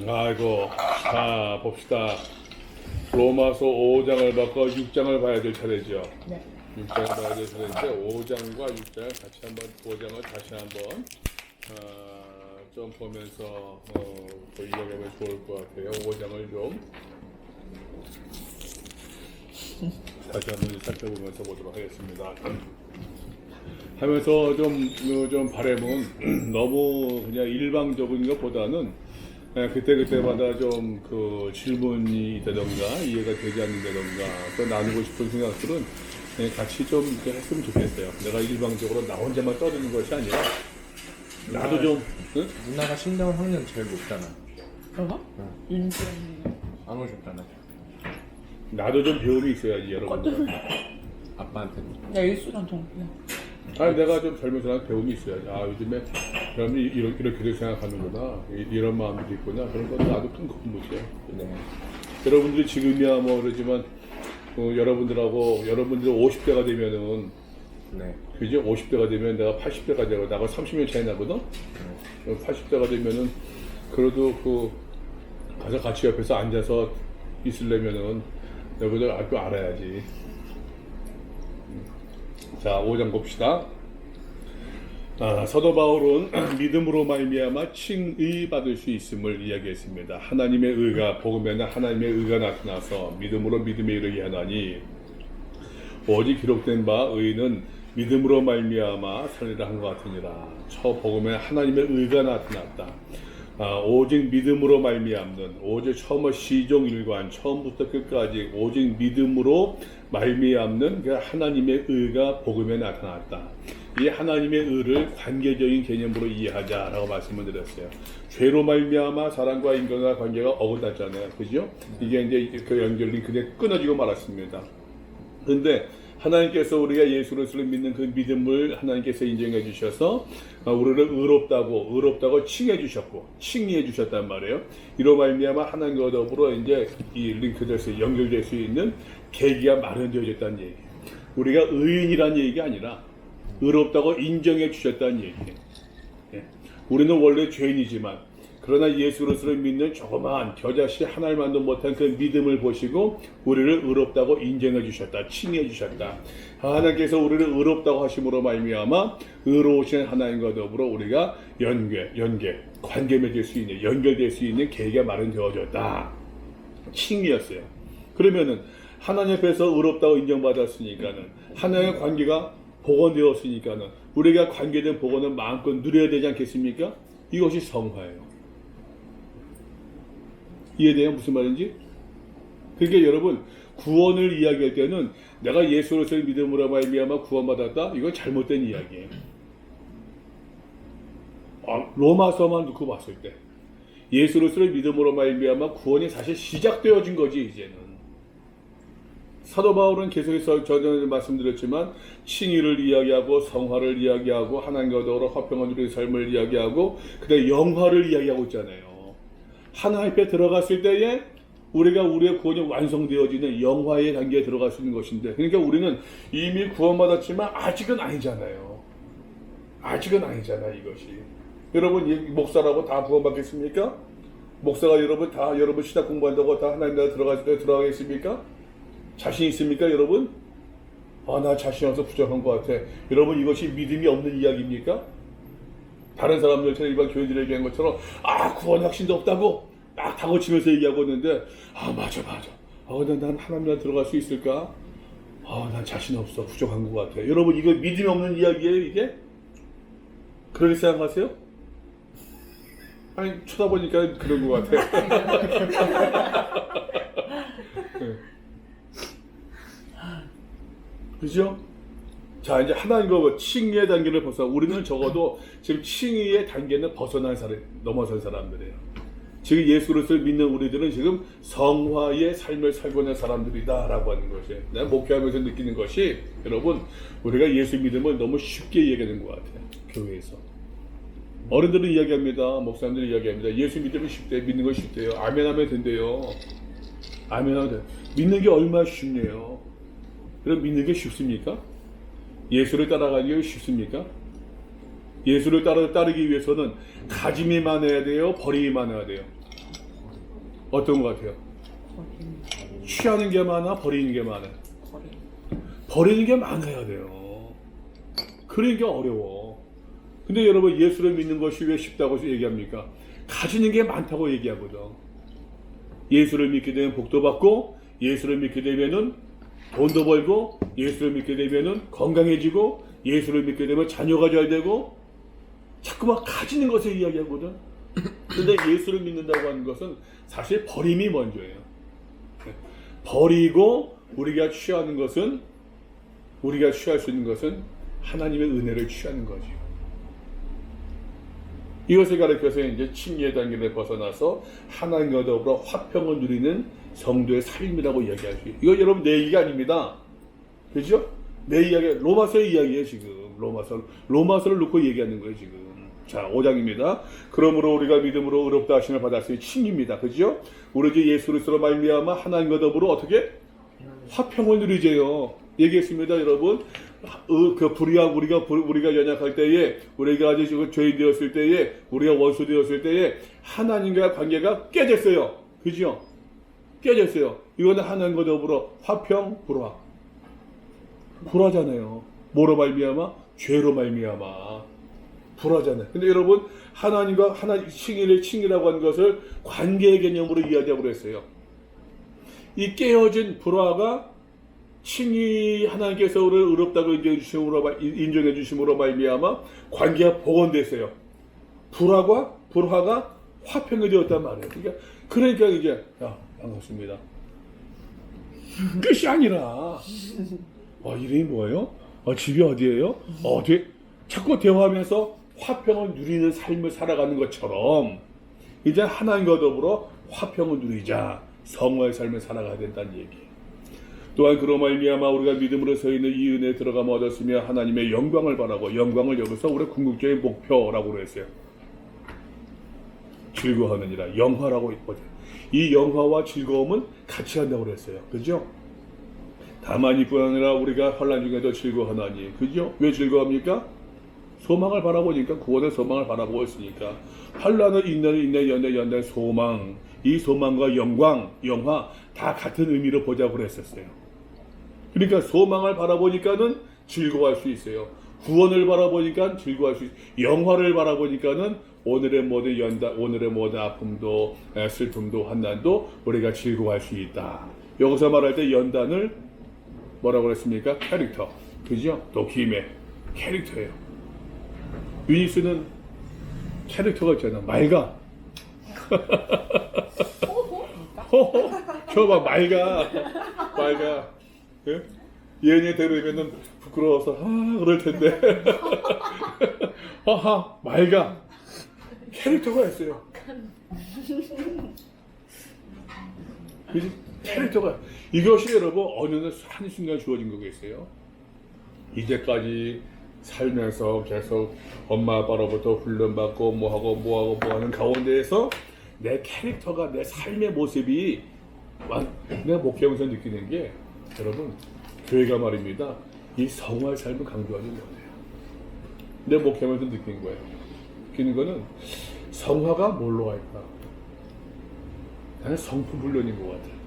아이고, 자 봅시다. 로마서 5장을 바꿔 6장을 봐야 될 차례죠. 네. 6장을 봐야 될 차례인데 5장과 6장을 같이 한번 5장을 다시 한번 좀 보면서 또 이야기하면 좋을 것 같아요. 5장을 좀 다시 한번 살펴보면서 보도록 하겠습니다. 하면서 좀 바람은 너무 그냥 일방적인 것보다는 그때마다 좀 그 질문이 있다던가 이해가 되지 않는다던가 또 나누고 싶은 생각들은 같이 좀 이렇게 했으면 좋겠어요. 내가 일방적으로 나 혼자만 떠드는 것이 아니라 나도 좀 응? 누나가 신당 학년 제일 높잖아. 그런가? 인정. 안 오셨잖아. 나도 좀 배움이 있어야지 여러분. 아빠한테. 나 일수랑 동기야. 아니 내가 좀 젊은이랑 배움이 있어야지. 아 요즘에 사람들이 이렇게도 생각하는구나. 이런 마음도 있구나. 그런 건 나도 큰 거짓이야. 네. 여러분들이 지금이야 뭐 그러지만 여러분들 50대가 되면은 네. 그죠? 50대가 되면 내가 80대가 되고 나가 30년 차이 나거든? 80대가 되면은 그래도 가서 같이 옆에서 앉아서 있으려면은 너희들 알고 알아야지. 자, 5장 봅시다. 사도 바울은 믿음으로 말미암아 칭의 받을 수 있음을 이야기했습니다. 하나님의 의가 복음에는 하나님의 의가 나타나서 믿음으로 믿음에 이르게 하나니 오직 기록된 바 의는 믿음으로 말미암아 살리라 한 것 같으니라. 저 복음에 하나님의 의가 나타났다. 오직 믿음으로 말미암는 오직 처음부터 시종일관 처음부터 끝까지 오직 믿음으로 말미암는 그 하나님의 의가 복음에 나타났다. 이 하나님의 의를 관계적인 개념으로 이해하자라고 말씀을 드렸어요. 죄로 말미암아 사람과 인간과 관계가 어긋났잖아요, 그죠? 이게 이제 그 연결이 그냥 끊어지고 말았습니다. 그런데 하나님께서 우리가 예수 그리스도를 믿는 그 믿음을 하나님께서 인정해 주셔서 우리를 의롭다고 칭해 주셨고 칭의해 주셨단 말이에요. 이로 말미암아 하나님과 더불어 이제 이 링크돼서 연결될 수 있는 계기가 마련되어졌다는 얘기예요. 우리가 의인이라는 얘기가 아니라 의롭다고 인정해 주셨다는 얘기예요. 우리는 원래 죄인이지만 그러나 예수 그리스도를 믿는 조그마한 겨자씨 하나만도 못한 그 믿음을 보시고 우리를 의롭다고 인정해 주셨다, 칭해 주셨다. 하나님께서 우리를 의롭다고 하심으로 말미암아 의로우신 하나님과 더불어 우리가 관계 맺을 수 있는, 연결될 수 있는 계기가 마련되어졌다. 칭이었어요. 그러면은 하나님 앞에서 의롭다고 인정받았으니까는 하나님의 관계가 복원되었으니까는 우리가 관계된 복원을 마음껏 누려야 되지 않겠습니까? 이것이 성화예요. 이해돼요? 무슨 말인지? 그러니까 여러분 구원을 이야기할 때는 내가 예수 그리스도의 믿음으로 말미암아 구원받았다? 이건 잘못된 이야기예요. 로마서만 놓고 봤을 때 예수 그리스도의 믿음으로 말미암아 구원이 사실 시작되어진 거지 이제는. 사도 바울은 계속해서 전에 말씀드렸지만 칭의를 이야기하고 성화를 이야기하고 하나님과 더불어 화평한 우리의 삶을 이야기하고 그다음에 영화를 이야기하고 있잖아요. 하나님 앞에 들어갔을 때에 우리가 우리의 구원이 완성되어지는 영화의 단계에 들어갈 수 있는 것인데 그러니까 우리는 이미 구원받았지만 아직은 아니잖아요. 아직은 아니잖아 이것이. 여러분 목사라고 다 구원받겠습니까? 목사가 여러분 신학 공부한다고 다 하나님 나라 들어가겠습니까? 자신 있습니까 여러분? 나 자신 없어 부족한 것 같아. 여러분 이것이 믿음이 없는 이야기입니까? 다른 사람들처럼 일반 교인들이 얘기한 것처럼 구원 확신도 없다고 막 다고치면서 얘기하고 있는데 맞아 난 하나님 나라 들어갈 수 있을까? 난 자신 없어 부족한 것 같아. 여러분 이거 믿음이 없는 이야기예요 이게? 그렇게 생각하세요? 아니 쳐다보니까 그런 것 같아. 그죠? 자 이제 하나님과 칭의의 단계를 우리는 적어도 지금 칭의의 단계는 넘어선 사람들이에요. 지금 예수 그리스도를 믿는 우리들은 지금 성화의 삶을 살고 있는 사람들이다라고 하는 것이에요. 내가 목회하면서 느끼는 것이 여러분 우리가 예수 믿음을 너무 쉽게 얘기하는 것 같아요. 교회에서 어른들은 이야기합니다. 목사님들이 이야기합니다. 예수 믿으면 쉽대, 믿는 건 쉽대요. 아멘하면 된대요. 아멘하면 돼. 믿는 게 얼마나 쉽네요. 그럼 믿는 게 쉽습니까? 예수를 따라가기 쉽습니까? 예수를 따르기 위해서는 가짐이 많아야 돼요? 버림이 많아야 돼요? 어떤 것 같아요? 버리는 취하는 게 많아, 버리는 게 많아. 버리. 버리는 게 많아야 돼요. 그러니까 어려워. 근데 여러분, 예수를 믿는 것이 왜 쉽다고 얘기합니까? 가지는 게 많다고 얘기하거든. 예수를 믿게 되면 복도 받고, 예수를 믿게 되면은 돈도 벌고, 예수를 믿게 되면은 건강해지고, 예수를 믿게 되면 자녀가 잘 되고, 자꾸만 가지는 것을 이야기하거든. 근데 예수를 믿는다고 하는 것은 사실 버림이 먼저예요. 버리고 우리가 취하는 것은, 우리가 취할 수 있는 것은 하나님의 은혜를 취하는 거죠. 이것을 가르쳐서 이제 칭의의 단계를 벗어나서 하나님과 더불어 화평을 누리는 성도의 삶이라고 이야기할 수 있어요. 이거 여러분 내 얘기가 아닙니다. 그죠? 내 이야기, 로마서의 이야기예요, 지금. 로마서를 놓고 얘기하는 거예요, 지금. 자, 5장입니다. 그러므로 우리가 믿음으로 의롭다 하심을 받았으니 칭입니다. 그죠? 우리 주 예수 그리스도로 말미암아 하나님과 더불어 어떻게? 화평을 누리재요. 얘기했습니다, 여러분. 그 우리가 연약할 때에, 우리가 아주 죄인 되었을 때에, 우리가 원수 되었을 때에 하나님과 관계가 깨졌어요. 그죠? 깨졌어요. 이거는 하나님과 더불어 화평, 불화. 불화잖아요. 뭐로 말미암아? 죄로 말미암아. 불화잖아요. 근데 여러분, 하나님과 칭의라고 하는 것을 관계의 개념으로 이야기하고 그랬어요. 이 깨어진 불화가 칭의 하나님께서 우리를 의롭다고 인정해 주심으로 말미암아 관계가 복원됐어요. 불화가 화평이 되었단 말이에요. 그러니까 이제 반갑습니다. 끝이 아니라 이름이 뭐예요? 집이 어디예요? 자꾸 대화하면서 화평을 누리는 삶을 살아가는 것처럼 이제 하나님과 더불어 화평을 누리자, 성화의 삶을 살아가야 된다는 얘기. 또한 그로 말미암아 우리가 믿음으로 서 있는 이 은혜에 들어가면 얻었으며 하나님의 영광을 바라고, 영광을 여기서 우리 궁극적인 목표라고 그랬어요. 즐거워하느니라, 영화라고 있거든. 이 영화와 즐거움은 같이 한다고 그랬어요. 그죠? 다만 이뿐 아니라 우리가 환난 중에도 즐거워하나니. 그죠? 왜 즐거워합니까? 소망을 바라보니까, 구원의 소망을 바라보고 있으니까. 환난은 인내, 연단, 소망. 이 소망과 영광, 영화 다 같은 의미로 보자고 그랬었어요. 그러니까 소망을 바라보니까는 즐거워할 수 있어요. 구원을 바라보니까 즐거워할 수 있어요. 영화를 바라보니까는 오늘의 모든 연단, 오늘의 모든 아픔도, 슬픔도, 환난도 우리가 즐거워할 수 있다. 여기서 말할 때 연단을 뭐라고 그랬습니까? 캐릭터. 그죠? 도키메. 캐릭터예요. 유니스는 캐릭터가 있잖아. 맑아. 저봐, 맑아. 예? 얘네 데려오면은 부끄러워서 그럴 텐데. 맑아. 캐릭터가 있어요. 그지? 캐릭터가. 이것이 여러분 어느 한순간 주어진 거겠어요? 이제까지 살면서 계속 엄마 아빠로부터 훈련받고 뭐하고 하는 가운데에서 내 캐릭터가, 내 삶의 모습이 내가 목회하면서 느끼는 게, 여러분, 교회가 말입니다, 이 성화의 삶을 강조하지 못해요. 내 목회하면서 느끼는 거예요. 느끼는 거는 성화가 뭘로 할까? 나는 성품 훈련인 것 같아요.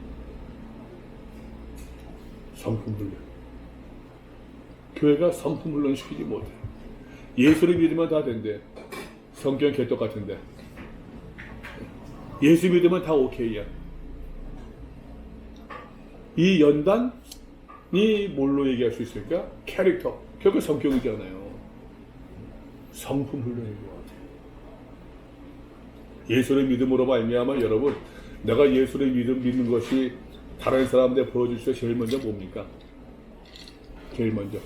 성품 훈련. 교회가 성품 훈련 시키지 못해요. 예수를 믿으면 다 된대. 성경 개떡 같은데. 예수 믿으면 다 오케이야. 이 연단이 뭘로 얘기할 수 있을까? 캐릭터. 결국 성격이잖아요. 성품 훈련인 것 같아요. 예수를 믿음으로 말미암아 여러분, 내가 예수를 믿는 것이 다른 사람들에 보여줄 수 제일 먼저 뭡니까? 제일 먼저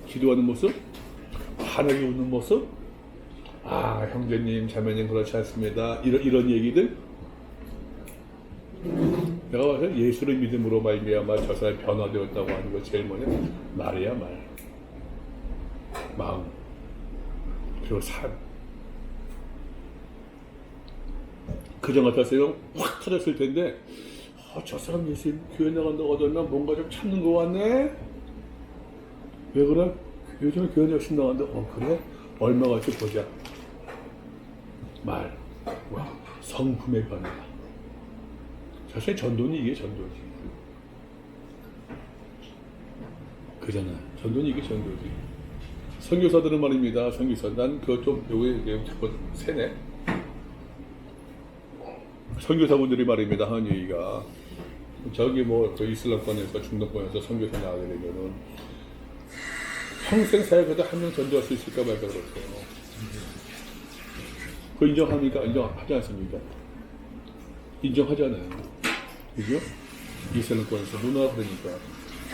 기도하는 모습? 환하게 웃는 모습? 형제님, 자매님 그렇지 않습니다. 이런 얘기들? 내가 봐서 예수를 믿음으로 말미암아 저 사람이 변화되었다고 하는 거 제일 먼저 말이야, 말. 마음. 그리고 삶. 그전 같았어요. 확 터졌을 텐데, 저 사람 예수 교회 나간다고 하더니 뭔가 좀 참는 거 같네? 왜 그래? 요즘에 교회 열심히 나간다. 그래? 얼마 같이 보자. 말. 와, 성품의 변화. 사실 전도는 이게 전도지. 그잖아. 전도는 이게 전도지. 선교사들은 말입니다. 선교사. 난 그거 좀 요게 자꾸 새네. 선교사분들이 말입니다. 하는 얘기가 저기 그 이슬람권에서 중동권에서 선교사 나가게 되면은 평생 사역해도 한 명 전도할 수 있을까 말까 그렇대요. 그 인정합니까? 인정하지 않습니까? 인정하잖아요. 그죠? 이슬람권에서 문화가 그러니까.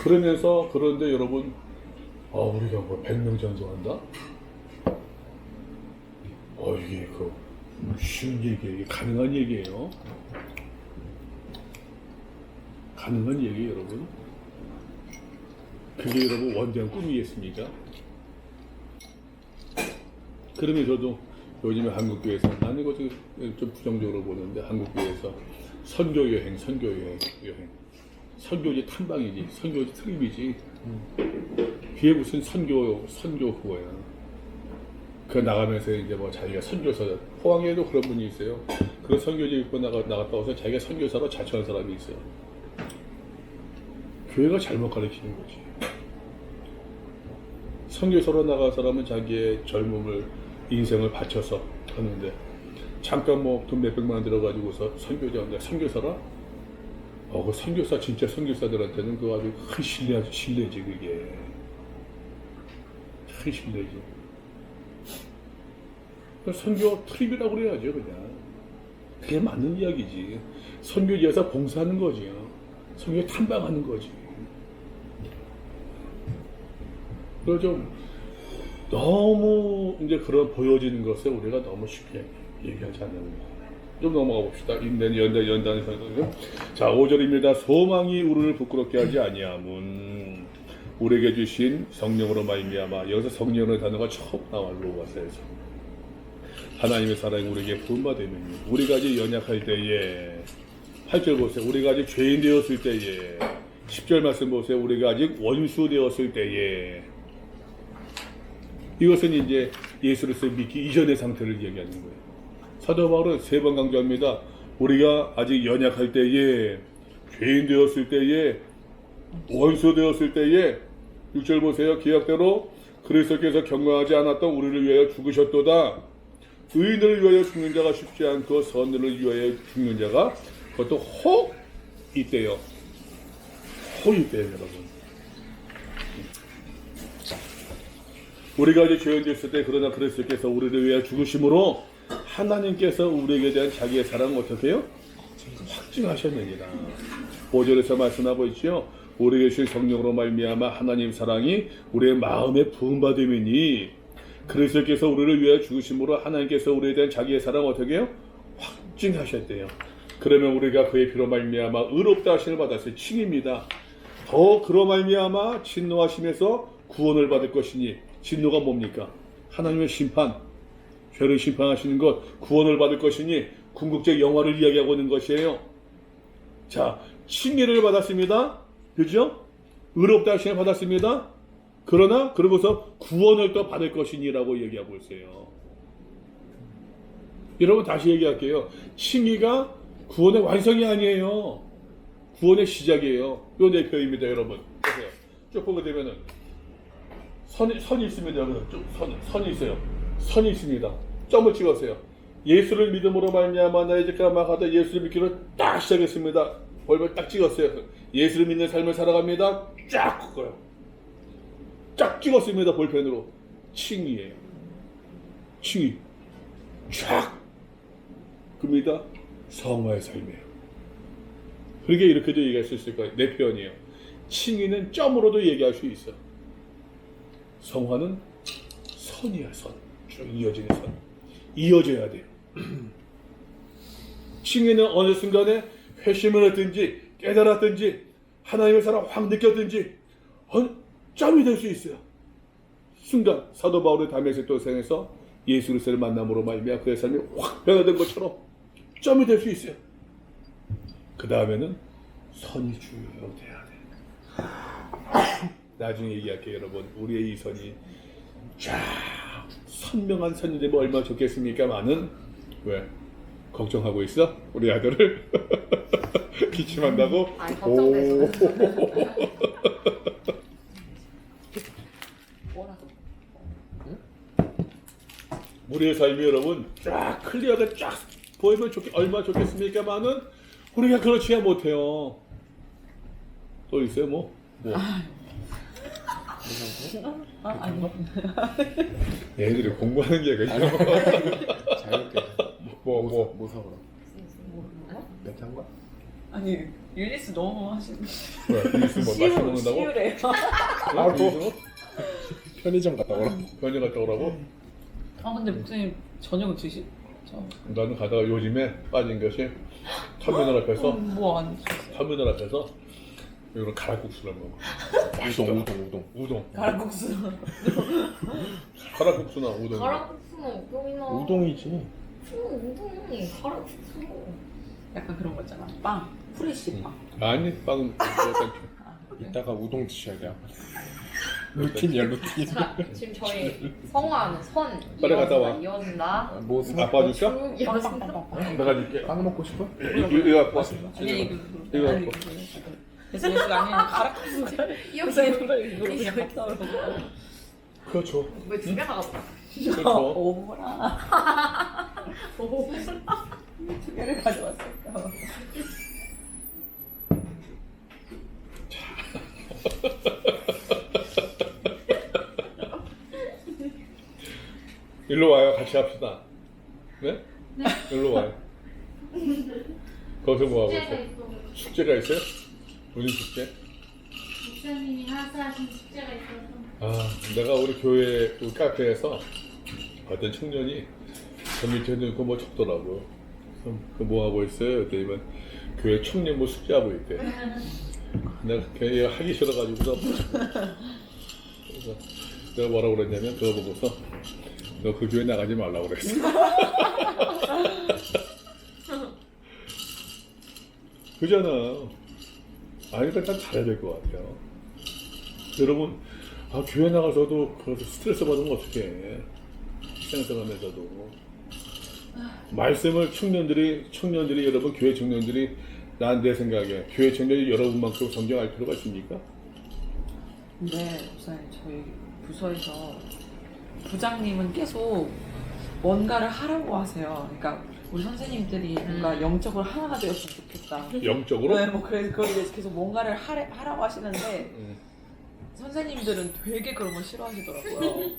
그러면서 그런데 여러분, 우리가 100명 전도한다? 이게 쉬운 얘기예요. 이게 가능한 얘기예요. 가능한 얘기예요, 여러분. 그게 여러분 원대한 꿈이겠습니까? 그러면 저도 요즘에 한국교회에서, 나는 이거 좀 부정적으로 보는데, 한국교회에서 선교여행. 선교지 탐방이지, 선교지 트립이지. 그게 무슨 선교 후보야. 그 나가면서 이제 자기가 선교사, 포항에도 그런 분이 있어요. 그런 선교지 입고 나갔다 와서 자기가 선교사로 자처한 사람이 있어요. 교회가 잘못 가르치는 거지. 선교사로 나간 사람은 자기의 젊음을, 인생을 바쳐서 하는데, 잠깐 돈 몇백만 원 들어가지고서 선교자인데, 선교사라? 그 선교사, 진짜 선교사들한테는 그거 아주 큰 신뢰지, 그게. 큰 신뢰지. 선교 트립이라고 그래야죠, 그냥. 그게 맞는 이야기지. 선교지에서 봉사하는 거지. 선교 탐방하는 거지. 그래서 좀 너무 이제 그런 보여지는 것을 우리가 너무 쉽게 얘기하지 않는 거. 좀 넘어가 봅시다. 연단에서. 자, 5절입니다. 소망이 우리를 부끄럽게 하지 아니함은 우리에게 주신 성령으로 말미암아. 여기서 성령의 단어가 처음 나와요. 로마서에서. 하나님의 사랑이 우리에게 부음받으면 우리가 아직 연약할 때에 8절 보세요. 우리가 아직 죄인 되었을 때에 10절 말씀 보세요. 우리가 아직 원수 되었을 때에 이것은 이제 예수를 믿기 이전의 상태를 얘기하는 거예요. 사도 바울은 3번 강조합니다. 우리가 아직 연약할 때에 죄인 되었을 때에 원수 되었을 때에 6절 보세요. 기약대로 그리스도께서 경건하지 않았던 우리를 위하여 죽으셨도다. 의인을 위하여 죽는 자가 쉽지 않고 선인을 위하여 죽는 자가 그것도 혹 있대요. 혹 있대요, 여러분. 우리가 아직 죄인 되었을 때 그러나 그리스도께서 우리를 위하여 죽으심으로 하나님께서 우리에게 대한 자기의 사랑을 어떻게 해요? 확증하셨느니라. 5절에서 말씀하고 있죠. 우리에게 주신 성령으로 말미암아 하나님 사랑이 우리의 마음에 부음받음이니 그리스도께서 우리를 위하여 죽으심으로 하나님께서 우리에 대한 자기의 사랑을 어떻게 해요? 확증하셨대요. 그러면 우리가 그의 피로 말미암아 의롭다 하심을 받았어요. 칭입니다. 더 그로 말미암아 진노하심에서 구원을 받을 것이니 진노가 뭡니까? 하나님의 심판, 죄를 심판하시는 것, 구원을 받을 것이니 궁극적 영화를 이야기하고 있는 것이에요. 자, 칭의를 받았습니다. 그죠? 의롭다 하심을 받았습니다. 그러나 그러고서 구원을 또 받을 것이니라고 얘기하고 있어요. 여러분 다시 얘기할게요. 칭의가 구원의 완성이 아니에요. 구원의 시작이에요. 요 내 표입니다, 여러분. 보세요. 쭉 보게 되면은 선이 있습니다, 여러분. 쭉 선이 있어요. 선이 있습니다. 점을 찍었어요. 예수를 믿음으로 말미암아 나의 죄가 막하다. 예수를 믿기로 딱 시작했습니다. 벌벌 딱 찍었어요. 예수를 믿는 삶을 살아갑니다. 쫙 그거요. 쫙 찍었습니다. 볼펜으로. 칭의예요. 칭의. 쫙. 그입니다. 성화의 삶이에요. 그러게 이렇게도 얘기할 수 있을 거예요. 내 표현이에요. 칭의는 점으로도 얘기할 수 있어. 성화는 선이야, 선. 쭉 이어지는 선. 이어져야 돼요. 칭의는 어느 순간에 회심을 했든지 깨달았든지 하나님의 사랑 확 느꼈든지 점이 될 수 있어요. 순간 사도 바울의 다메섹 도상에서 예수 그리스도를 만남으로 말미암아 그의 삶이 확 변화된 것처럼 점이 될 수 있어요. 그 다음에는 선이 주요돼야 돼. 나중에 얘기할게요, 여러분. 우리의 이 선이 쫙 선명한 선이 되면 얼마나 좋겠습니까? 많은 왜? 걱정하고 있어? 우리 아들을 기침한다고? 아니, 걱정돼서. 뭐라도. 우리의 삶이 여러분 쫙 클리어가 쫙 보이면 얼마나 좋겠습니까만은 우리가 그렇지야 못해요. 또 있어요 뭐? 아니. 얘들이 공부하는 게 있어. 자유롭게. 뭐. 사오라. 멘트 한 거야? 아니 유니스 너무 하시는. 뭐야? 유니스 뭐 맛있는 거 먹는다고? 시우래요. 유니스는 편의점 갔다 오라. 변이 갔다 오라고? 아 근데 목사님 저녁은 드시? 저. 나는 가다가 요즘에 빠진 것이 터미널 앞에서 뭐안 터미널 앞에서 이런 가락국수를 먹어. 우동. 가락국수. 가락국수나 우동. 가락국수는 우동이나. 우동이지. 우동이 가락국수. 약간 그런 거 있잖아. 빵. 프레시 빵. 아니 빵은 약간 이따가 우동 드셔야 돼. 루틴이야 루틴. 자, 지금 저희 성화는 선 빨리 갔다 와. 이어진다. 뭐 아빠 줄까? 쭉 이어진다. 빵빵빵빵. 내가 줄게. 빵 먹고 싶어? 이거 갖고 왔어. 아니 이거 이거 아니 갖고. 그래서 아니야 가락국수. 목사님 이거 그냥 갔다 오라고. 그렇죠. 왜 두 개 나갔다? 그렇죠. 오라. 두 개를 가져왔을까. 일로 와요. 같이 합시다. 네? 일로 와요. 거기서 뭐 하고 숙제가 있어요? 있어. 숙제가 있어요? 무슨 숙제? 목사님이 하사하신 숙제가 있어서 아, 내가 우리 교회 그 카페에서 어떤 청년이 저 밑에 놓고 뭐 적더라고. 그뭐 하고 있어요? 그랬더니 교회 청년부 숙제하고 있대. 내가 걔 하기 싫어가지고서 그래서 내가 뭐라고 그랬냐면 그거 보고서 너 그 교회 나가지 말라고 그랬어. 그잖아. 아니, 그러니까 난 잘해야 될 것 같아요. 여러분, 교회 나가서도 그래서 스트레스 받으면 어떡해. 신앙생활하면서도. 말씀을 청년들이 여러분, 교회 청년들이 난 내 생각에 교회 청년이 여러분만큼 성경 알 필요가 있습니까? 근데 목사님 저희 부서에서 부장님은 계속 뭔가를 하라고 하세요. 그러니까 우리 선생님들이 뭔가 영적으로 하나가 되었으면 좋겠다. 영적으로? 네, 뭐 그래서 그걸 위해서 계속 뭔가를 하라고 하시는데 선생님들은 되게 그런 걸 싫어하시더라고요.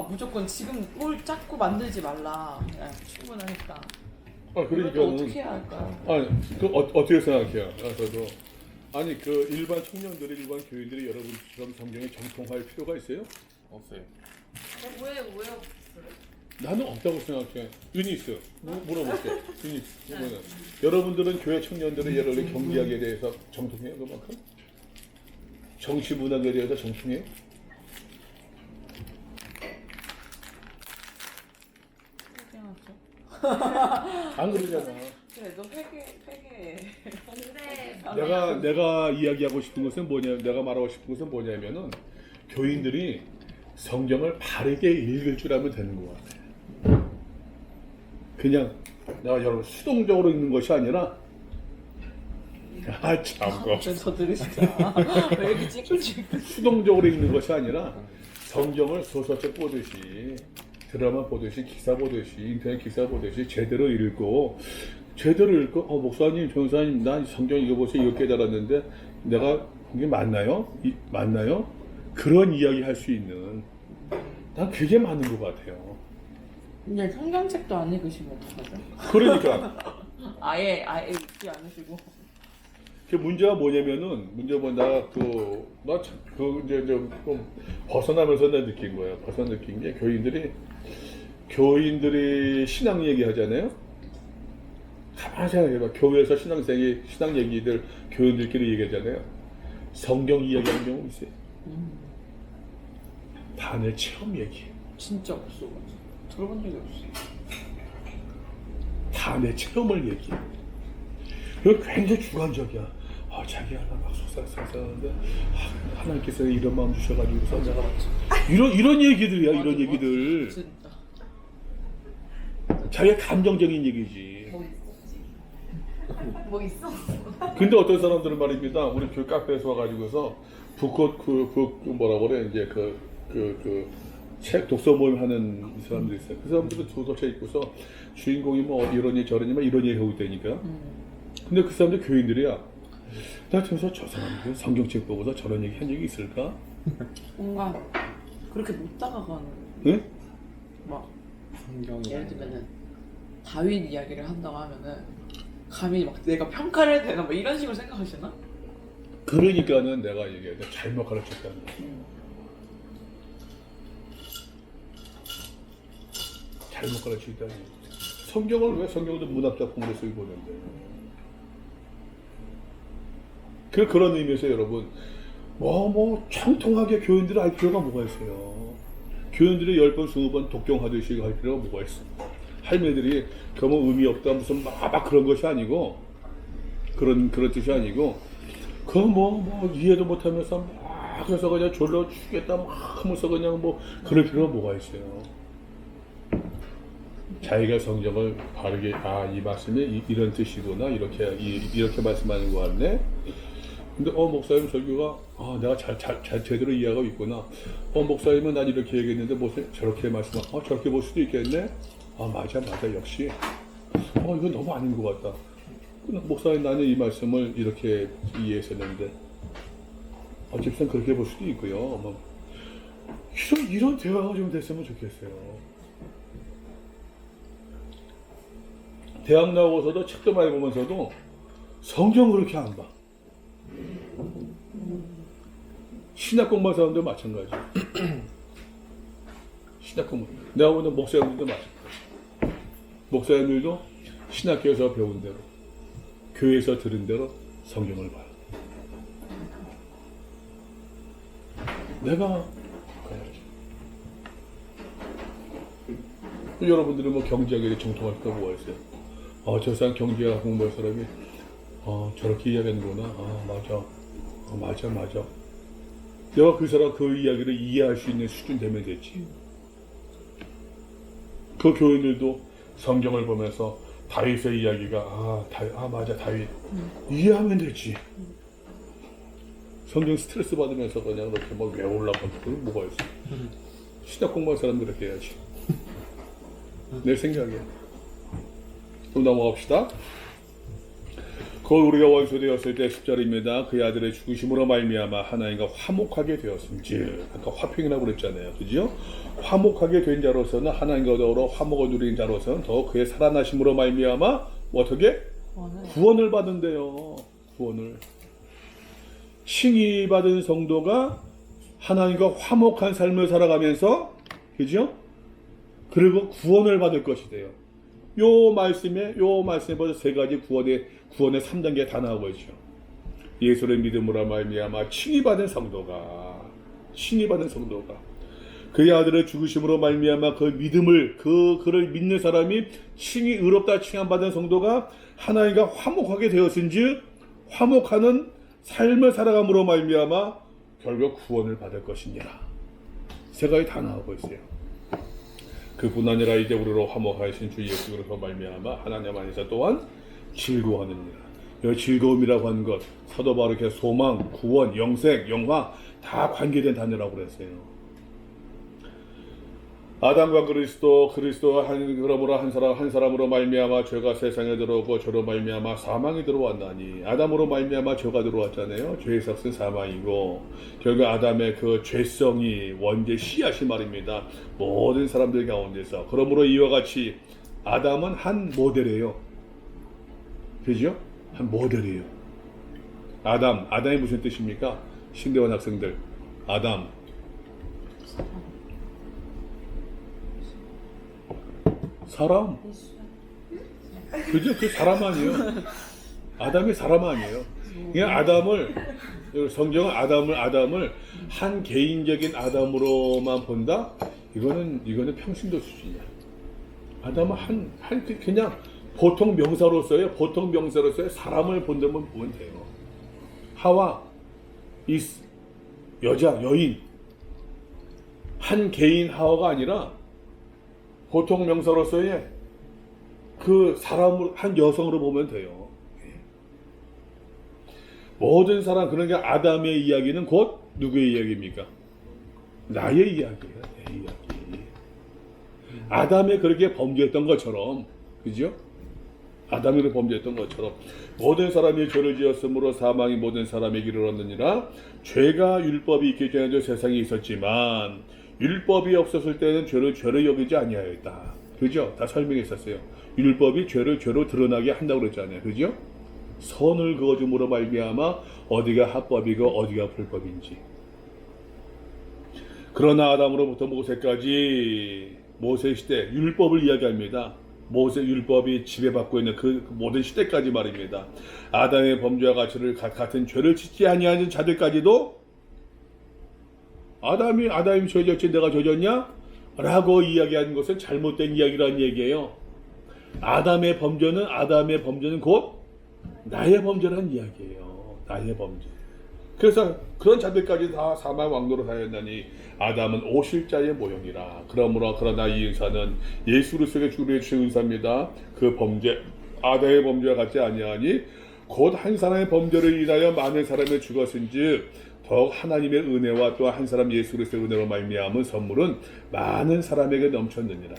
무조건 지금 뭘 자꾸 만들지 말라. 야, 충분하니까. 그러니까 어떻게 해야 할까요? 아니, 어떻게 생각해요? 저도 아니 그 일반 청년들이 일반 교인들이 여러분처럼 성경에 정통할 필요가 있어요? 없어요. 왜 그래? 나는 없다고 생각해. 유니스 물어볼게. 유니스 여러분들은 교회 청년들의 여러분의 경제학에 대해서 정통해요? 그만큼? 정치 문학에 대해서 정통해요? 안 그러잖아. 그래도 회계. 근데 내가 이야기하고 싶은 것은 내가 말하고 싶은 것은 뭐냐면은 교인들이 성경을 바르게 읽을 줄 알면 되는 것 같아. 그냥 내가 여러분 수동적으로 읽는 것이 아니라 참 저 들으시다. 왜 이렇게 찌글찌글. 수동적으로 읽는 것이 아니라 성경을 소설책 보듯이 드라마 보듯이 기사 보듯이 인터넷 기사 보듯이 제대로 읽고 목사님 변호사님 난 성경 읽어보세요 이렇게 깨달았는데 내가 그게 맞나요? 맞나요? 그런 이야기 할 수 있는 난 그게 맞는 것 같아요. 근데 성경책도 안 읽으시면 어떡하죠? 그러니까 아예 읽지 않으시고. 그 문제가 뭐냐면은 나 이제 좀 벗어나면서 나 느낀 거예요. 느낀 게 교인들이 신앙 얘기하잖아요. 가만히 생각해봐. 교회에서 신앙 얘기들 교인들끼리 얘기하잖아요. 성경 이야기하는 경우 있어요. 다 내 체험 얘기. 진짜 없어. 들어본 적이 없어. 다 내 체험을 얘기해. 그리고 굉장히 주관적이야. 자기가 막 속상하는데 하나님께서 이런 마음 주셔가지고서 내가 이런 얘기들이야. 이런 얘기들. 진짜. 자기가 감정적인 얘기지. 뭐 있어? 뭐 있어? 근데 어떤 사람들은 말입니다. 우리 교회 카페에서 와가지고서 북꽃 뭐라 그래 이제 책 독서 모임 하는 사람들이 있어요. 그 사람들은 도서책 읽고서 주인공이 뭐 이러니 저러니 막 이러니 하고 있다니까. 근데 그 사람들 교인들이야. 나 그래서 저 사람들 성경책 보고서 저런 얘기 한 적이 있을까? 뭔가 그렇게 못 다가가는. 응? 막 성경이 예를 들면은 다윗 이야기를 한다고 하면은 감히 막 내가 평가를 해야 되나 뭐 이런 식으로 생각하시나? 그러니까는 내가 얘기해. 내가 잘못 가르쳤다는 거야. 잘못 가르치다니. 성경을 왜 성경도 문학작품으로 쓰고 보는데. 그런 의미에서 여러분, 청통하게 교인들을 알 필요가 뭐가 있어요. 교인들이 10번, 20번 독경하듯이 할 필요가 뭐가 있어. 할매들이 그러면 의미 없다 무슨 막 그런 것이 아니고 그런 뜻이 아니고 이해도 못하면서 막 그래서 그냥 졸려 죽겠다 막 하면서 그냥 그럴 필요가 뭐가 있어요. 자기가 성경을 바르게 이 말씀이 이런 뜻이구나 이렇게 말씀하는 것 같네. 근데 목사님 설교가 내가 잘 제대로 이해하고 있구나. 목사님은 난 이렇게 얘기했는데 저렇게 말씀하고 저렇게 볼 수도 있겠네. 맞아 역시 이건 너무 아닌 것 같다. 목사님 나는 이 말씀을 이렇게 이해했었는데 집사님 그렇게 볼 수도 있고요. 이런 대화가 좀 됐으면 좋겠어요. 대학 나오고서도 책도 많이 보면서도 성경 그렇게 안 봐. 신학 공부하는 사람도 마찬가지. 신학 공부. 내가 보는 목사님들도 마찬가지. 목사님들도 신학교에서 배운 대로, 교회에서 들은 대로 성경을 봐요. 내가 가야지. 여러분들은 경제학에 정통할 때 뭐가 있어요? 저 사람 경제학 공부할 사람이 저렇게 이야기하는구나. 맞아. 내가 그 사람 그 이야기를 이해할 수 있는 수준 되면 됐지. 그 교인들도 성경을 보면서 다윗의 이야기가 맞아 다윗 이해하면 되지. 성경 스트레스 받으면서 그냥 그렇게 외우려고 그건 뭐가 있어. 신학 공부한 사람들 그렇게 해야지. 내 생각이야. 그럼 넘어갑시다. 우리가 원수되었을 때 10절입니다. 그의 아들의 죽으심으로 말미암아 하나님과 화목하게 되었음즉. 아까 화평이라고 그랬잖아요. 그죠? 화목하게 된 자로서는 하나님과 더불어 화목을 누린 자로서는 더 그의 살아나심으로 말미암아 어떻게? 구원을 받은대요. 구원을. 칭의 받은 성도가 하나님과 화목한 삶을 살아가면서 그죠? 그리고 구원을 받을 것이 돼요. 요 말씀에 벌써 세 가지 구원의 3단계 다 나오고 있죠. 예수를 믿음으로 말미암아 칭의 받은 성도가 그의 아들의 죽으심으로 말미암아 그 믿음을 그를 믿는 사람이 칭의 의롭다 칭함 받은 성도가 하나님과 화목하게 되었은즉 화목하는 삶을 살아감으로 말미암아 결국 구원을 받을 것이니라. 세 가지 다 나오고 있어요. 그뿐 아니라 이제 우리로 화목하신 주 예수 그리스도로 말미암아 하나님 안에서 또한 즐거워하느니라. 이 즐거움이라고 하는 것 사도 바울이 소망, 구원, 영생, 영화 다 관계된 단어라고 그랬어요. 아담과 그리스도가 그러므로 한 사람으로 말미암아 죄가 세상에 들어오고 죄로 말미암아 사망이 들어왔나니 아담으로 말미암아 죄가 들어왔잖아요. 죄의 삭은 사망이고 결국 아담의 그 죄성이 원죄 씨앗이 말입니다. 모든 사람들 가운데서 그러므로 이와 같이 아담은 한 모델이에요. 그죠? 한 모델이에요. 아담이 무슨 뜻입니까? 신대원 학생들 아담 사람. 그죠? 그 사람 아니에요. 아담이 사람 아니에요. 그냥 성경은 아담을 한 개인적인 아담으로만 본다? 이거는 평신도 수준이야. 아담은 그냥 보통 명사로서의 사람을 본다면 보면 돼요. 하와, 여인. 한 개인 하와가 아니라 보통 명사로서의 그 사람을 한 여성으로 보면 돼요. 모든 사람 그러니까 아담의 이야기는 곧 누구의 이야기입니까? 나의 이야기예요. 내 이야기. 아담이 그렇게 범죄했던 것처럼, 그죠? 아담이 범죄했던 것처럼 모든 사람이 죄를 지었으므로 사망이 모든 사람에게 이르렀느니라. 죄가 율법이 있기 전에도 세상에 있었지만 율법이 없었을 때는 죄를 여기지 아니하였다. 그죠? 다 설명했었어요. 율법이 죄를 죄로 드러나게 한다고 그랬잖아요. 그죠? 선을 그어줌으로 말미암아 어디가 합법이고 어디가 불법인지. 그러나 아담으로부터 모세까지 모세 시대 율법을 이야기합니다. 모세 율법이 지배받고 있는 그 모든 시대까지 말입니다. 아담의 범죄와 같은 죄를 짓지 아니하는 자들까지도 아담이 죄 졌지 내가 죄 졌냐? 라고 이야기하는 것은 잘못된 이야기라는 얘기예요. 아담의 범죄는 곧 나의 범죄라는 이야기예요. 나의 범죄. 그래서 그런 자들까지 다 사망 왕노로 하였나니 아담은 오실자의 모형이라. 그러나 이 은사는 예수 그리스도의 주를 주신 은사입니다. 그 범죄 아담의 범죄와 같지 아니하니 곧 한 사람의 범죄를 인하여 많은 사람이 죽었은즉 더욱 하나님의 은혜와 또 한 사람 예수 그리스도의 은혜로 말미암은 선물은 많은 사람에게 넘쳤느니라.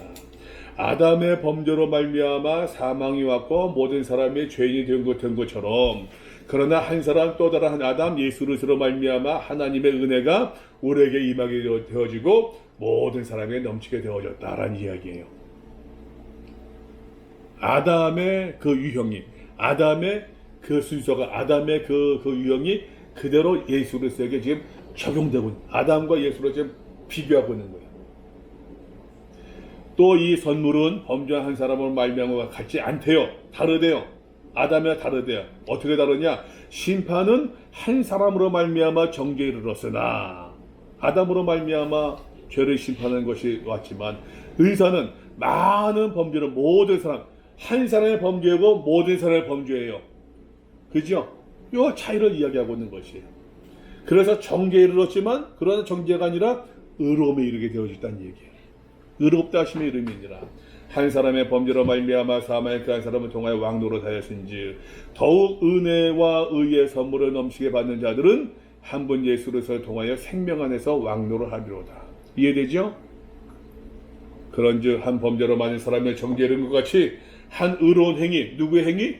아담의 범죄로 말미암아 사망이 왔고 모든 사람이 죄인이 된 것처럼 그러나 한 사람 또 다른 한 아담 예수 그리스도로 말미암아 하나님의 은혜가 우리에게 임하게 되어지고 모든 사람에게 넘치게 되어졌다라는 이야기예요. 아담의 그 유형이 아담의 그 순서가 아담의 그 유형이 그대로 예수 그리스도에게 지금 적용되고 있는 아담과 예수로 지금 비교하고 있는 거예요. 또 이 선물은 범죄한 한 사람으로 말미암아 같지 않대요. 다르대요. 아담이와 다르대요. 어떻게 다르냐? 심판은 한 사람으로 말미암아 정죄에 이르렀으나 아담으로 말미암아 죄를 심판하는 것이 왔지만 의사는 많은 범죄로 모든 사람 한 사람의 범죄고 모든 사람의 범죄예요. 그죠? 이 차이를 이야기하고 있는 것이에요. 그래서 정죄에 이르렀지만 그러나 정죄가 아니라 의로움에 이르게 되어졌다는 얘기예요. 의롭다 하심의 이름이니라. 한 사람의 범죄로 말미암아 사망에 그 한 사람을 통하여 왕노릇 하였은지 더욱 은혜와 의의 선물을 넘치게 받는 자들은 한 분 예수 그리스도를 통하여 생명 안에서 왕노릇 하리로다. 이해되죠? 그런즉 한 범죄로 많은 사람의 정죄에 이른 것 같이 한 의로운 행위, 누구의 행위?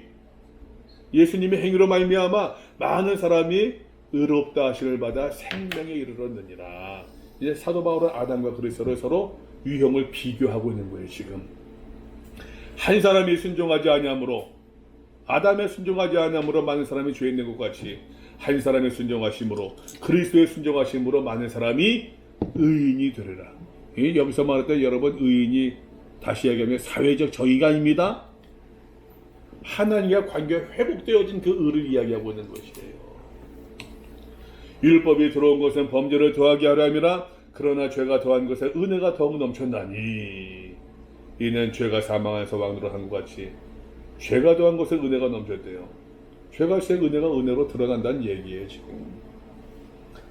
예수님의 행위로 말미암아 많은 사람이 의롭다 하심을 받아 생명에 이르렀느니라. 이제 사도 바울은 아담과 그리스도를 서로 유형을 비교하고 있는 거예요. 지금 한 사람이 순종하지 아니함으로 아담의 순종하지 아니함으로 많은 사람이 죄 있는 것 같이 한 사람의 순종하심으로 그리스도의 순종하심으로 많은 사람이 의인이 되리라. 여기서 말했던 여러분 의인이 다시 얘기하면 사회적 정의가 아닙니다. 하나님과 관계가 회복되어진 그 의를 이야기하고 있는 것이에요. 율법이 들어온 것은 범죄를 더하게 하려 함이라. 그러나 죄가 더한 것에 은혜가 더욱 넘쳤나니 이는 죄가 사망에서 왕노릇 한 것 같이 죄가 더한 것에 은혜가 넘쳤대요. 죄가 있어야 은혜가 은혜로 드러난다는 얘기예요. 지금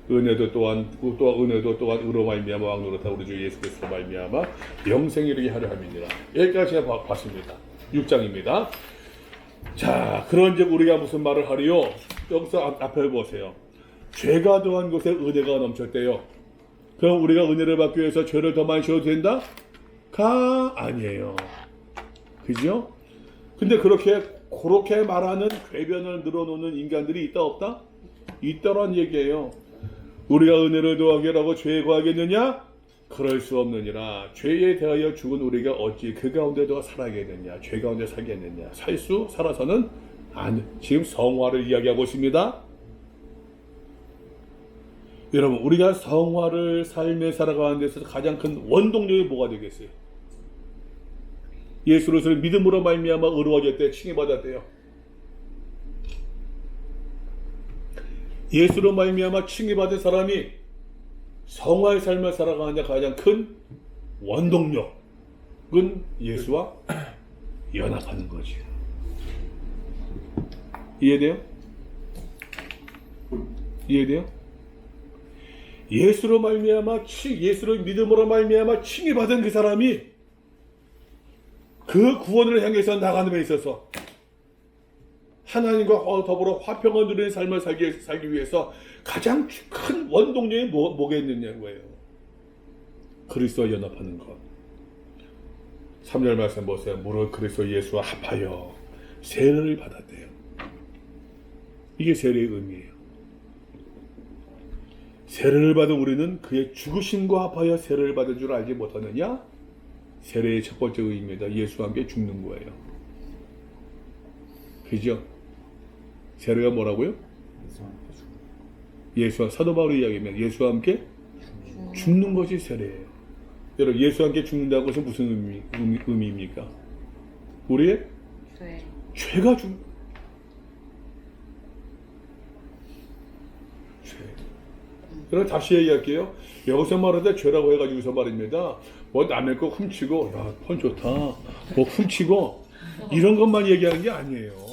은혜도 또한 의로 말미암아 왕노릇하고 우리 주 예수 그리스도 말미암아 영생에 이르게 하려 함이니라. 여기까지 제가 봤습니다. 6장입니다. 자, 그런즉 우리가 무슨 말을 하리요? 여기서 앞에 보세요. 죄가 더한 것에 은혜가 넘쳤대요. 그럼 우리가 은혜를 받기 위해서 죄를 더 많이 지어도 된다? 아니에요. 그죠? 근데 그렇게 말하는 궤변을 늘어놓는 인간들이 있다 없다? 있다란 얘기예요. 우리가 은혜를 더하게라고 죄에 거하겠느냐? 그럴 수 없느니라. 죄에 대하여 죽은 우리가 어찌 그 가운데 더 살아야겠느냐? 죄 가운데 살겠느냐? 살아서는 안. 지금 성화를 이야기하고 있습니다. 여러분, 우리가 성화를 삶에 살아가는 데서 가장 큰 원동력이 뭐가 되겠어요? 예수 그리스도를 믿음으로 말미암아 의로워졌대, 칭의받았대요. 예수로 말미암아 칭의받은 사람이 성화의 삶을 살아가는 데 가장 큰 원동력은 예수와 연합하는 거지. 이해돼요? 이해돼요? 예수로 말미암아 예수를 믿음으로 말미암아 칭의받은 그 사람이 그 구원을 향해서 나가는 데 있어서 하나님과 더불어 화평을 누리는 삶을 살기 위해서 가장 큰 원동력이 뭐가 있느냐고요. 그리스도와 연합하는 것. 3절 말씀 보세요. 무릇 그리스도 예수와 합하여 세례를 받았대요. 이게 세례의 의미예요. 세례를 받은 우리는 그의 죽으심과 합하여 세례를 받은 줄 알지 못하느냐? 세례의 첫 번째 의미입니다. 예수와 함께 죽는 거예요. 그죠? 세례가 뭐라고요? 예수와 사도 바울의 이야기면 예수와 함께 죽는 것이 세례예요. 여러분 예수와 함께 죽는다는 것은 무슨 의미입니까? 우리의 죄가 죄. 그럼 다시 얘기할게요. 여기서 말하다 죄라고 해가지고서 말입니다. 뭐 남의 거 훔치고 야 폰 좋다 뭐 훔치고 이런 것만 얘기하는 게 아니에요.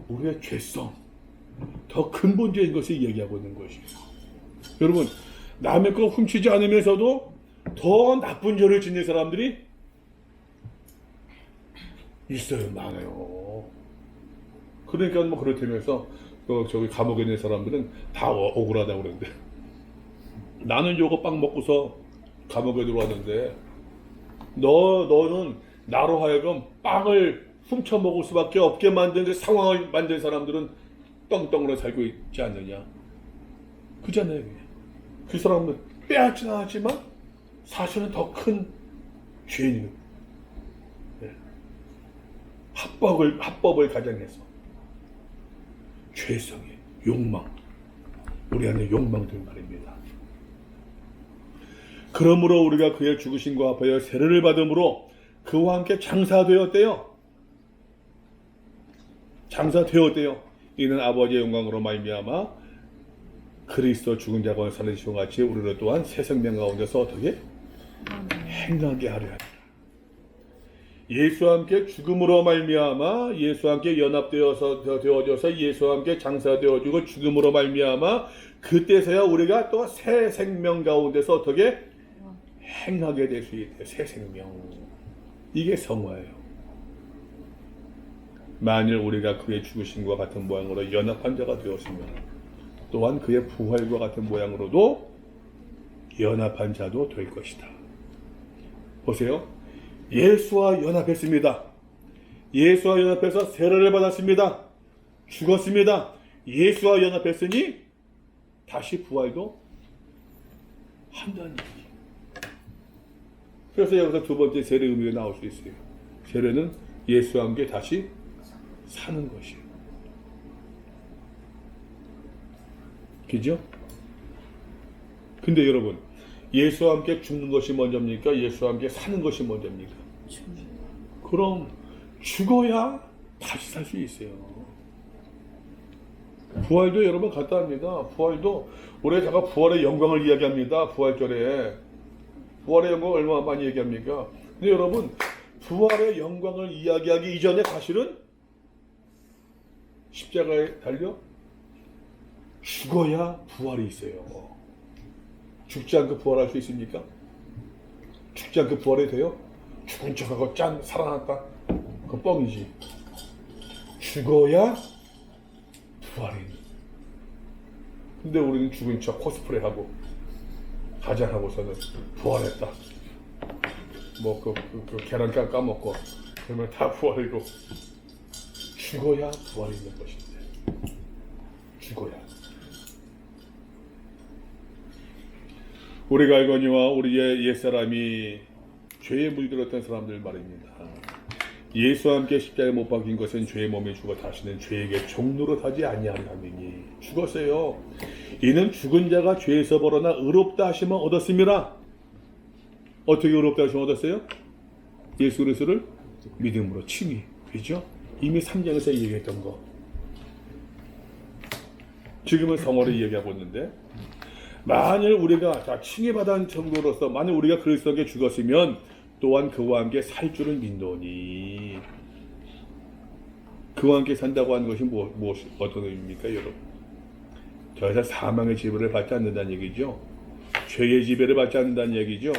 우리의 죄성 더 근본적인 것을 얘기하고 있는 것이에요. 여러분 남의 거 훔치지 않으면서도 더 나쁜 죄를 짓는 사람들이 있어요. 많아요. 그러니까 뭐 그렇다면서 저기 감옥에 있는 사람들은 다 억울하다고 그러는데 나는 요거 빵 먹고서 감옥에 들어왔는데 너는 나로 하여금 빵을 훔쳐 먹을 수밖에 없게 만든 상황을 만든 사람들은 떵떵으로 살고 있지 않느냐. 그잖아요. 그 사람은 빼앗지 않았지만 사실은 더 큰 죄인이에요. 네. 합법을 가정해서 죄성의 욕망, 우리 안에 욕망들 말입니다. 그러므로 우리가 그의 죽으심과 합하여 세례를 받음으로 그와 함께 장사되었대요. 장사되었대요. 이는 아버지의 영광으로 말미암아 그리스도 죽은 자 가운데 살리시고 같이 우리를 또한 새 생명 가운데서 어떻게 행하게 하려 합니다. 예수와 함께 죽음으로 말미암아 예수와 함께 연합되어져서 예수와 함께 장사되어지고 죽음으로 말미암아 그때서야 우리가 또 새 생명 가운데서 어떻게 행하게 될 수 있대요. 새 생명. 이게 성화예요. 만일 우리가 그의 죽으심과 같은 모양으로 연합한 자가 되었으면 또한 그의 부활과 같은 모양으로도 연합한 자도 될 것이다. 보세요. 예수와 연합했습니다. 예수와 연합해서 세례를 받았습니다. 죽었습니다. 예수와 연합했으니 다시 부활도 한다는 얘기예요. 그래서 여기서 두 번째 세례 의미가 나올 수 있어요. 세례는 예수와 함께 다시 사는 것이에요. 그죠? 근데 여러분 예수와 함께 죽는 것이 먼저입니까? 예수와 함께 사는 것이 먼저입니까? 그럼 죽어야 다시 살 수 있어요. 부활도 여러분 갔다 합니다. 부활도 우리가 부활의 영광을 이야기합니다. 부활절에 부활의 영광을 얼마나 많이 얘기합니까? 근데 여러분 부활의 영광을 이야기하기 이전에 사실은 십자가에 달려 죽어야 부활이 있어요. 죽지 않고 부활할 수 있습니까? 죽지 않고 부활이 돼요? 죽은 척하고 짠 살아났다. 그건 뻥이지. 죽어야 부활이 있는. 근데 우리는 죽은 척 코스프레하고 가장하고서는 부활했다. 뭐 그 계란값 까먹고 그러면 다 부활이고. 죽어야 부활이 있는 것인데. 죽어야. 우리가 알거니와 우리의 옛사람이 죄에 물들었던 사람들 말입니다. 예수와 함께 십자가에 못 박힌 것은 죄의 몸에 죽어 다시는 죄에게 종노릇하지 아니하려 함이니 죽었어요. 이는 죽은 자가 죄에서 벌어나 의롭다 하심을 얻었습니다. 어떻게 의롭다 하심을 얻었어요? 예수 그리스도를 믿음으로 칭의. 그죠? 이미 3장에서 얘기했던 거. 지금은 성화를 얘기하고 있는데 만일 우리가 칭의받은 정도로서 만일 우리가 그리스도에게 죽었으면 또한 그와 함께 살 줄을 믿노니 그와 함께 산다고 하는 것이 어떤 의미입니까 여러분? 더 이상 사망의 지배를 받지 않는다는 얘기죠. 죄의 지배를 받지 않는다는 얘기죠.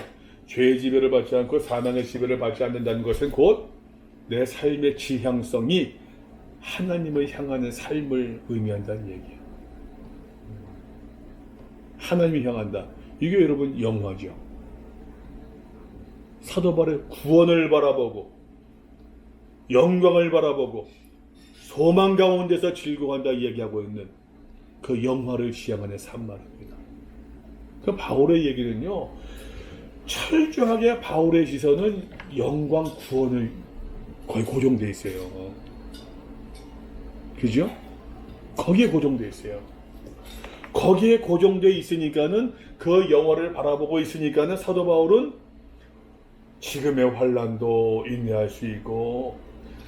죄의 지배를 받지 않고 사망의 지배를 받지 않는다는 것은 곧 내 삶의 지향성이 하나님을 향하는 삶을 의미한다는 얘기예요. 하나님을 향한다. 이게 여러분 영화죠. 사도 바울의 구원을 바라보고 영광을 바라보고 소망 가운데서 즐거워한다 이야기하고 있는 그 영화를 지향하는 삶 말입니다. 그 바울의 얘기는요, 철저하게 바울의 시선은 영광 구원을 거의 고정돼 있어요. 그죠? 거기에 고정돼 있어요. 거기에 고정돼 있으니까는 그 영화를 바라보고 있으니까는 사도 바울은 지금의 환난도 인내할 수 있고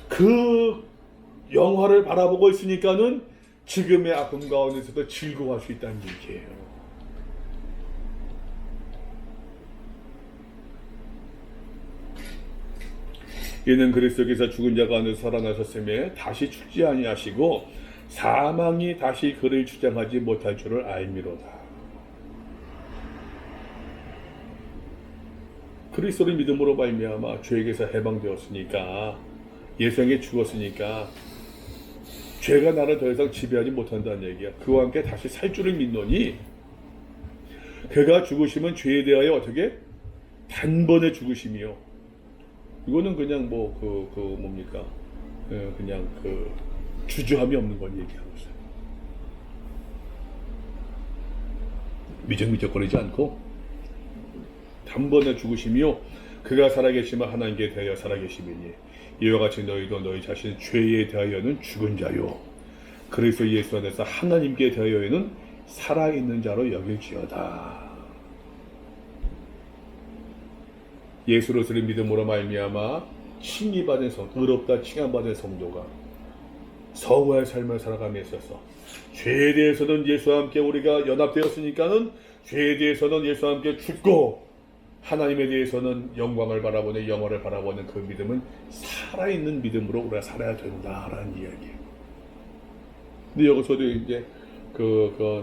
그 영화를 바라보고 있으니까는 지금의 아픔 가운데서도 즐거워할 수 있다는 얘기예요. 이는 그리스도께서 죽은 자 가운데서 살아나셨음에 다시 죽지 아니하시고 사망이 다시 그를 주장하지 못할 줄을 알미로다. 그리스도를 믿음으로 말미암아 죄에게서 해방되었으니까, 예수에게 죽었으니까 죄가 나를 더 이상 지배하지 못한다는 얘기야. 그와 함께 다시 살 줄을 믿노니 그가 죽으시면 죄에 대하여 어떻게? 단번에 죽으심이요. 이거는 그냥 뭡니까? 그냥 주저함이 없는 걸 얘기하고 있어요. 미적미적거리지 않고 단번에 죽으심이요. 그가 살아계시면 하나님께 대하여 살아계심이니 이와 같이 너희도 너희 자신 죄에 대하여는 죽은 자요 그리스도 예수 안에서 하나님께 대하여는 살아있는 자로 여길지어다. 예수로서의 믿음으로 말미암아 칭의받은 의롭다 칭함받은 성도가 성화의 삶을 살아감에 있어서 죄에 대해서는 예수와 함께 우리가 연합되었으니까는 죄에 대해서는 예수와 함께 죽고 하나님에 대해서는 영광을 바라보는 영화를 바라보는 그 믿음은 살아있는 믿음으로 우리가 살아야 된다라는 이야기예요. 근데 여기서도 이제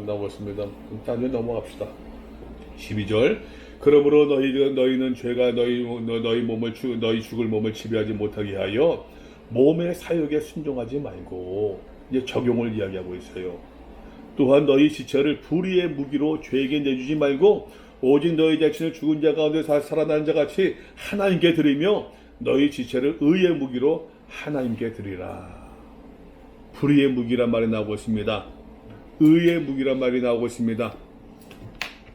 나오겠습니다. 단전 넘어갑시다. 12절. 그러므로 너희는 죄가 너희 죽을 몸을 지배하지 못하게 하여 몸의 사욕에 순종하지 말고, 이제 적용을 이야기하고 있어요. 또한 너희 지체를 불의의 무기로 죄에게 내주지 말고 오직 너희 자신을 죽은 자 가운데 살아난 자 같이 하나님께 드리며 너희 지체를 의의 무기로 하나님께 드리라. 불의의 무기란 말이 나오고 있습니다. 의의 무기란 말이 나오고 있습니다.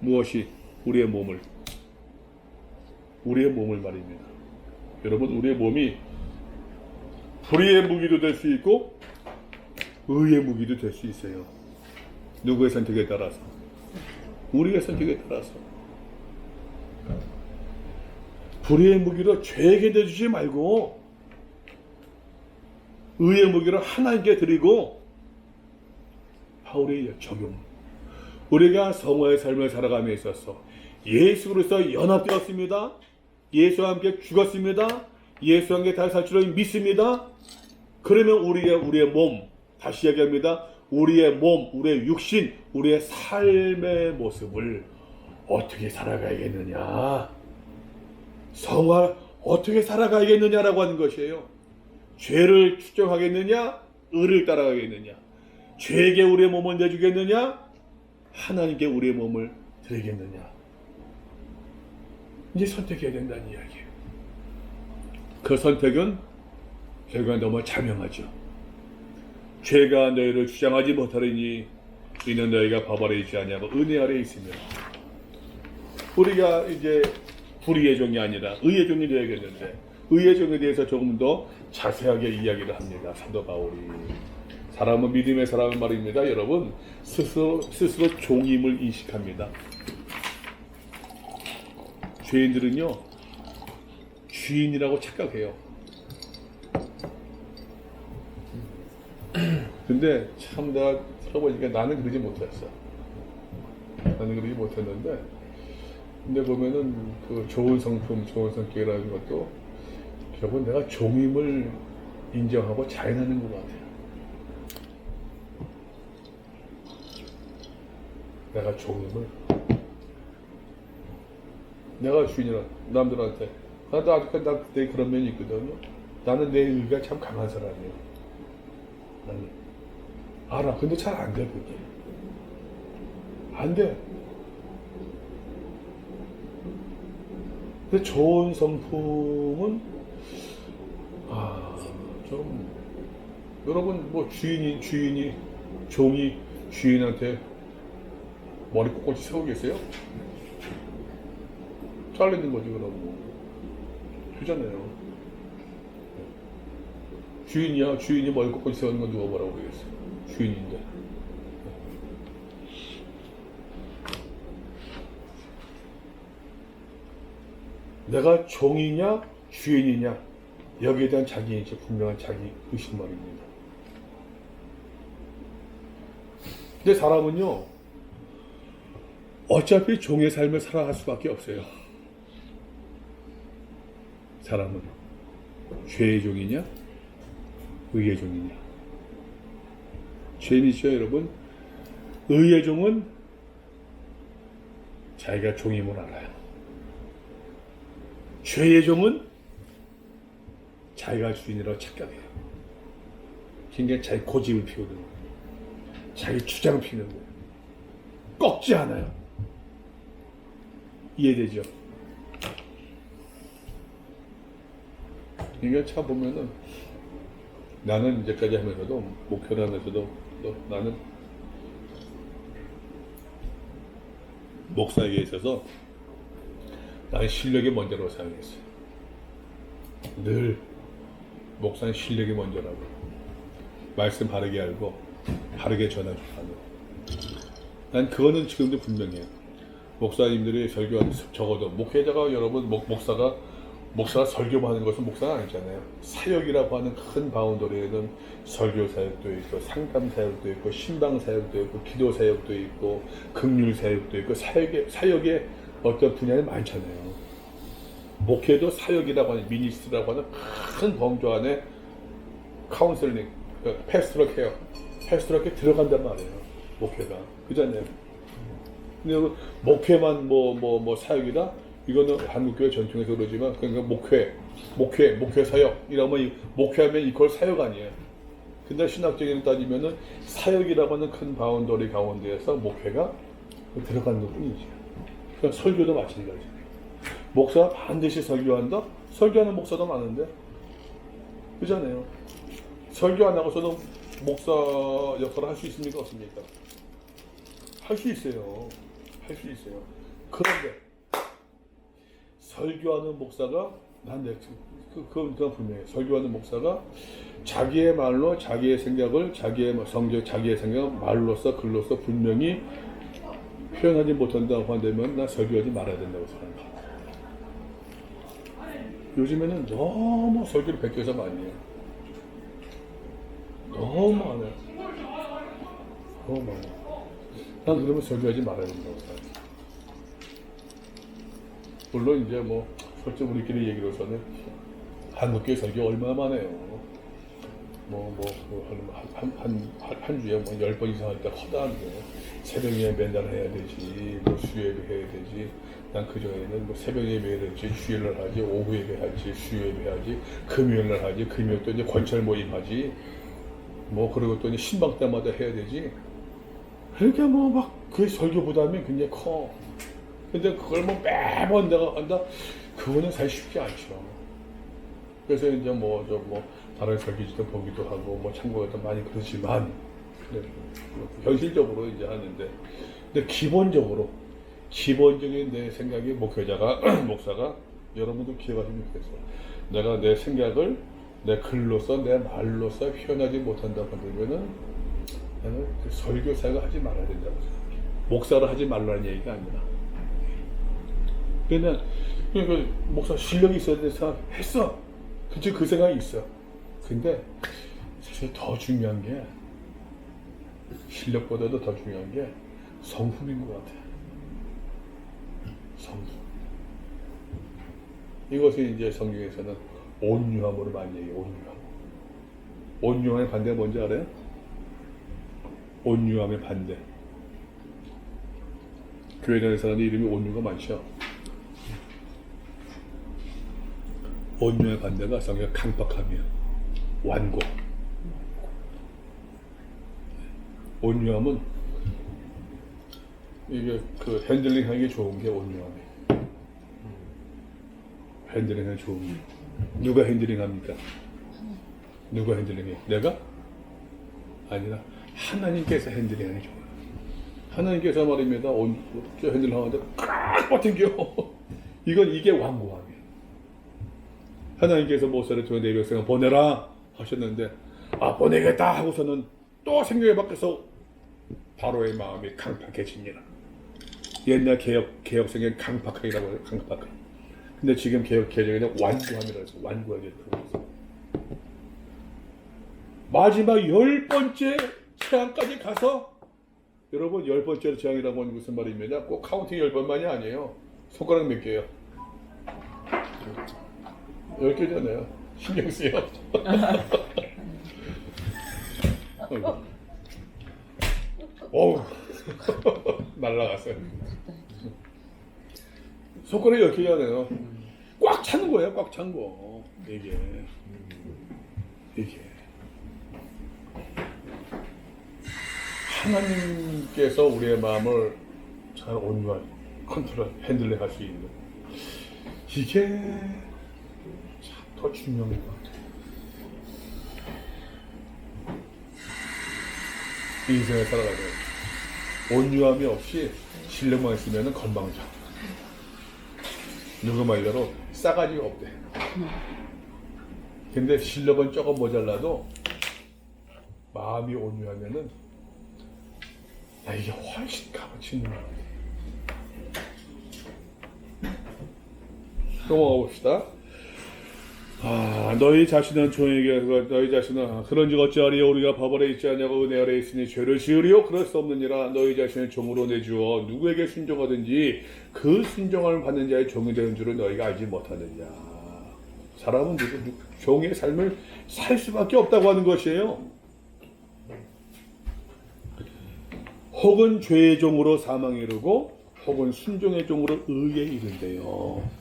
무엇이? 우리의 몸을 말입니다. 여러분, 우리의 몸이 불의의 무기도 될 수 있고 의의 무기도 될 수 있어요. 누구의 선택에 따라서? 우리의 선택에 따라서. 불의의 무기로 죄에게 내주지 말고 의의 무기로 하나님께 드리고, 바울의 적용. 우리가 성화의 삶을 살아감에 있어서 예수 그리스도 연합되었습니다. 예수와 함께 죽었습니다. 예수와 함께 다시 살 줄을 믿습니다. 그러면 우리의 몸, 다시 이야기합니다. 우리의 몸, 우리의 육신, 우리의 삶의 모습을 어떻게 살아가야겠느냐, 성화 어떻게 살아가야겠느냐라고 하는 것이에요. 죄를 추정하겠느냐, 의를 따라가겠느냐, 죄에게 우리의 몸을 내주겠느냐, 하나님께 우리의 몸을 드리겠느냐. 이제 선택해야 된다는 이야기예요. 그 선택은 결과 너무 자명하죠. 죄가 너희를 주장하지 못하리니 이는 너희가 법 아래 있지 아니하고 은혜 아래 있으며. 우리가 이제 불의의 종이 아니라 의의 종이 되어야겠는데, 의의 종에 대해서 조금 더 자세하게 이야기를 합니다. 사도 바울이. 사람은 믿음의 사람은 말입니다. 여러분, 스스로 종임을 인식합니다. 죄인들은요, 주인이라고 착각해요. 근데 참 내가 들어보니까 나는 그러지 못했어. 나는 그러지 못했는데, 근데 보면은 그 좋은 성품, 좋은 성격이라는 것도 결국은 내가 종임을 인정하고 자인하는 것 같아요. 내가 종임을, 내가 주인이라 남들한테, 나도 아직까지 나 그때 그런 면이 있거든요. 나는 내 의가 참 강한 사람이에요. 나는 알아. 근데 잘 안 돼, 그게. 안 돼. 근데 좋은 성품은 좀 여러분 뭐 주인이 종이 주인한테 머리 꼿꼿이 세우겠어요? 잘리는 거지 그럼 뭐. 되잖아요. 주인이 머리 꼿꼿이 세우는 건 누가 뭐라고 그러겠어. 주인인데. 내가 종이냐 주인이냐 여기에 대한 자기 이제 분명한 자기 의식말입니다. 근데 사람은요 어차피 종의 삶을 살아갈 수밖에 없어요. 사람은 죄의 종이냐 의의 종이냐. 죄이죠 여러분. 의의 종은 자기가 종임을 알아요. 죄의 종은 자기가 주인이라고 착각해요. 그러니까 자기 고집을 피우는 거예요. 자기 주장을 피우는 거예요. 꺾지 않아요. 이해되죠? 그러니까 참 보면은 나는 이제까지 하면서도 목표를 하면서도 또 나는 목사에게 있어서 나는 실력이 먼저라고 생각했어요. 늘 목사는 실력이 먼저라고. 말씀 바르게 알고 바르게 전하고 하는. 난 그거는 지금도 분명해요. 목사님들이 설교하는 적어도 목회자가 여러분 목사가 설교만 하는 것은 목사가 아니잖아요. 사역이라고 하는 큰 바운더리에는 설교 사역도 있고 상담 사역도 있고 신방 사역도 있고 기도 사역도 있고 긍휼 사역도 있고 사역의 어떤 분야는 많잖아요. 목회도 사역이라고 하는 미니스트라고 하는 큰 범주 안에 카운슬링, 패스트럴 케어 들어간단 말이에요. 목회가 그잖아요. 근데 목회만 뭐 사역이다? 이거는 한국교회 전통에서 그러지만 그러니까 목회 사역 이러면 목회하면 이걸 사역 아니에요. 근데 신학적인 따지면은 사역이라고 하는 큰 바운더리 가운데에서 목회가 들어가는 것 뿐이지. 그러니까 설교도 마찬가지예요. 목사가 반드시 설교한다? 설교하는 목사도 많은데 그잖아요. 설교 안 하고서도 목사 역할을 할 수 있습니까? 없습니까? 할 수 있어요. 할 수 있어요. 그런데 설교하는 목사가 그건 분명해요. 설교하는 목사가 자기의 말로 자기의 생각을 자기의 성적 자기의 생각을 말로써 글로써 분명히 표현하지 못한다고 한다면 나 설교하지 말아야 된다고 생각합니다. 요즘에는 너무 설교를 베껴서 많이 해요. 너무 많아요. 너무 많아요. 난 그러면 설교하지 말아야 된다고 생각해요. 물론 이제 뭐 솔직히 우리끼리 얘기로서는 한국교회 설교 얼마나 많아요. 한 주에 10번 이상 할 때 허다한데 새벽에 맨날 해야 되지, 수요예배 해야 되지. 난 그전에는 새벽 예배 해야 되지, 주일날 하지, 오후 예배 하지, 수요예배 하지, 금요일날 하지, 금요일 또 이제 권찰 모임 하지. 그리고 또 이제 신방 때마다 해야 되지. 그러니까 그 설교 부담이 굉장히 커. 근데 그걸 매번 내가 한다? 그거는 사실 쉽지 않죠. 그래서 이제 다른 설교지도 보기도 하고 참고해도 많이 그러지만 현실적으로 이제 하는데 근데 기본적인 내 생각이 목사가 여러분도 기억하시면 좋겠어요. 내가 내 생각을 내 글로서 내 말로서 표현하지 못한다고 하면은 나는 그 설교 사역을 하지 말아야 된다고 생각해요. 목사를 하지 말라는 얘기가 아니라. 그러니까 목사 실력이 있어야 돼서 했어. 그치, 그 생각이 있어. 근데 사실 더 중요한 게 실력보다도 더 중요한 게 성품인 것 같아. 성품. 이것이 이제 성경에서는 온유함으로 많이 얘기해요. 온유함. 온유함의 반대가 뭔지 알아요? 온유함의 반대. 교회 다니는 사람이 이름이 온유가 많죠. 온유의 반대가 성격 강박함이에요. 완고. 온유함은 이게 그 핸들링하기 좋은 게 온유함이에요. 핸들링하기 좋은 게. 누가 핸들링합니까? 누가 핸들링해? 내가? 아니라 하나님께서 핸들링하기 좋아요. 하나님께서 말입니다. 핸들링하는데 꽉 버팅겨. 이게 완고함이에요. 하나님께서 모세를 통해 내 백성을 보내라 하셨는데 보내겠다 하고서는 또 생각에 바뀌어서 바로의 마음이 강팍해집니다. 옛날 개혁성의 강팍하기라고 해요. 강팍하기. 근데 지금 개혁개정에는 완고함이라고 해서 완고하겠다고 해서 마지막 10번째 재앙까지 가서 여러분 10번째 재앙이라고 하는 무슨 말입니까? 꼭 카운팅 10번만이 아니에요. 손가락 몇 개요? 10개잖아요. 신경 쓰여. 어우 날라갔어요. 손가락이 10개잖아요. 꽉 차는 거예요. 꽉 찬 거. 이게 하나님께서 우리의 마음을 잘 온유하게 컨트롤, 핸들링 할 수 있는 이게 참 더 중요한 것 같아요. 인생을 살아가면 온유함이 없이 신뢰만 있으면 건방져. 누구 말대로 싸가지가 없대. 근데 실력은 조금 모자라도 마음이 온유하면은 이게 훨씬 값어치 있는 것 같아. 넘어가 봅시다. 너희 자신은 종에게 너희 자신은 그런즉 어찌하리요 우리가 법 아래 있지 않냐고 은혜 아래 있으니 죄를 지으리요 그럴 수 없느니라. 너희 자신을 종으로 내주어 누구에게 순종하든지 그 순종을 받는 자의 종이 되는 줄을 너희가 알지 못하느냐. 사람은 종의 삶을 살 수밖에 없다고 하는 것이에요. 혹은 죄의 종으로 사망에 이르고 혹은 순종의 종으로 의에 이른대요.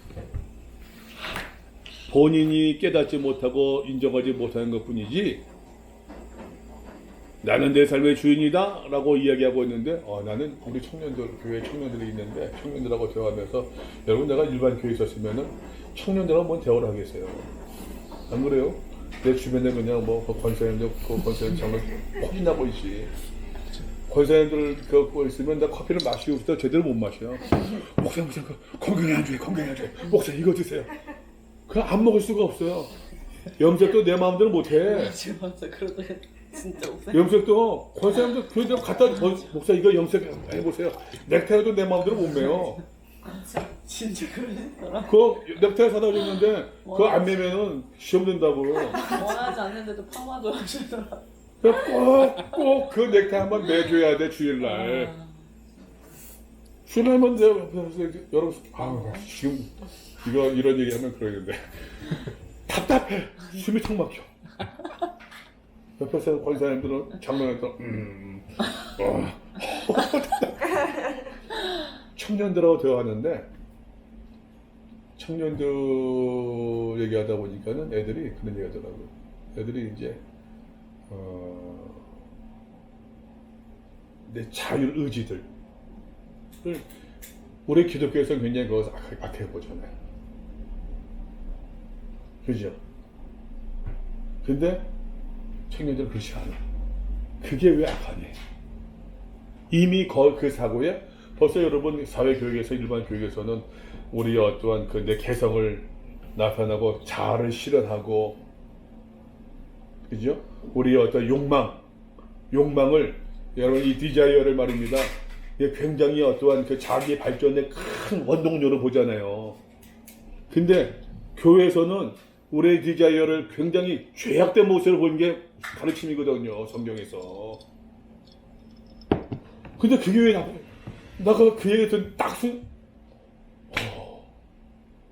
본인이 깨닫지 못하고 인정하지 못하는 것뿐이지 나는 내 삶의 주인이다 라고 이야기하고 있는데 나는 우리 청년들, 교회 청년들이 있는데 청년들하고 대화하면서 여러분 내가 일반 교회에 있었으면 청년들하고 뭔 대화를 하겠어요. 안 그래요? 내 주변에 그냥 권사님들 정말 포진하고 있지. 권사님들 그거 있으면 나 커피를 마시고 있어 제대로 못 마셔. 목사 건강에 안 좋아요. 목사 이거 드세요. 그냥 안 먹을 수가 없어요. 염색도 내 마음대로 못해. 맞아. 그러다 진짜 없어요. 염색도 권사님들 교회에 갖다 목사 이거 염색 해보세요. 넥타이도 내 마음대로 못 매요. 진짜 그러시더라. 그 넥타이 사다 줬는데 그거 안 매면은 시험 된다고. 원하지 않는데도 파마도 하시더라. 꼭 그 넥타이 한번 매줘야 돼 주일날. 주일날만 여러분 지금 이런 얘기 하면 그러는데 답답해. 숨이 턱 막혀. 옆에서 권사님들은 장난해서 청년들하고 대화하는데 청년들 얘기하다 보니까는 애들이 그런 얘기 하더라고요. 애들이 이제 내 자율 의지들 우리 기독교에서는 굉장히 그것을 악해 보잖아요. 그죠? 근데 청년들은 그렇지 않아. 그게 왜 악하니? 이미 그 사고에 벌써 여러분 사회교육에서 일반 교육에서는 우리 어떠한 그 내 개성을 나타나고 자아를 실현하고 그죠? 우리 어떤 욕망을 여러분 이 디자이어를 말입니다. 굉장히 어떠한 그 자기 발전의 큰 원동력으로 보잖아요. 근데 교회에서는 우리의 디자이어를 굉장히 죄악된 모습으로 보는 게 가르침이거든요. 성경에서. 근데 그게 왜 나 그 얘기 듣는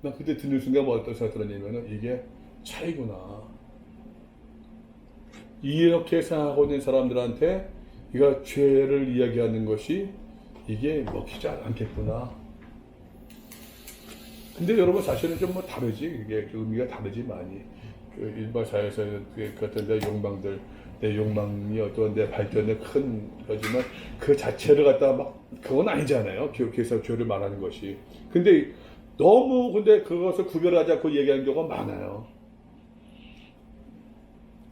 나 그때 듣는 순간 뭐 어떤 생각 들었냐면은 이게 차이구나. 이렇게 생각하고 있는 사람들한테 이가 죄를 이야기하는 것이 이게 먹히지 않겠구나. 근데 여러분 사실은 좀 뭐 다르지. 이게 그 의미가 다르지 많이. 그 일반 사회에서는 그 어떤 내 욕망들, 내 욕망이 어떤 내 발전에 큰 거지만 그 자체를 갖다 막 그건 아니잖아요. 교회에서 교회를 말하는 것이. 근데 너무 근데 그것을 구별하지 않고 얘기하는 경우가 많아요.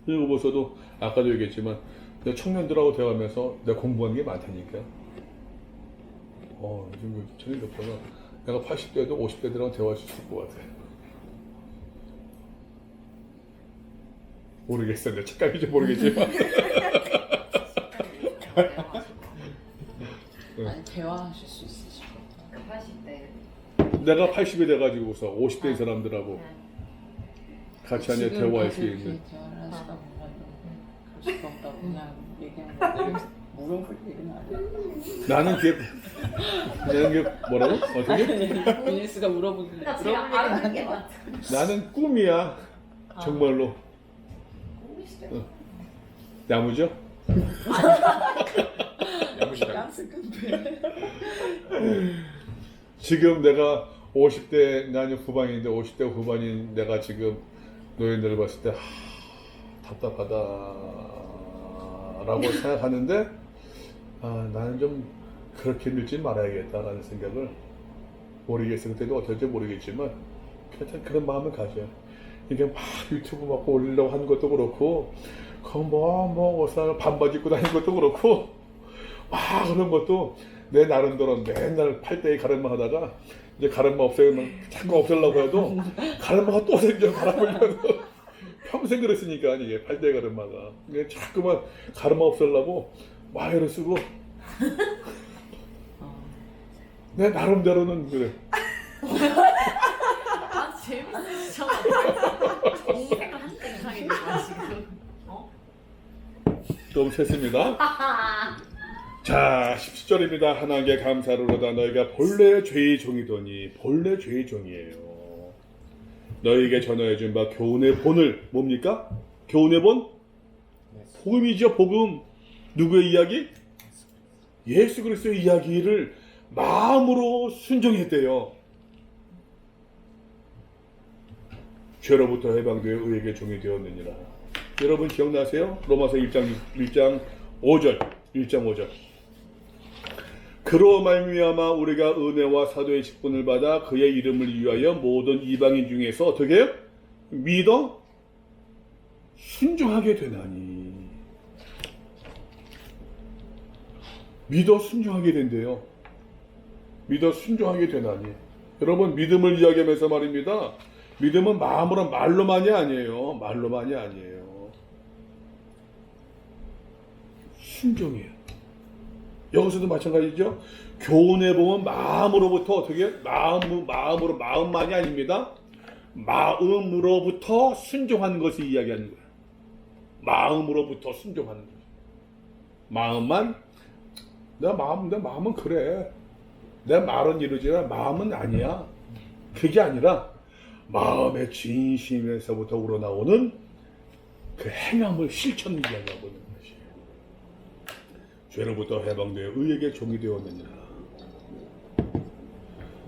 그리고 보서도 아까도 얘기했지만 내가 청년들하고 대화하면서 내가 공부하는 게 많다니까. 요즘 청년 doctor가 내가 80대도 50대들하고 대화할 수 있을 것 같아. 모르겠어. 내 착각인지 모르겠지만. 아니 대화하실 수 있으실 것 같아요. 80대. 내가 80이 돼가지고서 50대인 사람들하고 같이 앉아 대화할 수 있는. 대화를 하시다 보면 그럴 수가 없다고 그냥 얘기하는 건데 무용풀 얘기는 아니에요. 나는 그게 뭐라고? 어떻게? 비니스가 물어보길래 나 제가 아는 게 맞아. 나는 꿈이야. 정말로. 꿈이시죠? 야무져? 야무지다. 깐스 끈데. 지금 내가 50대, 나는 후반인데 50대 후반인 내가 지금 노인들을 봤을 때 답답하다라고 생각하는데 나는 좀 그렇게 늙지 말아야겠다라는 생각을 모르겠어. 그때도 어떨지 모르겠지만 하여튼 그런 마음을 가져요. 이게 막 유튜브 막 올리려고 하는 것도 그렇고 옷을 반바지 입고 다니는 것도 그렇고 그런 것도 내 나름대로 맨날 팔대에 가르마 하다가 이제 가르마 없애면 자꾸 없애려고 해도 가르마가 또 생겨 바라보려고 평생 그랬으니까 이게 팔대 가르마가 자꾸만 가르마 없애려고 와이를 쓰고 내 나름대로는 그래. 아 재밌으시잖아. 동생을 한때 이상해 지금. 좀 셌습니다. 자, 17절입니다. 하나님께 감사로다 너희가 본래 죄의 종이더니 본래 죄의 종이에요. 너희에게 전하여준 바 교훈의 본을 뭡니까? 교훈의 본? 복음이죠. 복음. 누구의 이야기? 예수 그리스도의 이야기를 마음으로 순종했대요. 죄로부터 해방되어 의에게 종이 되었느니라. 여러분 기억나세요? 로마서 1장 5절. 그로 말미암아 우리가 은혜와 사도의 직분을 받아 그의 이름을 위하여 모든 이방인 중에서 어떻게 해요? 믿어 순종하게 되나니. 믿어 순종하게 된대요. 믿어 순종하게 되나니. 여러분 믿음을 이야기하면서 말입니다. 믿음은 마음으로 말로만이 아니에요. 말로만이 아니에요. 순종이에요. 여기서도 마찬가지죠. 교훈해 보면 마음으로부터 어떻게 마음만이 아닙니다. 마음으로부터 순종하는 것을 이야기하는 거예요. 마음으로부터 순종하는 거예요. 마음만 내 마음은 그래. 내 말은 이루지만 마음은 아니야. 그게 아니라 마음의 진심에서부터 우러나오는 그 행함을 실천을 이야기하고 있는 것이에요. 죄로부터 해방되어 의에게 종이 되었느니라.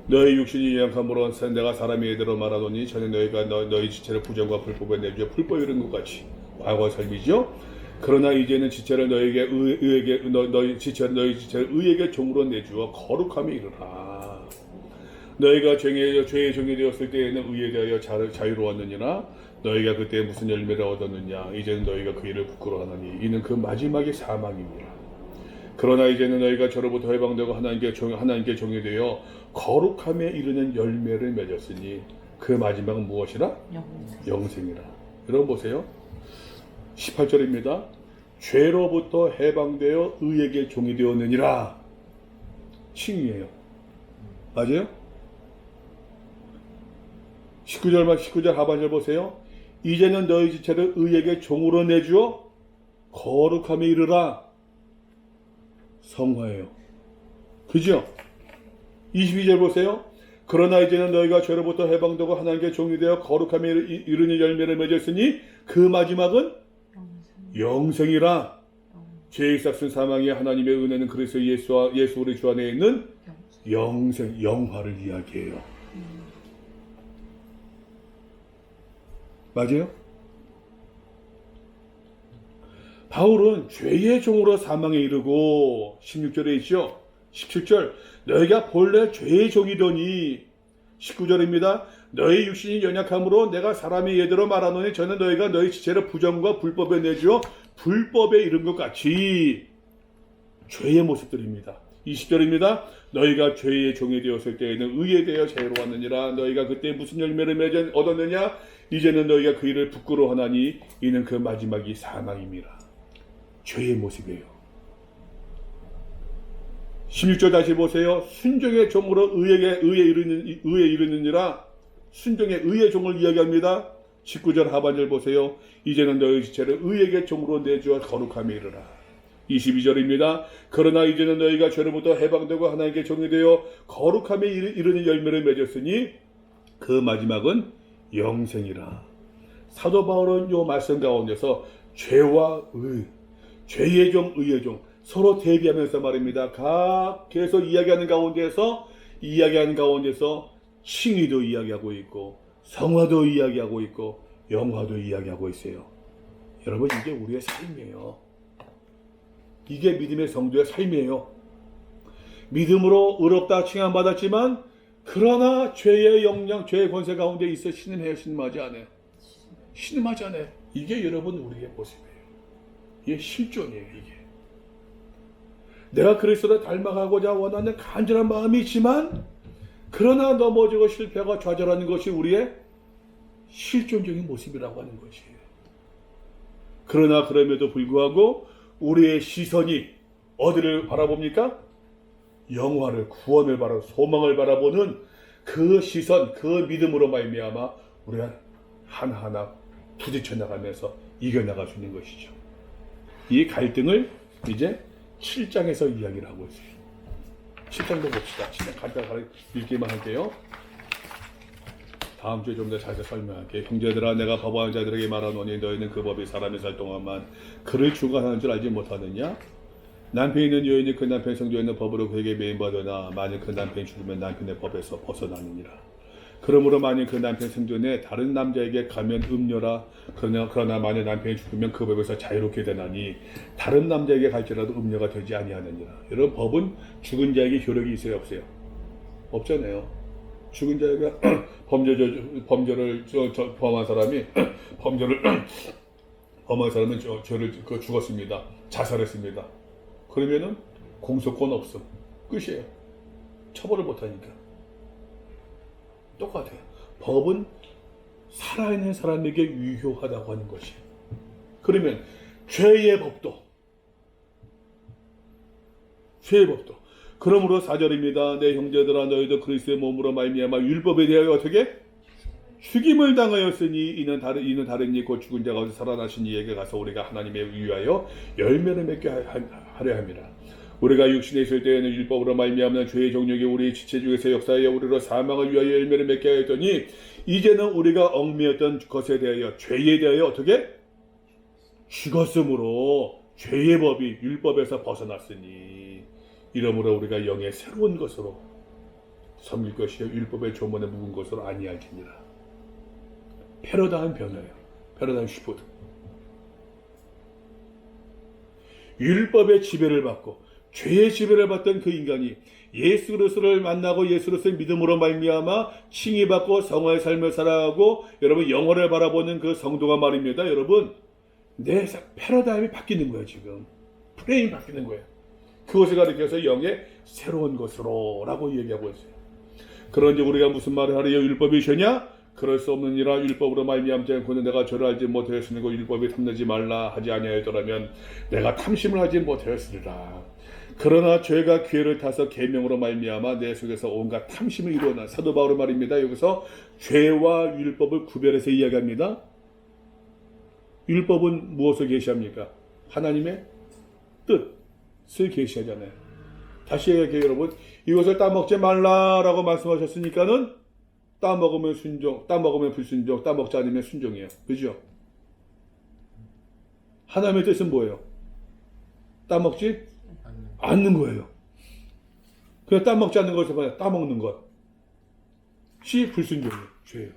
너희 육신이 연약함으로 내가 사람의 예대로 말하노니 전에 너희가 너희 지체를 부정과 불법에 내주어 불법에 이른 것 같이. 과거 삶이죠. 그러나 이제는 지체를 너희 지체를 의에게 종으로 내주어 거룩함에 이르라. 너희가 죄의 종이 되었을 때에는 의에 대하여 자유로웠느니라. 너희가 그때 무슨 열매를 얻었느냐. 이제는 너희가 그 일을 부끄러워하나니 이는 그 마지막이 사망입니다. 그러나 이제는 너희가 저로부터 해방되고 하나님께 종이 되어 거룩함에 이르는 열매를 맺었으니 그 마지막은 무엇이라? 영생이라. 여러분 보세요. 18절입니다. 죄로부터 해방되어 의에게 종이 되었느니라. 칭이에요. 맞아요? 19절 하반절 보세요. 이제는 너희 지체를 의에게 종으로 내주어 거룩함에 이르라. 성화예요. 그죠? 22절 보세요. 그러나 이제는 너희가 죄로부터 해방되고 하나님께 종이 되어 거룩함에 이르는 열매를 맺었으니 그 마지막은 영생이라. 죄의 싹슨 사망이 하나님의 은혜는 그리스도 예수 우리 주 안에 있는 영생, 영화를 이야기해요. 맞아요? 바울은 죄의 종으로 사망에 이르고 16절에 있죠. 17절 너희가 본래 죄의 종이더니 19절입니다. 너희 육신이 연약함으로 내가 사람의 예대로 말하노니 저는 너희가 너희 지체를 부정과 불법에 내주어 불법에 이른 것 같이 죄의 모습들입니다. 20절입니다. 너희가 죄의 종이 되었을 때에는 의에 대하여 자유로웠느니라. 너희가 그때 무슨 열매를 얻었느냐? 이제는 너희가 그 일을 부끄러워하나니 이는 그 마지막이 사망임이라. 죄의 모습이에요. 16절 다시 보세요. 순종의 종으로 의에 이르느니라. 순종의 의의 종을 이야기합니다. 19절 하반절 보세요. 이제는 너희 지체를 의에게 종으로 내주어 거룩함에 이르라. 22절입니다. 그러나 이제는 너희가 죄로부터 해방되고 하나님께 종이 되어 거룩함에 이르는 열매를 맺었으니 그 마지막은 영생이라. 사도 바울은 이 말씀 가운데서 죄와 의, 죄의 종, 의의 종 서로 대비하면서 말입니다. 각 계속 이야기하는 가운데서 칭의도 이야기하고 있고 성화도 이야기하고 있고 영화도 이야기하고 있어요. 여러분 이게 우리의 삶이에요. 이게 믿음의 성도의 삶이에요. 믿음으로 의롭다 칭함받았지만 그러나 죄의 영향, 죄의 권세 가운데 있어 신음해요, 신음하지 않아요. 신음하지 않아요. 이게 여러분 우리의 모습이에요. 이게 실존이에요. 이게 내가 그리스도를 닮아가고자 원하는 간절한 마음이 있지만 그러나 넘어지고 실패하고 좌절하는 것이 우리의 실존적인 모습이라고 하는 것이에요. 그러나 그럼에도 불구하고 우리의 시선이 어디를 바라봅니까? 영화를, 구원을 바라보고 소망을 바라보는 그 시선, 그 믿음으로 말미암아 우리가 하나하나 부딪혀 나가면서 이겨나갈 수 있는 것이죠. 이 갈등을 이제 7장에서 이야기를 하고 있어요. 7장도 봅시다. 7장 간단하게 읽기만 할게요. 다음 주에 좀 더 자세히 설명할게요. 형제들아 내가 법하는 자들에게 말하노니 너희는 그 법이 사람이 살 동안만 그를 주관하는 줄 알지 못하느냐? 남편이 있는 여인이 그 남편 성도에 있는 법으로 그에게 매인받으나 만일 그 남편이 죽으면 남편의 법에서 벗어나느니라. 그러므로 만일 그 남편 성전에 다른 남자에게 가면 음녀라. 그러나 만일 남편이 죽으면 그 법에서 자유롭게 되나니 다른 남자에게 갈지라도 음녀가 되지 아니하느니라. 여러분 법은 죽은 자에게 효력이 있어요 없어요? 없잖아요. 죽은 자가 범죄를 범한 사람이 범한 사람은 죄를 죽었습니다. 자살했습니다. 그러면은 공소권 없음. 끝이에요. 처벌을 못하니까. 똑같아요. 법은 살아있는 사람에게 유효하다고 하는 것이에요. 그러면 죄의 법도 그러므로 4절입니다. 내 형제들아 너희도 그리스도의 몸으로 말미암아 율법에 대하여 어떻게 죽임을 당하였으니 이는 다른 이 곧 죽은 자 가운데 살아나신 이에게 가서 우리가 하나님에 위하여 열매를 맺게 하려 함이라. 우리가 육신에 있을 때에는 율법으로 말미암는 죄의 종력이 우리 지체 중에서 역사하여 우리로 사망을 위하여 열매를 맺게 하였더니 이제는 우리가 얽매였던 것에 대하여 죄에 대하여 어떻게 죽었으므로 죄의 법이 율법에서 벗어났으니 이러므로 우리가 영의 새로운 것으로 섬길 것이요 율법의 조문에 묵은 것으로 아니할지니라. 패러다임 변화예요. 패러다임 시프트. 율법의 지배를 받고 죄의 지배를 받던 그 인간이 예수 그리스도를 만나고 예수 그리스도의 믿음으로 말미암아 칭의받고 성화의 삶을 살아가고 여러분 영혼을 바라보는 그 성도가 말입니다. 여러분 내 패러다임이 바뀌는 거예요. 지금 프레임이 바뀌는 거예요. 그것을 가리켜서 영의 새로운 것으로 라고 얘기하고 있어요. 그런데 우리가 무슨 말을 하리요? 율법이 죄냐? 그럴 수 없느니라. 율법으로 말미암지 않고는 내가 죄를 알지 못하였으니고 율법이 탐내지 말라 하지 아니하였더라면 내가 탐심을 하지 못하였으리라. 그러나 죄가 기회를 타서 계명으로 말미암아 내 속에서 온갖 탐심을 이루어나. 사도 바울은 말입니다. 여기서 죄와 율법을 구별해서 이야기합니다. 율법은 무엇을 계시합니까? 하나님의 뜻을 계시하잖아요. 다시 얘기해요, 여러분. 이것을 따먹지 말라라고 말씀하셨으니까는 따먹으면 순종, 따먹으면 불순종, 따먹지 않으면 순종이에요. 그죠? 하나님의 뜻은 뭐예요? 따먹지 않는 거예요. 그냥 따먹지 않는 것을 그냥 따먹는 것이 불순종이에요. 죄예요.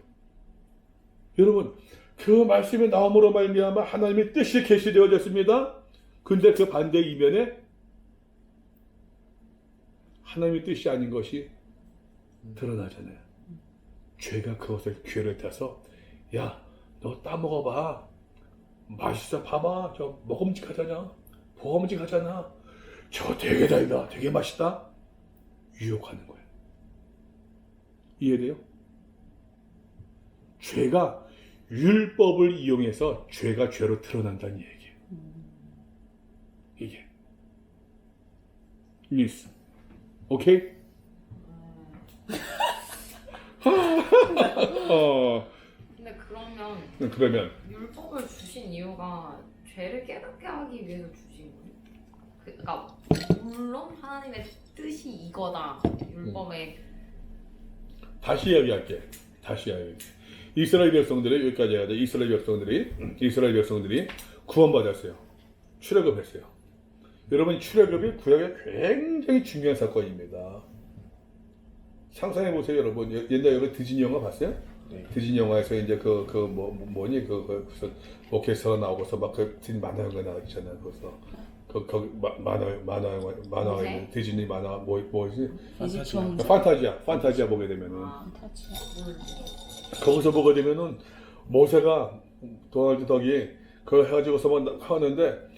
여러분, 그 말씀이 나옴으로 말미암아 하나님의 뜻이 계시되어졌습니다. 근데 그 반대 이면에 하나님의 뜻이 아닌 것이 드러나잖아요. 죄가 그것을 기회를 타서 야, 너 따먹어봐. 맛있어. 봐봐. 저 먹음직하잖아. 보험직하잖아. 저거 되게 달다. 되게 맛있다. 유혹하는 거예요. 이해돼요? 죄가 율법을 이용해서 죄가 죄로 드러난다는 얘기예요. 이게 뉴스. 오케이? 근데 그러면 그러면 율법을 주신 이유가 죄를 깨닫게 하기 위해서 주신 거예요? 그러니까 물론 하나님의 뜻이 이거다. 율법의 다시 이야기할게. 이스라엘 백성들이 여기까지 해야 돼. 이스라엘 백성들이 구원받았어요. 출애굽했어요. 여러분 출애굽이 구약에 굉장히 중요한 사건입니다. 상상해 보세요, 여러분. 옛날 여러분 디즈니 영화 봤어요? 네. 디즈니 영화에서 이제 뭐니 무슨 오케스트라 나오고서 막 그 만화 영화 나왔잖아요. 그래서 거기 만화 네. 디즈니 만화 뭐지? 이집트 왕자. 판타지아 보게 되면은 타치. 거기서 보게 되면은 모세가 도널드 덕이 그걸 해가지고서 막 하는데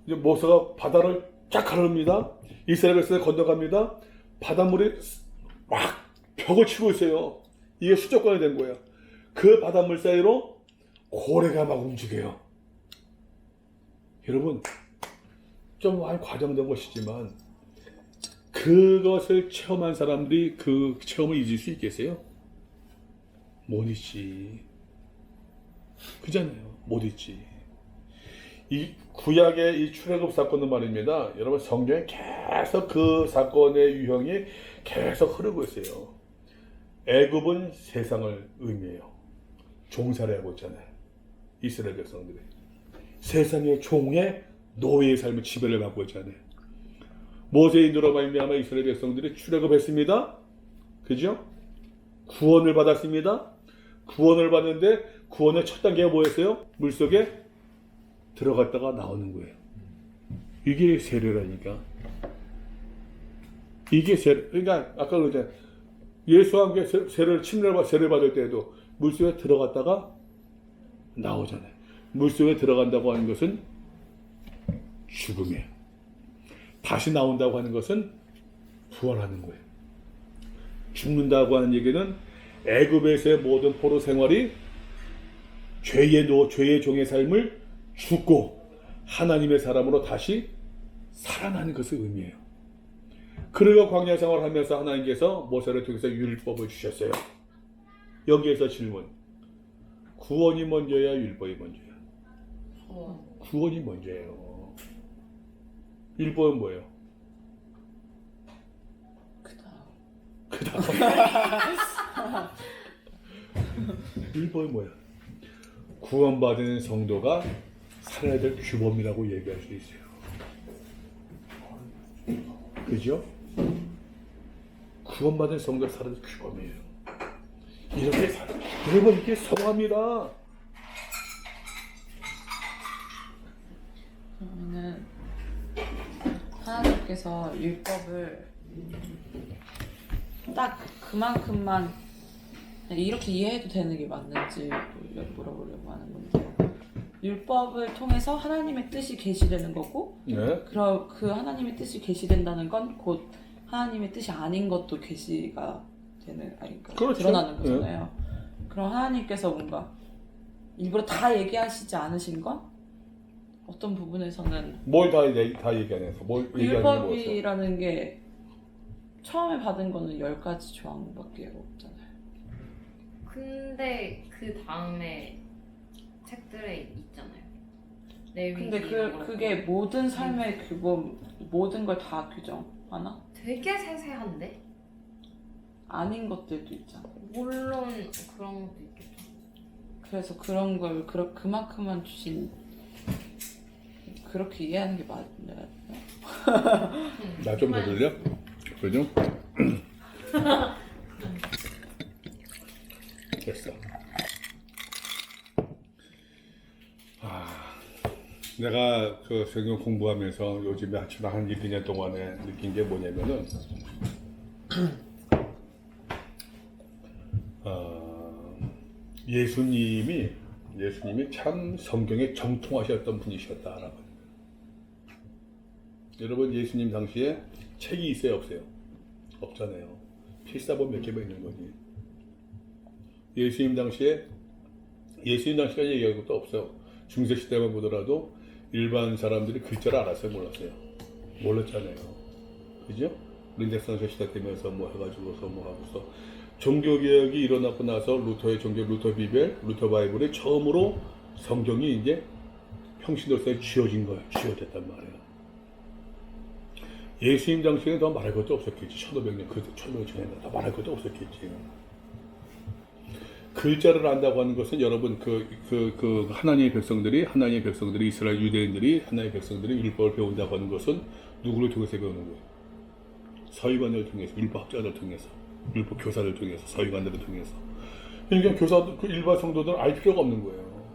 이제 모세가 바다를 쫙 가릅니다. 이스라엘 백성을 건너갑니다. 바닷물이 막 벽을 치고 있어요. 이게 수족관이 된 거예요. 그 바닷물 사이로 고래가 막 움직여요. 여러분 좀 많이 과장된 것이지만 그것을 체험한 사람들이 그 체험을 잊을 수 있겠어요? 못 잊지. 그잖아요. 못 잊지. 이 구약의 이 출애굽 사건은 말입니다. 여러분 성경에 계속 그 사건의 유형이 계속 흐르고 있어요. 애굽은 세상을 의미해요. 종살이 하고 있잖아요. 이스라엘 백성들이. 세상의 종의 노예의 삶을 지배를 받고 있잖아요. 모세의 인도로 말미암아 이스라엘 백성들이 출애굽했습니다. 그죠? 구원을 받았습니다. 구원을 받는데 구원의 첫 단계가 뭐였어요? 물속에 들어갔다가 나오는 거예요. 이게 세례라니까. 이게 세례. 그러니까 아까 그랬잖아요. 예수와 함께 세례를 받을 때에도 물속에 들어갔다가 나오잖아요. 물속에 들어간다고 하는 것은 죽음이에요. 다시 나온다고 하는 것은 부활하는 거예요. 죽는다고 하는 얘기는 애굽에서의 모든 포로 생활이 죄의 종의 삶을 죽고 하나님의 사람으로 다시 살아나는 것을 의미해요. 그리고 광야 생활을 하면서 하나님께서 모세를 통해서 율법을 주셨어요. 여기에서 질문. 구원이 먼저야 율법이 먼저야? 구원이 먼저예요. 율법은 뭐예요? 그다음. 율법이 뭐야? 구원받은 성도가 살아야 될 규범이라고 얘기할 수 있어요. 그죠? 구원받은 성도가 살아야 될 규범이에요. 이렇게 여러분 이렇게 성합니다. 그러면은 하나님께서 율법을 딱 그만큼만 이렇게 이해해도 되는 게 맞는지 물어보려고 하는 건데, 율법을 통해서 하나님의 뜻이 계시되는 거고, 네. 그럼 그 하나님의 뜻이 계시된다는 건 곧 하나님의 뜻이 아닌 것도 계시가 되는, 아니 그러니까 그렇죠. 드러나는 거잖아요. 그럼 하나님께서 뭔가 일부러 다 얘기하시지 않으신 건 어떤 부분에서는 뭘 다 얘기 안 해서 뭘 얘기하는 게 뭐였어? 율법이라는 게 처음에 받은 거는 10가지 조항밖에 없잖아요. 근데 그 다음에 책들에 있잖아요. 근데 그게 모든 삶의 규범, 모든 걸 다 규정하나? 되게 세세한데? 아닌 것들도 있잖아. 물론 그런 것도 있겠죠. 그래서 그런 걸 그만큼만 주신, 그렇게 이해하는 게 맞나요? 나 좀 더 들려? 그죠? 됐어. 내가 그 성경 공부하면서 요즘에 한 1, 2년 동안에 느낀 게 뭐냐면은 예수님이 참 성경에 정통하셨던 분이셨다라고. 여러분 예수님 당시에 책이 있어요 없어요? 없잖아요. 필사본 몇 개만 있는 거지. 예수님 당시까지 얘기할 것도 없어요. 중세 시대만 보더라도 일반 사람들이 글자를 알았어요, 몰랐어요? 몰랐잖아요. 그죠? 르네상스 시대 되면서 뭐 해가지고서 뭐 하고서 종교개혁이 일어나고 나서 루터의 종교, 루터 비벨, 루터 바이블이 처음으로 성경이 이제 평신도서에 쥐어진 거예요. 쥐어졌단 말이에요. 예수님 당시에는 더 말할 것도 없었겠지. 1500년, 1500년 전에는 더 말할 것도 없었겠지. 글자를 안다고 하는 것은 여러분 하나님의 백성들이 이스라엘 유대인들이 하나님의 백성들이 율법을 배운다고 하는 것은 누구를 통해서 배우는 거예요? 서기관들을 통해서, 율법 학자들을 통해서, 율법 교사를 통해서, 서기관들을 통해서. 그러니까 교사들, 그 일반 성도들은 알 필요가 없는 거예요.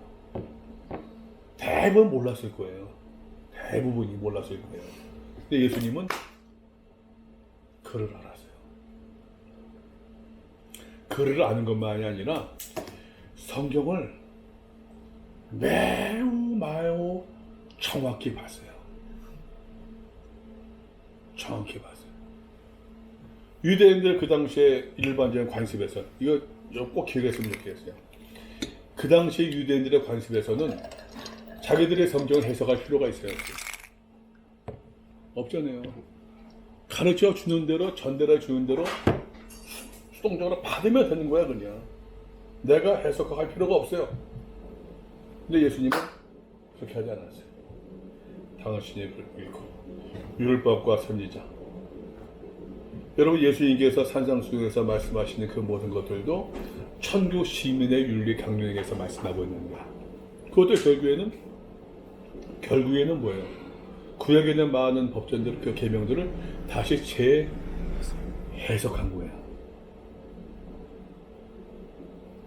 대부분 몰랐을 거예요. 대부분이 몰랐을 거예요. 근데 예수님은 글을 알았어요. 글을 아는 것만이 아니라 성경을 매우 정확히 봤어요. 정확히 봤어요. 유대인들 그 당시에 일반적인 관습에서 이거 꼭 기억했으면 좋겠어요. 그 당시 유대인들의 관습에서는 자기들의 성경을 해석할 필요가 있어요. 없잖아요. 가르쳐 주는 대로 전달해 주는 대로 수동적으로 받으면 되는 거야 그냥. 내가 해석할 필요가 없어요. 근데 예수님은 그렇게 하지 않았어요. 당신이 읽고 율법과 선지자. 여러분 예수님께서 산상수에서 말씀하시는 그 모든 것들도 천국 시민의 윤리 강령에서 말씀하고 있는 거야. 그것도 결국에는 뭐예요? 구약에 있는 많은 법전들, 그 계명들을 다시 재해석한 거예요.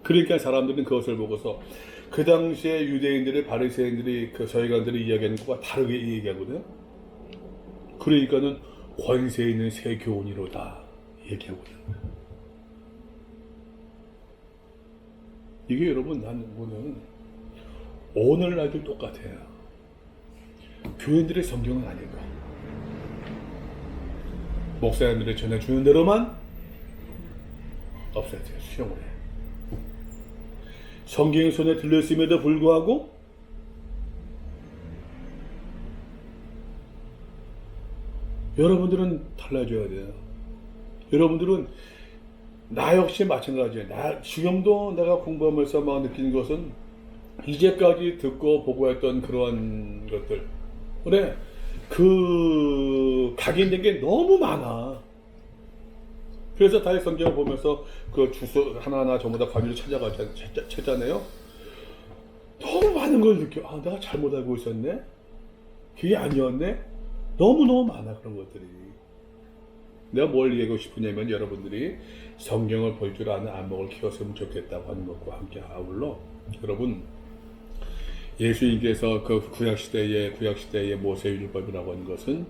그러니까 사람들은 그것을 보고서 그 당시에 유대인들이, 바리새인들이, 그 서기관들이 이야기하는 것과 다르게 얘기하거든요. 그러니까는 권세 있는 새 교훈이로다 얘기하고 있는 거예요. 이게 여러분 나는 보면 오늘날도 똑같아요. 교인들의 성경은 아닐까. 목사님들이 전해주는 대로만 없애세요. 수용을 해. 성경이 손에 들렸음에도 불구하고 여러분들은 달라져야 돼요. 여러분들은 나 역시 마찬가지예요. 지금도 내가 공부하면서 막 느끼는 것은 이제까지 듣고 보고 했던 그러한 것들. 그래, 각인된 게 너무 많아. 그래서 다시 성경을 보면서 그 주소 하나하나 전부 다 관유를 찾잖아요. 너무 많은 걸 느껴. 아, 내가 잘못 알고 있었네? 그게 아니었네? 너무너무 많아, 그런 것들이. 내가 뭘 얘기하고 싶으냐면 여러분들이 성경을 볼 줄 아는 안목을 키웠으면 좋겠다고 하는 것과 함께 아울러 여러분 예수님께서 그 구약시대의 모세율법이라고 하는 것은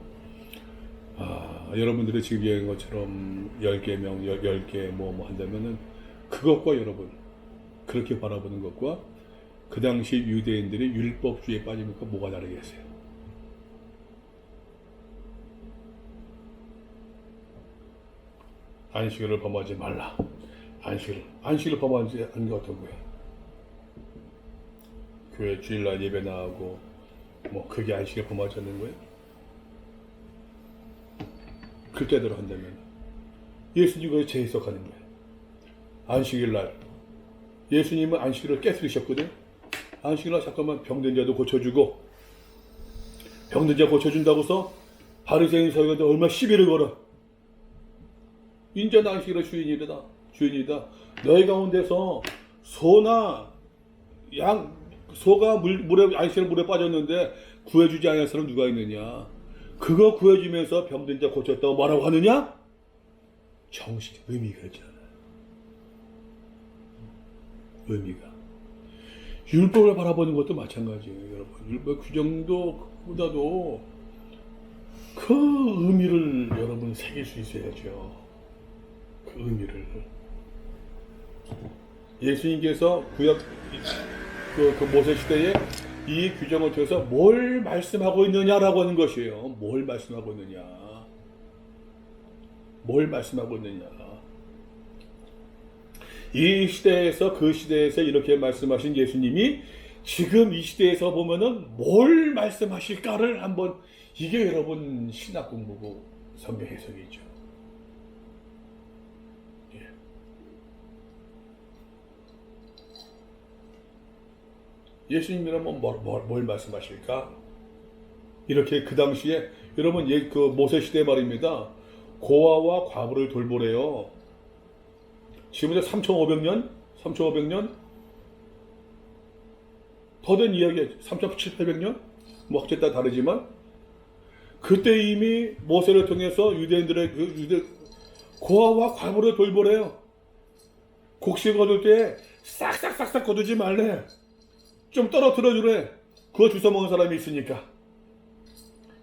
여러분들이 지금 얘기한 것처럼 10계명, 10개 뭐 한다면은 그것과 여러분 그렇게 바라보는 것과 그 당시 유대인들이 율법주의에 빠진 것과 뭐가 다르겠어요? 안식일을 범하지 말라. 안식일을 범하지 않는 게 어떤 거예요? 교회 주일날 예배 나가고 뭐 그게 안식일 범하지 않는 거예요? 그때대로 한다면 예수님이 그걸 재해석하는 거예요. 안식일날 예수님은 안식일을 깨뜨리셨거든. 안식일날 잠깐만 병든 자도 고쳐주고 병든 자 고쳐준다고서 바리새인 서기관들 얼마 시비를 걸어. 인자는 안식일의 주인이다. 너희 가운데서 소가 안식일 물에 빠졌는데 구해주지 않을 사람 누가 있느냐? 그거 구해주면서 병든 자 고쳤다고 뭐라고 하느냐? 정식 의미가 있잖아. 의미가 율법을 바라보는 것도 마찬가지예요, 여러분. 율법 규정도 보다도 그 의미를 여러분 새길 수 있어야죠. 그 의미를. 예수님께서 구약 그 모세 시대에 이 규정을 통해서 뭘 말씀하고 있느냐라고 하는 것이에요. 뭘 말씀하고 있느냐. 뭘 말씀하고 있느냐. 이 시대에서 그 시대에서 이렇게 말씀하신 예수님이 지금 이 시대에서 보면은 뭘 말씀하실까를 한번 이게 여러분 신학 공부고 성경 해석이죠. 예. 예수님이라면 뭘 말씀하실까? 이렇게 그 당시에 여러분 그 모세 시대 말입니다. 고아와 과부를 돌보래요. 지금부터 3,500년 더 된 이야기, 3,700년 뭐 학제 따라 다르지만 그때 이미 모세를 통해서 유대인들의 그 고아와 과부를 돌보래요. 곡식 거둘 때 싹싹싹싹 거두지 말래. 좀 떨어뜨려 주래. 그거 주워 먹은 사람이 있으니까.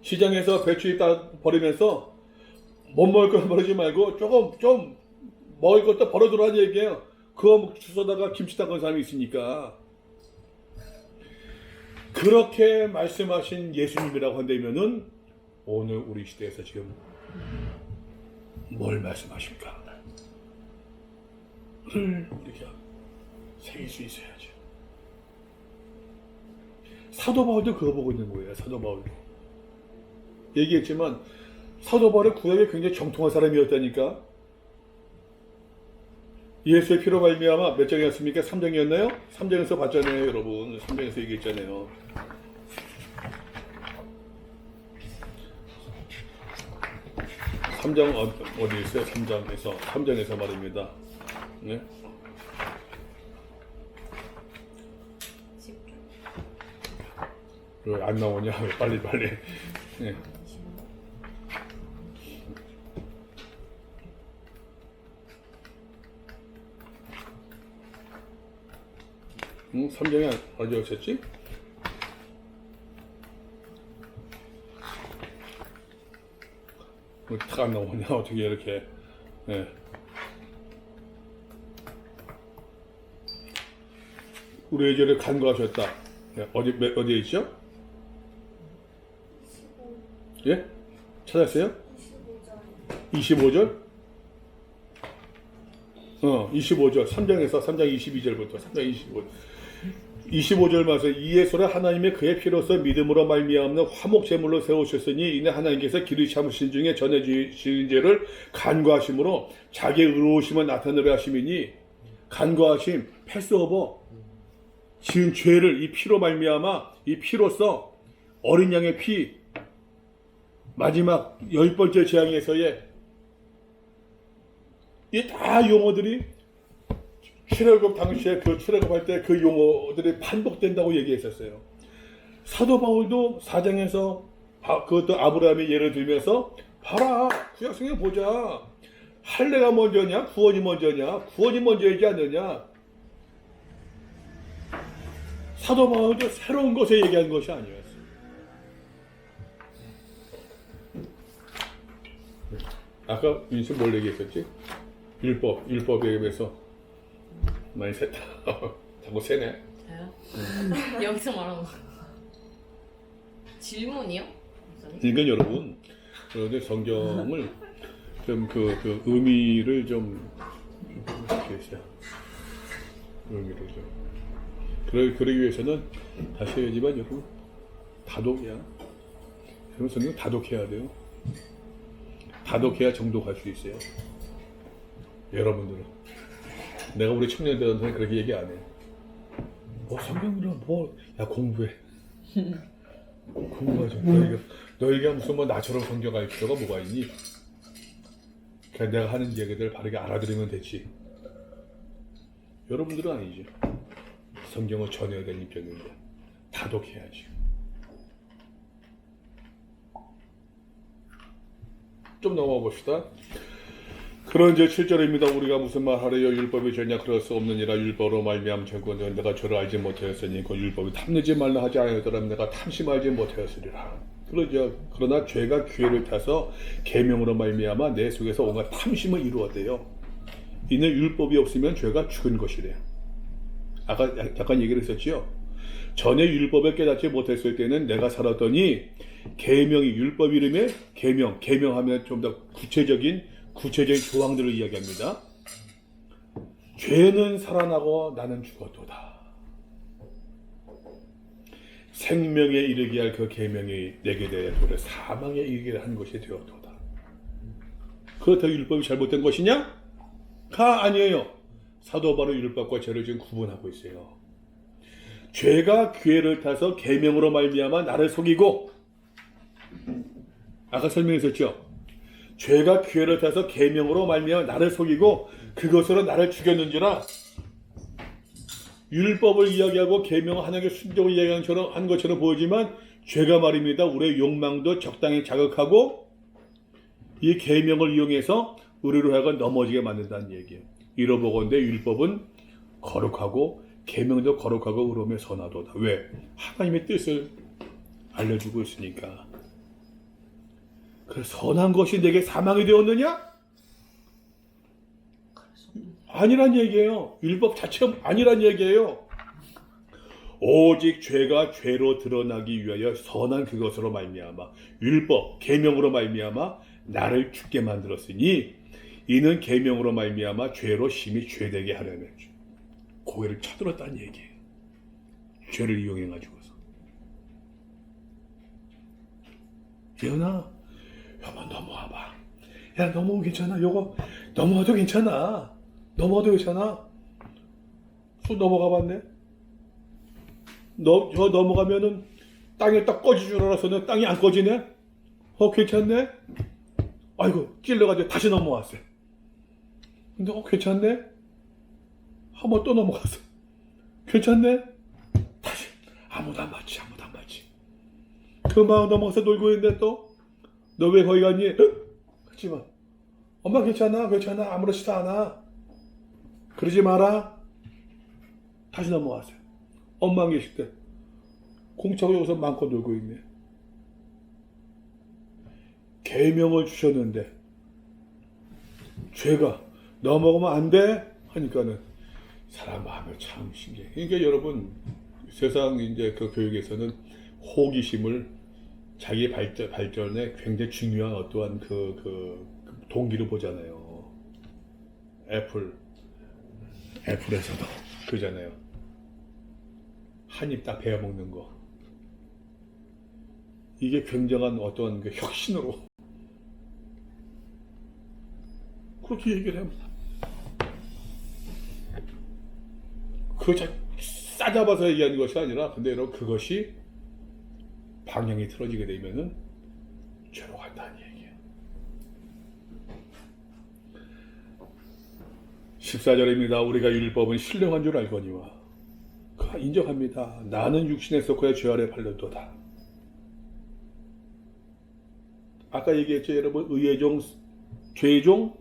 시장에서 배추 있다 버리면서 못 먹을 거 버리지 말고 조금 좀 먹을 것도 버려두라는 얘기예요. 그거 주워다가 김치 담근 사람이 있으니까. 그렇게 말씀하신 예수님이라고 한다면은 오늘 우리 시대에서 지금 뭘 말씀하실까? 를 우리가 새길 수 있어야죠. 사도 바울도 그거 보고 있는 거예요. 사도 바울도. 얘기했지만 사도 바울은 구약에 굉장히 정통한 사람이었다니까. 예수의 피로 말미암아 몇 장이었습니까? 3장이었나요? 3장에서 봤잖아요, 여러분. 3장에서 얘기했잖아요. 삼장 어디 있어요? 3장에서 말입니다. 네? 10조. 왜 안 나오냐? 빨리. 네. 응? 3장이 어디였었지? 탁 안 나오냐? 어떻게 이렇게. 네. 우리 예전에 간구하셨다. 네. 어디에 있죠? 예? 찾았어요? 25절? 25절. 3장 22절부터 3장 25절 말씀. 이에서라 하나님의 그의 피로서 믿음으로 말미암는 화목 제물로 세우셨으니 이는 하나님께서 기르 참으신 중에 전해지신 죄를 간구하심으로 자기의 의로우심을 나타내려 하심이니 간구하심 패스오버 지은 죄를 이 피로 말미암아 이 피로서 어린 양의 피 마지막 10번째 재앙에서의 이 다 용어들이 출애굽 당시에 그 출애굽할 때 그 용어들이 반복된다고 얘기했었어요. 사도 바울도 4장에서 그것도 아브라함의 예를 들면서 봐라 구약성경 보자. 할례가 먼저냐 구원이 먼저냐 구원이 먼저이지 않느냐. 사도 바울도 새로운 것에 얘기한 것이 아니었어요. 아까 민수 뭘 얘기했었지? 율법에 비해서 많이 셌다. 자꾸 세네. 저요? 여기서 말하는 거. 질문이요? 그러니까 여러분 성경을 좀 그 의미를 좀 이렇게 해주세요. 의미를 좀. 그러기 위해서는 다시 해야지만 여러분 다독이야. 여러분 성경 다독해야 돼요. 다독해야 정독할 수 있어요. 여러분들은. 내가 우리 청년들한테 그렇게 얘기 안 해. 뭐 성경이랑 야 공부해. 공부하자. 너희가 무슨 뭐 나처럼 성경 알 필요가 뭐가 있니? 그냥 내가 하는 얘기들을 바르게 알아들으면 되지. 여러분들은 아니죠. 성경을 전해야 될 입장인데 다독해야지. 좀 넘어가 봅시다. 그런즉 7절입니다. 우리가 무슨 말 하래요? 율법이 죄냐? 그럴 수 없느니라. 율법으로 말미암아 죄고 내가 죄를 알지 못하였으니 그 율법이 탐내지 말라 하지 아니하더라면 내가 탐심하지 못하였으리라. 그러죠. 그러나 죄가 기회를 타서 계명으로 말미암아 내 속에서 온갖 탐심을 이루어대요. 이는 율법이 없으면 죄가 죽은 것이래요. 아까 약간 얘기를 했었지요. 전에 율법을 깨닫지 못했을 때는 내가 살았더니 계명이 율법 이름에 계명하면 좀 더 구체적인 조항들을 이야기합니다. 죄는 살아나고 나는 죽었도다. 생명에 이르게 할 그 계명이 내게 대해 도래 사망에 이르게 한 것이 되었도다. 그렇다고 율법이 잘못된 것이냐? 아니에요. 사도 바로 율법과 죄를 지금 구분하고 있어요. 죄가 기회를 타서 계명으로 말미암아 나를 속이고, 아까 설명했었죠. 죄가 기회를 타서 계명으로 말미암아 나를 속이고 그것으로 나를 죽였는지라. 율법을 이야기하고 계명 하나님의 순종을 이야기한 것처럼 보이지만 죄가 말입니다. 우리의 욕망도 적당히 자극하고 이 계명을 이용해서 우리로 하여금 넘어지게 만든다는 얘기예요. 이러보건대 율법은 거룩하고 계명도 거룩하고 의로움에 선하도다. 왜? 하나님의 뜻을 알려주고 있으니까. 그 선한 것이 내게 사망이 되었느냐? 아니란 얘기예요. 율법 자체가 아니란 얘기예요. 오직 죄가 죄로 드러나기 위하여 선한 그것으로 말미암아 율법, 계명으로 말미암아 나를 죽게 만들었으니 이는 계명으로 말미암아 죄로 심히 죄되게 하려면 고개를 쳐들었다는 얘기예요. 죄를 이용해가지고서. 예은아, 한번 넘어와봐. 야, 넘어오면 괜찮아. 요거 넘어와도 괜찮아. 넘어와도 괜찮아. 쑥 넘어가 봤네. 저 넘어가면은 땅에 딱 꺼질 줄 알았었는데 땅이 안 꺼지네. 괜찮네. 아이고, 찔러가지고 다시 넘어왔어요. 근데 괜찮네. 한번 또 넘어갔어. 괜찮네. 다시 아무도 안 맞지. 금방 넘어가서 놀고 있는데 또 너 왜 거기 갔니? 그렇지만 엄마 괜찮아 아무렇지도 않아. 그러지 마라. 다시 넘어갔어요. 엄마 안 계실 때 공차고 여기서 마음껏 놀고 있네. 계명을 주셨는데 죄가 넘어가면 안 돼 하니까는 사람 마음이 참 신기해. 그러니까 여러분 세상 이제 그 교육에서는 호기심을 자기 발전에 굉장히 중요한 어떠한 그 동기를 보잖아요. 애플에서도 그잖아요. 한 입 딱 베어 먹는 거. 이게 굉장한 어떤 그 혁신으로 그렇게 얘기를 합니다. 그거 싸잡아서 얘기하는 것이 아니라, 근데 여러분 그것이 방향이 틀어지게 되면은 죄로 간다는 얘기예요. 14절입니다. 우리가 율법은 신령한 줄 알거니와. 인정합니다. 나는 육신에 속하여 죄 아래 팔렸도다. 아까 얘기했죠, 여러분. 의의 종, 죄의 종.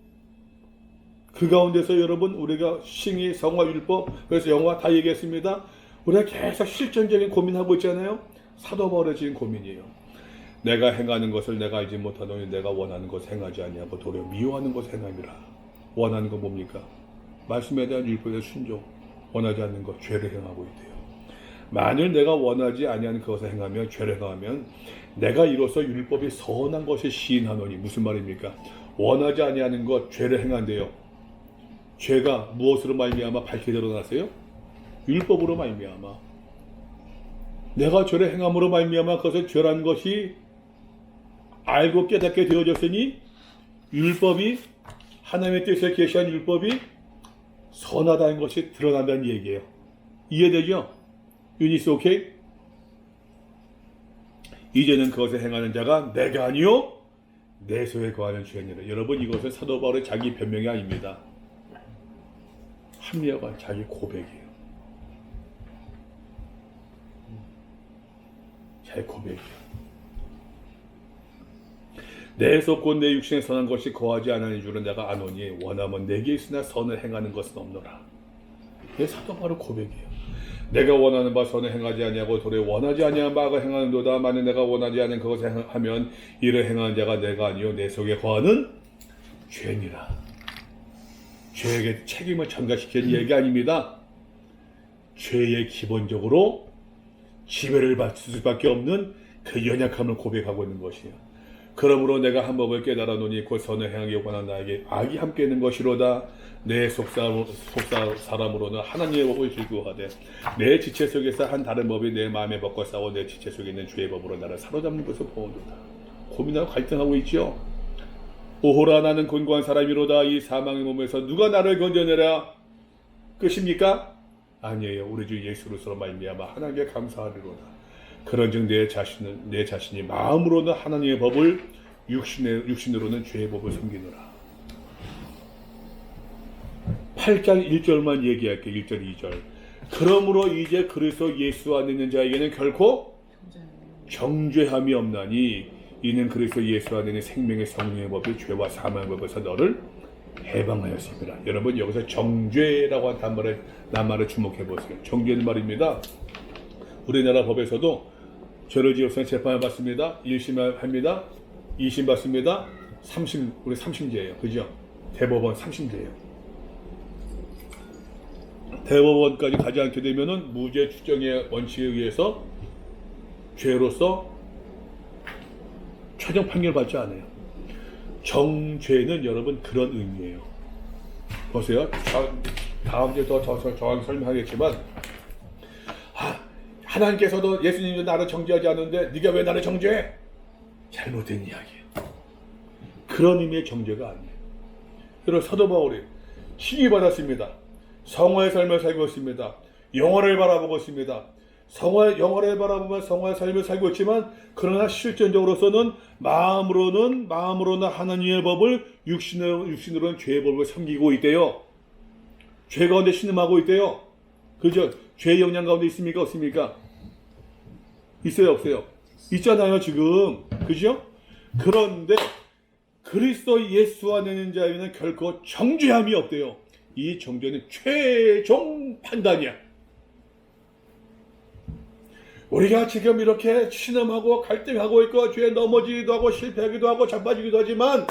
그 가운데서 여러분 우리가 싱의 성화 율법, 그래서 영화 다 얘기했습니다. 우리가 계속 실전적인 고민하고 있잖아요. 사도 바울의 지금 고민이에요. 내가 행하는 것을 내가 알지 못하노니 내가 원하는 것을 행하지 아니하고 도리어 미워하는 것을 행함이라. 원하는 건 뭡니까? 말씀에 대한 율법의 순종. 원하지 않는 것, 죄를 행하고 있대요. 만일 내가 원하지 아니하는 그것을 행하면, 죄를 행하면 내가 이로써 율법이 선한 것을 시인하노니. 무슨 말입니까? 원하지 아니하는 것, 죄를 행한대요. 죄가 무엇으로 말미암아 밝게 드러났어요? 율법으로 말미암아. 내가 죄를 행함으로 말미암아 그것을 죄라는 것이 알고 깨닫게 되어졌으니 율법이, 하나님의 뜻을 계시한 율법이 선하다는 것이 드러난다는 얘기예요. 이해되죠? 유니스 오케이? 이제는 그것을 행하는 자가 내가 아니요 내 속에 거하는 죄니라. 여러분 이것은 사도 바울의 자기 변명이 아닙니다. 합리화가 자기 고백이에요. 자기 고백이에요. 내 속고 내 육신에 선한 것이 거하지 않으니 줄은 내가 아노니 원하면 내게 있으나 선을 행하는 것은 없노라. 이게 사도 바로 고백이에요. 내가 원하는 바 선을 행하지 아니하고 도리어 원하지 아니한 바가 행하는도다. 만일 내가 원하지 않은 그것을 하면 이를 행하는 자가 내가 아니요 내 속에 거하는 죄니라. 죄에게 책임을 전가시키는 얘기 아닙니다. 죄에 기본적으로 지배를 받을 수밖에 없는 그 연약함을 고백하고 있는 것이에요. 그러므로 내가 한 법을 깨달아 노니 곧 선을 행하기 원한 나에게 악이 함께 있는 것이로다. 내 속사람으로는 하나님의 법을 즐거워하되 내 지체 속에서 한 다른 법이 내 마음에 벗고 싸워 내 지체 속에 있는 죄의 법으로 나를 사로잡는 것을 보온도다. 고민하고 갈등하고 있죠. 오호라 나는 곤고한 사람이로다. 이 사망의 몸에서 누가 나를 건져내라. 끝입니까? 아니에요. 우리 주 예수로서 말미암아 하나님께 감사하리로다. 그런즉 내 자신이 마음으로는 하나님의 법을 육신으로는 죄의 법을 섬기노라. 8장 1절만 얘기할게요. 1절 2절. 그러므로 이제 그리스도 예수 안에 있는 자에게는 결코 정죄함이 없나니 이는 그리스도 예수 안에 있는 생명의 성령의 법이 죄와 사망의 법에서 너를 해방하였습니다. 여러분 여기서 정죄라고 한 단말에 낱말을 주목해 보세요. 정죄는 말입니다. 우리나라 법에서도 죄를 지었으면 재판을 받습니다. 1심 합니다. 2심 받습니다. 3심 우리 3심제예요. 그죠? 대법원 3심제예요. 대법원까지 가지 않게 되면은 무죄 추정의 원칙에 의해서 죄로서 최종 판결 받지 않아요. 정죄는 여러분 그런 의미예요. 보세요. 다음 주에 더 정확히 설명하겠지만 하나님께서도 예수님도 나를 정죄하지 않는데 네가 왜 나를 정죄해? 잘못된 이야기예요. 그런 의미의 정죄가 아니에요. 그리고 사도 바울이 신이 받았습니다. 성화의 삶을 살고 있습니다. 영화를 바라보고 있습니다. 영화를 바라보며 성화의 삶을 살고 있지만 그러나 실전적으로서는 마음으로는 하나님의 법을 육신으로는 죄의 법을 섬기고 있대요. 죄 가운데 신음하고 있대요. 그죠? 죄의 영향 가운데 있습니까? 없습니까? 있어요? 없어요? 있잖아요 지금. 그죠? 그런데 그리스도 예수 안에 있는 자에게는 결코 정죄함이 없대요. 이 정죄는 최종 판단이야. 우리가 지금 이렇게 신음하고 갈등하고 있고 죄에 넘어지기도 하고 실패하기도 하고 자빠지기도 하지만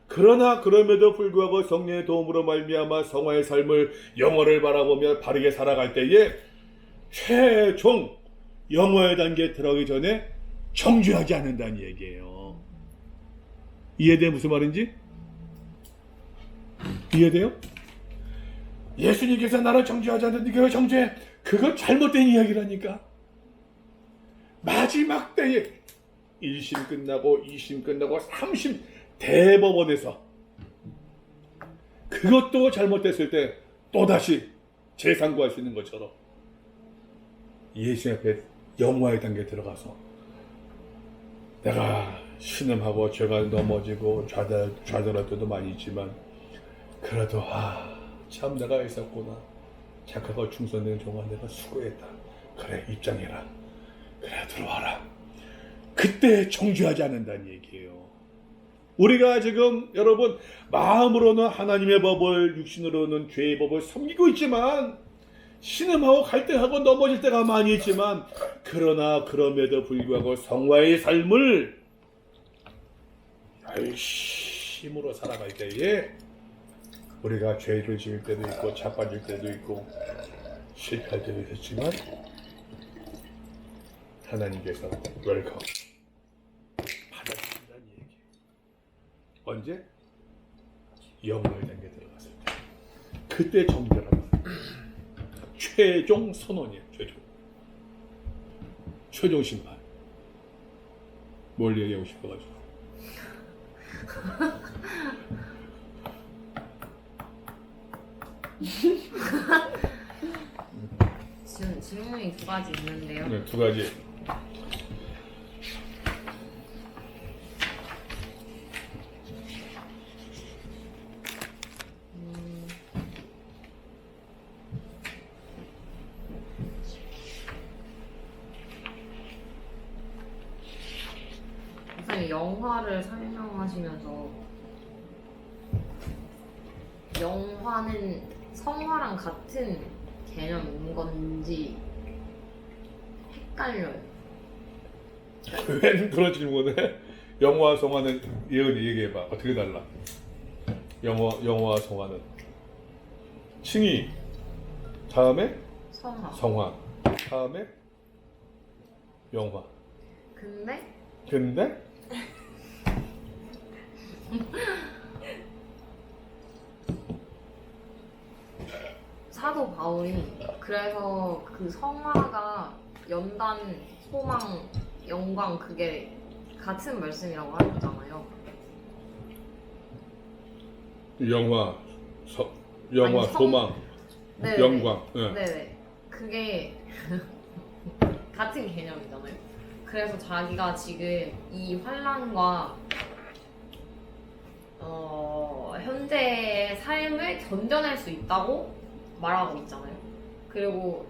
그러나 그럼에도 불구하고 성령의 도움으로 말미암아 성화의 삶을 영화를 바라보며 바르게 살아갈 때에 최종 영화의 단계에 들어가기 전에 정죄하지 않는다는 얘기예요. 이해돼? 무슨 말인지? 이해돼요? 예수님께서 나를 정죄하지 않는데 네가 왜 정죄해? 그건 잘못된 이야기라니까. 마지막 때에 1심 끝나고 2심 끝나고 3심 대법원에서 그것도 잘못됐을 때 또다시 재상고할 수 있는 것처럼 예수 앞에 영화의 단계에 들어가서 내가 신음하고 죄가 넘어지고 좌절할 때도 많이 있지만 그래도 참 내가 있었구나. 착하고 충성된 종아 내가 수고했다. 그래 입장해라. 그래 들어와라. 그때 정죄하지 않는다는 얘기예요. 우리가 지금 여러분 마음으로는 하나님의 법을 육신으로는 죄의 법을 섬기고 있지만 신음하고 갈등하고 넘어질 때가 많이 있지만 그러나 그럼에도 불구하고 성화의 삶을 열심으로 살아갈 때에 우리가 죄를 지을 때도 있고 자빠질 때도 있고 실패할 때도 있지만 하나님께서 웰컴 받아주신다는 얘기. 언제? 영화의 단계에 들어갔을 때 그때 정죄라는 최종 선언이에요. 최종 심판. 뭘 얘기하고 싶어가지고 지금 질문이 두 가지 있는데요. 네, 두 가지. 우선 처음에 영화를 설명하시면서 영화는 성화랑 같은 개념인 건지 헷갈려요. 왜 그런 질문을 해? 영화와 성화는 예은이 얘기해봐. 어떻게 달라? 영화와 성화는 칭의 다음에 성화. 성화 다음에 영화. 근데 사도 바울이 그래서 그 성화가 연단, 소망, 영광 그게 같은 말씀이라고 하셨잖아요. 영화, 아니, 소망, 네네네. 영광. 예. 네네. 그게 같은 개념이잖아요. 그래서 자기가 지금 이 환란과 현재의 삶을 견뎌낼 수 있다고 말하고 있잖아요. 그리고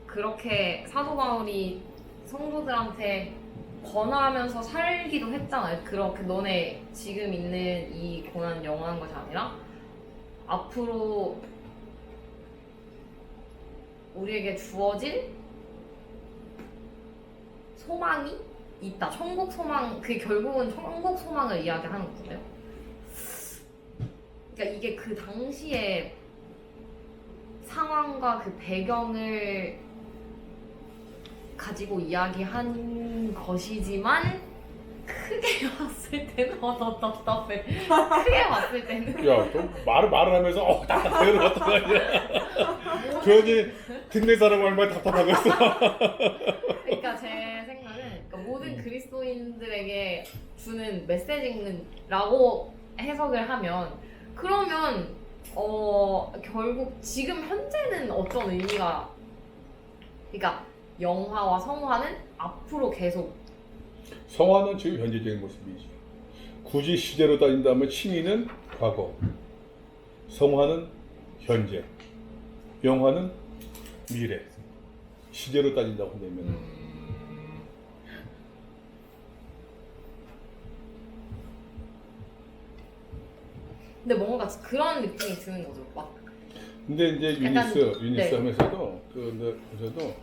그렇게 사도 바울이 성도들한테 권하면서 살기도 했잖아요. 그렇게 너네 지금 있는 이 고난 영원한 것이 아니라 앞으로 우리에게 주어질 소망이 있다. 천국 소망, 그게 결국은 천국 소망을 이야기하는 거잖아요. 그러니까 이게 그 당시에 상황과 그 배경을 가지고 이야기한 것이지만 크게 봤을 때는 더 답답해. 크게 봤을 때는 야, 좀 말을 하면서 답답해 그런 것도 아니야. 조연이 듣는 사람 얼마나 답답하겠어. 그러니까 제 생각은 그러니까 모든 그리스도인들에게 주는 메시지라고 해석을 하면 그러면 결국 지금 현재는 어떤 의미가 그러니까 영화와 성화는 앞으로 계속 성화는 지금 현재적인 모습이지. 굳이 시제로 따진다면 칭의는 과거, 성화는 현재, 영화는 미래. 시제로 따진다고 하면. 근데 뭔가 그런 느낌이 드는 거죠. 막 근데 이제 약간, 유니스 네. 하면서도 그래서도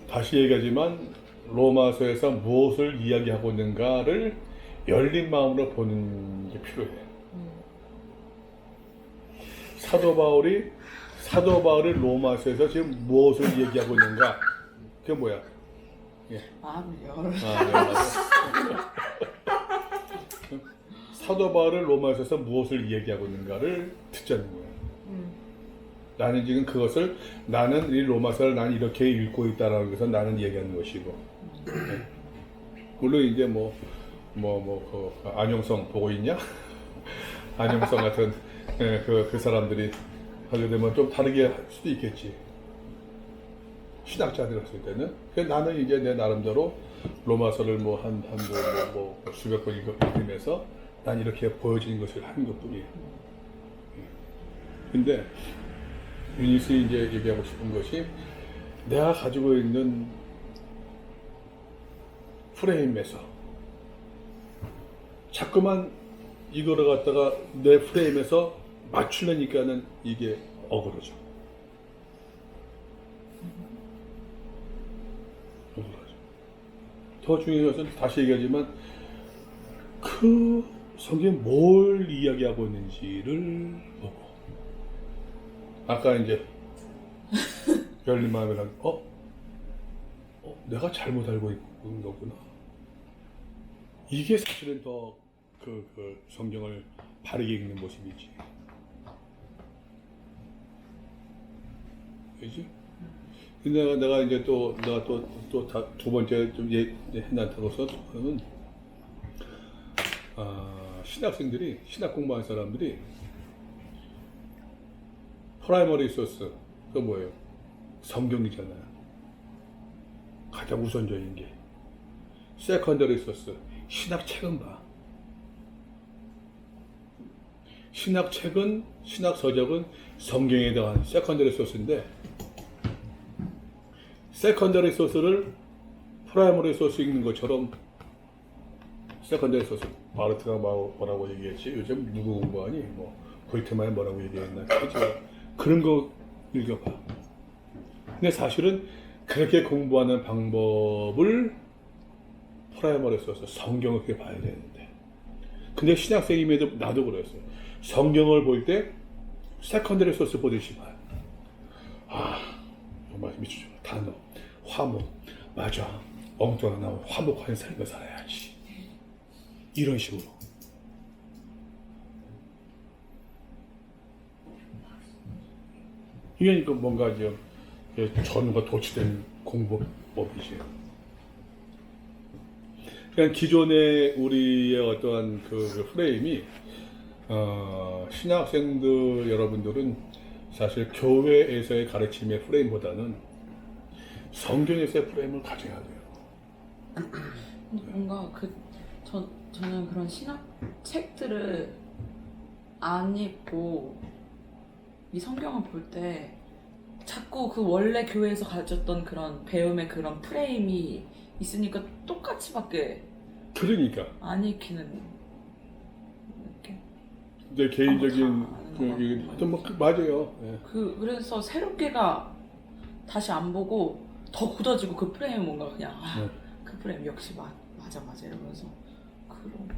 다시 얘기하지만 로마서에서 무엇을 이야기하고 있는가를 열린 마음으로 보는 게 필요해. 사도 바울이 로마서에서 지금 무엇을 얘기하고 있는가? 그게 뭐야? 마음을 열어. 사도 바울은 로마서에서 무엇을 얘기하고 있는가를 듣자는 거야. 나는 지금 그것을 나는 이 로마서를 난 이렇게 읽고 있다라는 것을 나는 얘기하는 것이고, 물론 이제 그 안용성 보고 있냐? 안용성 같은 그 사람들이 하게 되면 좀 다르게 할 수도 있겠지. 신학자들 했을 때는. 나는 이제 내 나름대로 로마서를 수백 번 읽으면서 난 이렇게 보여지는 것을 하는 것뿐이에요. 근데 유니스이 이제 얘기하고 싶은 것이 내가 가지고 있는 프레임에서 자꾸만 이거를 갖다가 내 프레임에서 맞추려니까는 이게 억울하죠. 더 중요한 것은 다시 얘기하지만 그 성경이 뭘 이야기하고 있는지를 보고 아까 이제 열린 마음에 내가 잘못 알고 있는 거구나. 이게 사실은 더 그 성경을 바르게 읽는 모습이지. 그지? 내가 이제 또 두 번째 좀 해놨다고서는 신학생들이 신학 공부하는 사람들이 프라이머리 소스 그 뭐예요? 성경이잖아요. 가장 우선적인 게. 세컨더리 소스 신학 책은 봐. 신학 책은 신학 서적은 성경에 대한 세컨더리 소스인데 세컨더리 소스를 프라이머리 소스 읽는 것처럼 세컨더리 소스 바르트가 뭐라고 얘기했지? 요즘 누구 공부하니? 뭐 보이트만이 뭐라고 얘기했나? 그런 거 읽어봐. 근데 사실은 그렇게 공부하는 방법을 프라이머리 소스 성경을 그렇게 봐야 되는데, 근데 신학생임에도 나도 그랬어요. 성경을 볼 때 세컨더리 소스 보듯이 봐요. 정말 미치죠. 단어, 화목, 맞아. 엉뚱한 나무 화목한 삶을 살아야지. 이런 식으로. 이게 뭔가 이제 전과 도취된 공부법이지. 그러니까 기존의 우리의 어떠한 그 프레임이 신학생들 여러분들은 사실 교회에서의 가르침의 프레임보다는 성경에서의 프레임을 가져야 돼요. 뭔가 저는 그런 신학 책들을 안 읽고 이 성경을 볼 때 자꾸 그 원래 교회에서 가르쳤던 그런 배움의 그런 프레임이 있으니까 똑같이밖에 그러니까 안 읽히는 느낌. 내 개인적인 아무것도 뭐 맞아요. 예. 그래서 새롭게가 다시 안 보고 더 굳어지고 그 프레임은 뭔가 그냥 그 프레임 역시 맞아 이러면서 그런 거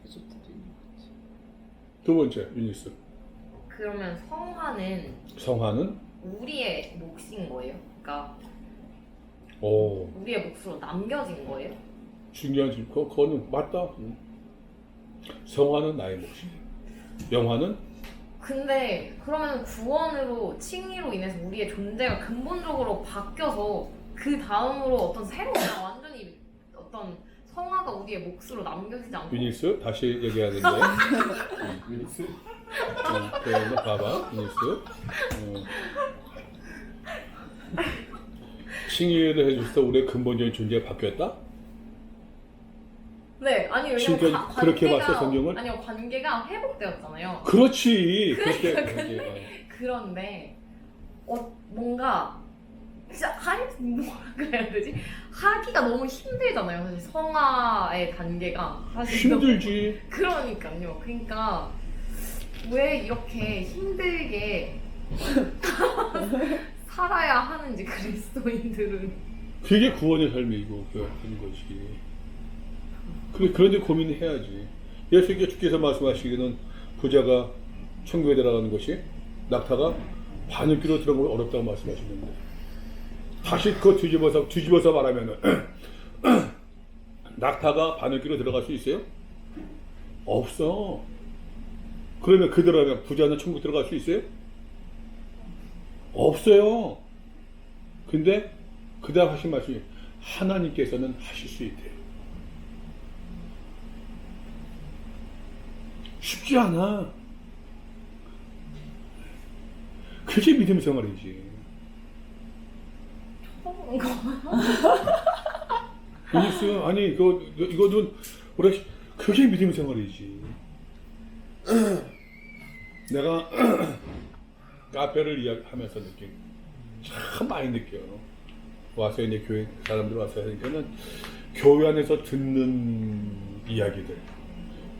계속 있는 것 같아. 두 번째 유니스. 그러면 성화는 성화는 우리의 몫인 거예요? 그러니까 오 우리의 몫으로 남겨진 거예요? 중요한 질 그거는 맞다. 성화는 나의 몫이. 영화는 근데 그러면 구원으로 칭의로 인해서 우리의 존재가 근본적으로 바뀌어서 그 다음으로 어떤 새로운 완전히 어떤 성화가 우리의 몫으로 남겨지지 않고 유니스 다시 얘기하는데 유니스? 그러면 봐봐 유니스 칭의를 해줘서 우리의 근본적인 존재가 바뀌었다? 네 아니 왜냐면 지금까지 그렇게 봤어, 성경을? 아니요 관계가 회복되었잖아요. 그렇지 그렇게 그런데 뭔가 진짜 뭐라 그래야 되지? 하기가 너무 힘들잖아요. 사실 성화의 단계가 사실 힘들지. 그러니까요. 그러니까 왜 이렇게 힘들게 살아야 하는지 그리스도인들은 그게 구원의 삶이고 그런 것이. 그런데 고민을 해야지. 예수께서 말씀하시기는 부자가 천국에 들어가는 것이 낙타가 바늘귀로 들어가면 어렵다고 말씀하시는데 다시 그거 뒤집어서 말하면은 낙타가 바늘귀로 들어갈 수 있어요? 없어. 그러면 그대로면 부자는 천국 들어갈 수 있어요? 없어요. 근데 그다음 하신 말씀이 하나님께서는 하실 수 있대요. 쉽지 않아. 그게 믿음 생활이지. 유니스 아니 이거는 우리 그게 믿음 생활이지. 내가 카페를 이야기하면서 느낀 참 많이 느껴요. 와서 이제 교회 사람들 와서 하니까는 교회 안에서 듣는 이야기들,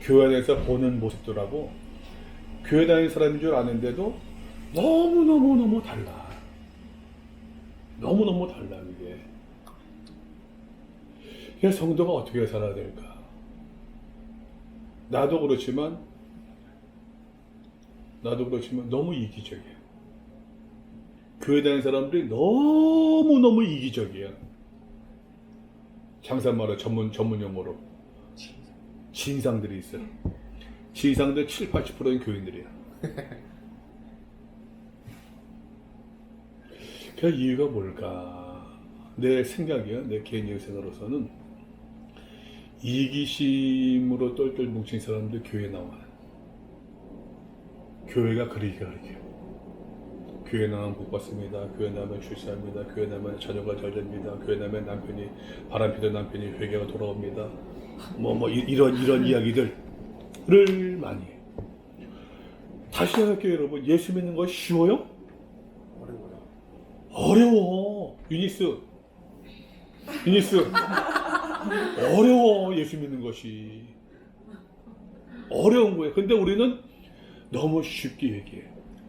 교회 안에서 보는 모습들하고 교회 다니는 사람인 줄 아는데도 너무 달라. 너무 달라 이게. 그래서 성도가 어떻게 살아야 될까? 나도 그렇지만 너무 이기적이야. 교회 다니는 사람들이 너무 이기적이야. 장사말로 전문 용어로 진상들이 있어. 진상들 70-80%는 교인들이야. 그 이유가 뭘까? 내 생각이야. 내 개인적인 생각으로서는 이기심으로 똘똘 뭉친 사람들 교회에 나와. 교회가 그러게 가르쳐요. 교회 나면 복 받습니다. 교회 나면 출세합니다. 교회 나면 자녀가 잘 됩니다. 교회 나면 남편이 바람피던 남편이 회개가 돌아옵니다. 이런 이야기들을 많이 해. 다시 생각해요, 여러분. 예수 믿는 거 쉬워요? 어려워요. 어려워. 유니스. 비니스 어려워 예수 믿는 것이 어려운 거예요. 근데 우리는 너무 쉽게 얘기해.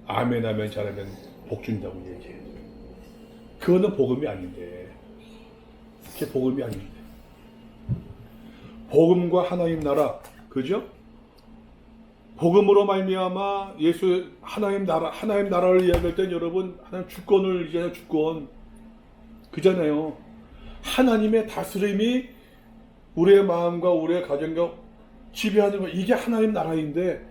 아멘 아멘 잘하면 복 준다고 얘기해. 그거는 복음이 아닌데. 그게 복음이 아닌데. 복음과 하나님 나라, 그죠? 복음으로 말미암아 예수 하나님 나라를 이야기할 때 여러분 하나님 주권을 이제 주권 그잖아요. 하나님의 다스림이 우리의 마음과 우리의 가정과 지배하는 거 이게 하나님 나라인데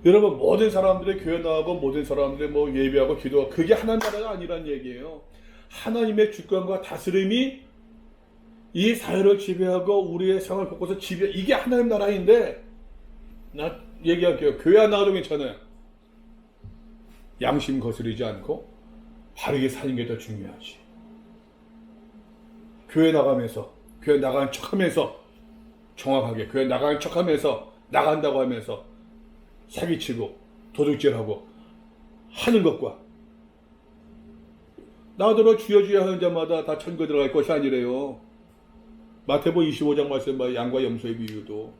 여러분 모든 사람들의 교회 나가고 모든 사람들의 뭐 예배하고 기도하고 그게 하나님 나라가 아니란 얘기예요. 하나님의 주권과 다스림이 이 사회를 지배하고 우리의 생활 곳곳을 지배 이게 하나님 나라인데 나 얘기할게요. 교회 안 나가도 괜찮아요. 양심 거스르지 않고 바르게 사는 게 더 중요하지. 교회 나가면서 교회 나가는 척하면서 정확하게 교회 나가는 척하면서 나간다고 하면서 사기치고 도둑질하고 하는 것과 나더러 주여 주여 하는 자마다 다 천국에 들어갈 것이 아니래요. 마태복음 25장 말씀 봐 양과 염소의 비유도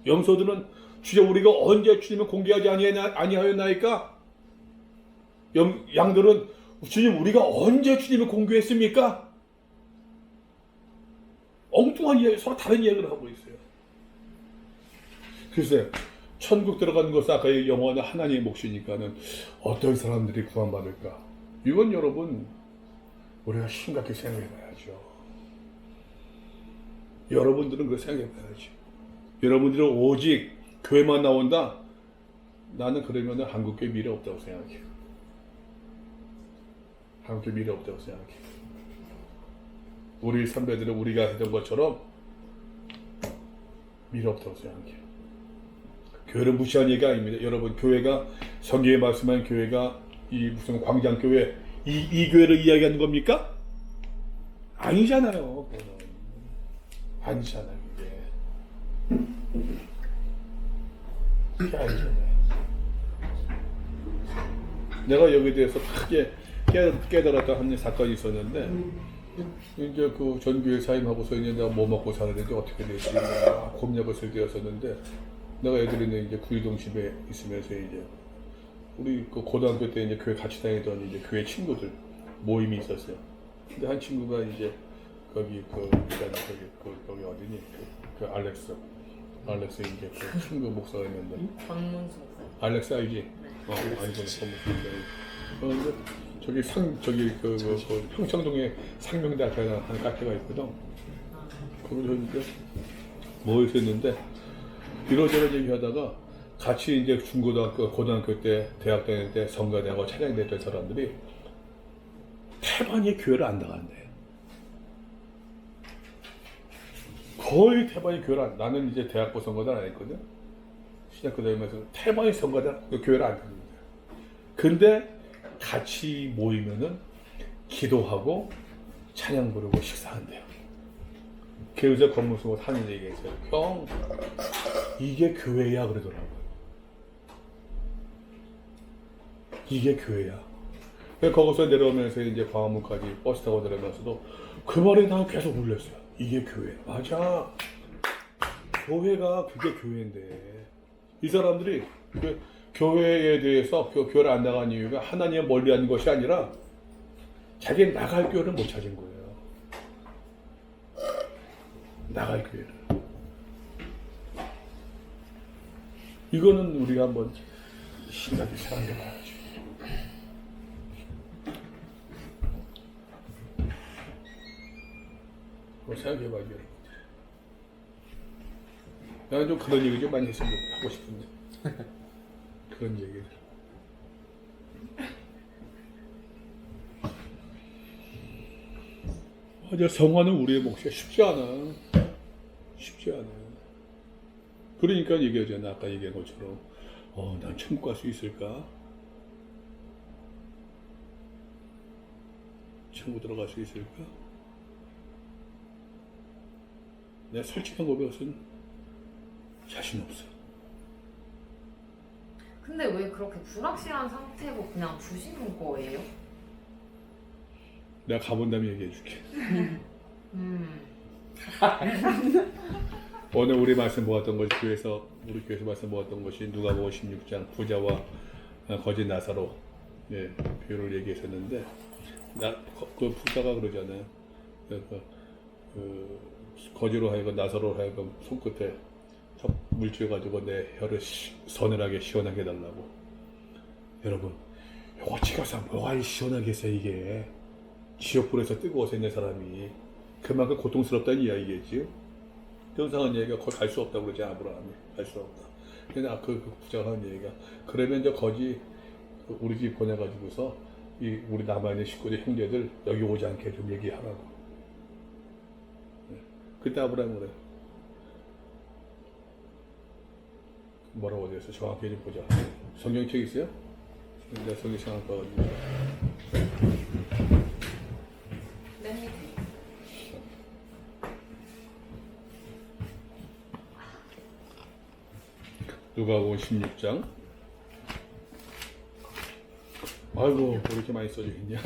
염소들은 주여 우리가 언제 주님을 공개하지 아니하였나이까? 양들은 주님 우리가 언제 주님을 공개했습니까? 엉뚱한 이야기 서로 다른 이야기를 하고 있어요. 글쎄 천국 들어가는 것은 아까 영원한 하나님의 몫이니까는 어떤 사람들이 구원받을까? 이건 여러분 우리가 심각히 생각해봐야죠. 여러분들은 그걸 생각해봐야지. 여러분들은 오직 교회만 나온다? 나는 그러면 한국교회 미래 없다고 생각해요. 한국교회 미래 없다고 생각해요. 우리 선배들은 우리가 했던 것처럼 미래 없다고 생각해요. 교회를 무시한 얘기가 아닙니다. 여러분 교회가 성경에 말씀한 교회가 이 무슨 광장교회 이 교회를 이야기하는 겁니까? 아니잖아요. 그거는. 아니잖아요. 그게 아니잖아요. 내가 여기에 대해서 크게 깨달았던 한 사건이 있었는데 이제 그 전교회 사임하고서 이제 내가 뭐 먹고 살았는지 어떻게 될지 고민하고 있을 때였었는데 내가 애들이 이제 구이동 집에 있으면서 이제 우리 그 고등학교 때 이제 교회 같이 다니던 이제 교회 친구들 모임이 있었어요. 근데 한 친구가 이제 거기 거기 어디니 그 알렉스 이제 그 친구 목사가 있는데 박문수 목사. 알렉스 알지? 알고 그런데 저기 그 평창동에 상명대학교 하는 카페가 있거든. 거기서 이제 뭐 있었는데 이러저러 얘기하다가 같이 이제 중고등학교, 고등학교 때, 대학 다닐 때 성가대하고 찬양됐던 사람들이 태반이 교회를 안 나간대. 거의 태반이 교회를 안, 나는 이제 대학부 성가대 안 했거든. 신학교 다니면서 태반이 성가대 교회를 안 갔는데. 근데 같이 모이면은 기도하고 찬양 부르고 식사한대요. 그래서 건물수고 하는 얘기가 있어요. 형, 이게 교회야 그러더라고요. 이게 교회야. 거기서 내려오면서 이제 광화문까지 버스 타고 내려오면서도 그 말에 난 계속 울렸어요. 이게 교회. 맞아. 교회가 그게 교회인데. 이 사람들이 그 교회에 대해서 교회를 안 나간 이유가 하나님을 멀리하는 것이 아니라 자기는 나갈 교회를 못 찾은 거예요. 나갈 교회를. 이거는 우리가 한번 심하게 생각해 봐야지. 생각해 봐야지. 나는 좀 그런 얘기 좀 많이 했으면 하고 싶은데. 그런 얘기를. 맞아, 성화는 우리의 몫이야. 쉽지 않아. 쉽지 않아. 그러니까 얘기하잖아. 아까 얘기한 것처럼. 난 천국 갈 수 있을까? 천국 들어갈 수 있을까? 내가 솔직한 고백은 자신 없어. 근데 왜 그렇게 불확실한 상태로 그냥 두시는 거예요? 내가 가본 다음에 얘기해 줄게. 오늘 우리 말씀 보았던 것이 우리 교회에서 말씀 보았던 것이 누가복음 16장 부자와 거짓 나사로 비유를 얘기했었는데 그 부자가 그러잖아요. 거지로 하여금 나사로 하여금 손끝에 물질 가지고 내 혀를 서늘하게 시원하게 해달라고. 여러분, 요거 찍어서 뭐가 시원하게 해서 이게 지옥불에서 뜨거워서 있는 사람이 그만큼 고통스럽다는 이야기겠지요. 정상한 얘기가 거기 갈 수 없다고 그러지. 아브라함이 갈 수 없다. 근데 그 부자가 하는 얘기가 그러면 이제 거지 우리 집 보내가지고서 우리 남아있는 식구들 형제들 여기 오지 않게 좀 얘기하라고. 그때 아브라함이 그래. 뭐라고 어디에서 정확히 좀 보자. 성경책 있어요? 내가 성경 생각 봐가지고. 맨 밑에. 누가복음 16장. 아이고 왜 이렇게 많이 써져 있냐?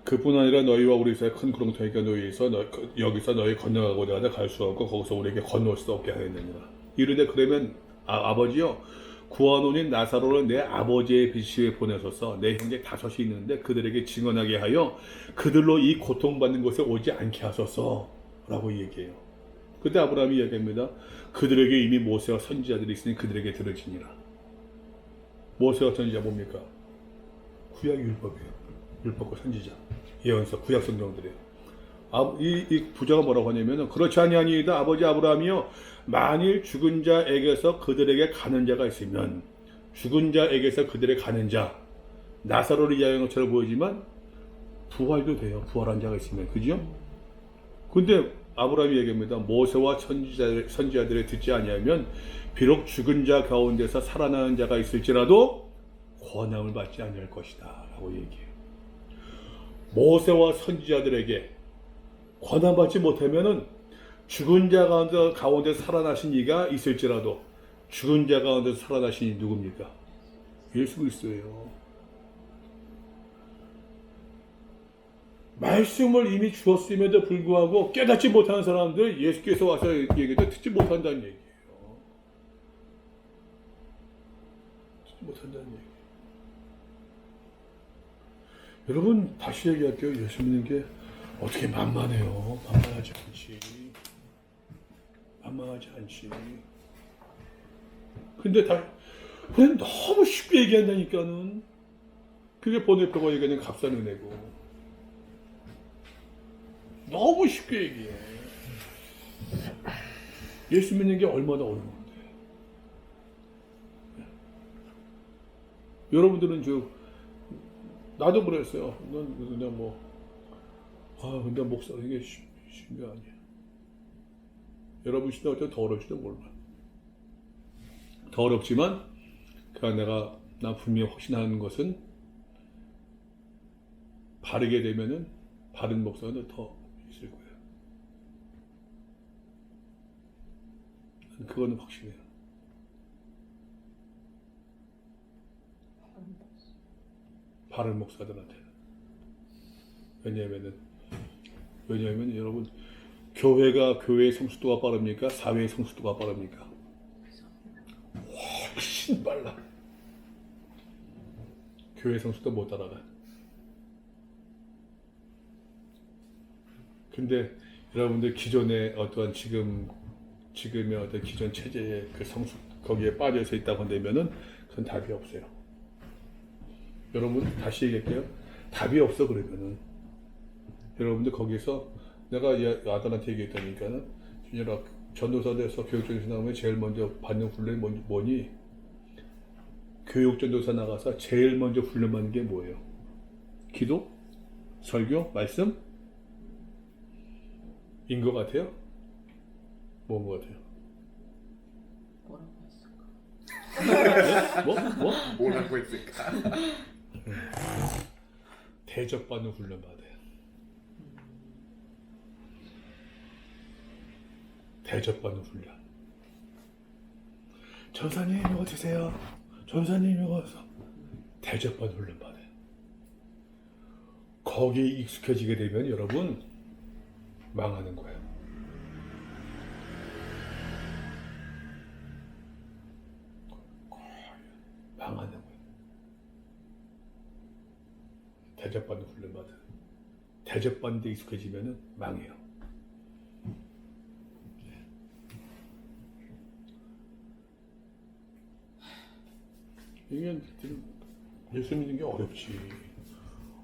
그뿐 아니라 너희와 우리 사이에 큰 구렁텅이가 놓여서 여기서 너희 건너가고자 하다 갈 수 없고 거기서 우리에게 건널 수 없게 하였느니라. 이르되 그러면 아버지여 구원원인 나사로를 내 아버지의 빛에 보내소서. 내 형제 5이 있는데 그들에게 증언하게 하여 그들로 이 고통받는 곳에 오지 않게 하소서 라고 얘기해요. 그때 아브라함이 이야기합니다. 그들에게 이미 모세와 선지자들이 있으니 그들에게 들으시니라. 모세와 선지자 뭡니까? 구약 율법이에요. 율법과 선지자, 예언서, 구약 성경들이에요. 이 부자가 뭐라고 하냐면 그렇지 아니하니이다. 아버지 아브라함이여 만일 죽은 자에게서 그들에게 가는 자가 있으면 죽은 자에게서 그들에게 가는 자 나사로를 이야기한 것처럼 보이지만 부활도 돼요. 부활한 자가 있으면. 그죠? 근데 아브라함이 얘기합니다. 모세와 선지자들에 듣지 아니하면 비록 죽은 자 가운데서 살아나는 자가 있을지라도 권함을 받지 아니할 것이다 라고 얘기해요. 모세와 선지자들에게 권함받지 못하면은 죽은 자 가운데 살아나신 이가 있을지라도 죽은 자 가운데 살아나신 이 누굽니까? 예수 그리스도예요. 말씀을 이미 주었음에도 불구하고 깨닫지 못하는 사람들 예수께서 와서 얘기해도 듣지 못한다는 얘기예요. 듣지 못한다는 얘기예요. 여러분 다시 얘기할게요. 예수 믿는 게 어떻게 만만해요. 만만하지 않지. 만만하지 않지. 근데 그냥 너무 쉽게 얘기한다니까는. 그게 번외표가 얘기하는 값싼 은혜고. 너무 쉽게 얘기해. 예수 믿는 게 얼마나 어려운데. 여러분들은 나도 그랬어요. 그냥 근데 목사 이게 쉬운 게 아니야. 여러분 시대 어쩌면 더 어렵지도 몰라. 더 어렵지만 나 분명히 확신하는 것은 바르게 되면은 바른 목사가 더 있을 거예요. 그거는 확신해요. 바른 목사들한테는. 왜냐하면 여러분 교회의 성숙도가 빠릅니까? 사회의 성숙도가 빠릅니까? 훨씬 빨라. 교회 성숙도 못 따라가. 근데 여러분들 기존의 어떠한 지금의 어떤 기존 체제의 그 성숙 거기에 빠져서 있다고 한다면은 그건 답이 없어요. 여러분 다시 얘기할게요. 답이 없어. 그러면은 여러분들 거기서 내가 아들한테 얘기했다니까는 준열아 전도사 돼서 교육전도사 나오면 제일 먼저 받는 훈련이 뭐니? 교육전도사 나가서 제일 먼저 훈련받는 게 뭐예요? 기도? 설교? 말씀? 인 것 같아요? 뭔 것 같아요? 뭐라고 했을까? 뭐? 뭐라고 했을까? 대접받는 훈련 받아요. 대접받는 훈련. 전사님 이거 드세요. 전사님 이거 해서 대접받 훈련받아요. 거기에 익숙해지게 되면 여러분 망하는 거예요. 망하는 거예요. 대접받는 훈련받아요. 대접받는 데 익숙해지면 망해요. 이게 예수 믿는 게 어렵지.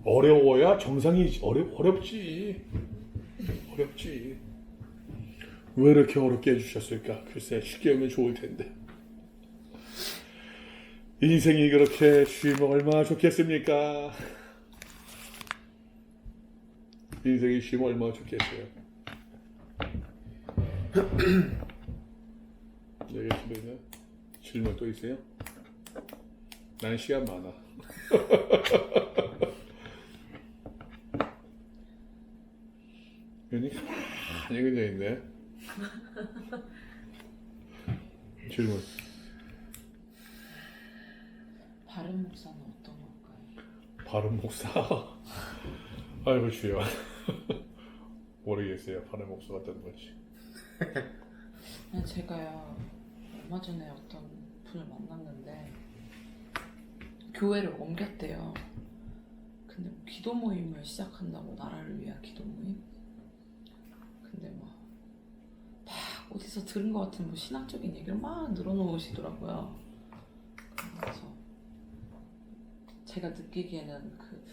어려워야 정상이 어렵지. 어렵지. 왜 이렇게 어렵게 해주셨을까? 글쎄 쉽게 하면 좋을 텐데. 인생이 그렇게 쉬우면 얼마나 좋겠습니까? 인생이 쉬우면 얼마나 좋겠어요. 여기 집에는 질문 또 있어요? 난 시간 많아. 괜히 가만히 그냥 있네. 질문. 바른 목사는 어떤 걸까요? 바른 목사. 아이고 주여. 모르겠어요. 바른 목사 어떤 건지. 그냥 제가요 얼마 전에 어떤 분을 만났는데 교회를 옮겼대요. 근데 뭐 기도 모임을 시작한다고, 나라를 위한 기도 모임. 근데 막 어디서 들은 것 같은 뭐 신앙적인 얘기를 막 늘어놓으시더라고요. 그래서 제가 느끼기에는 그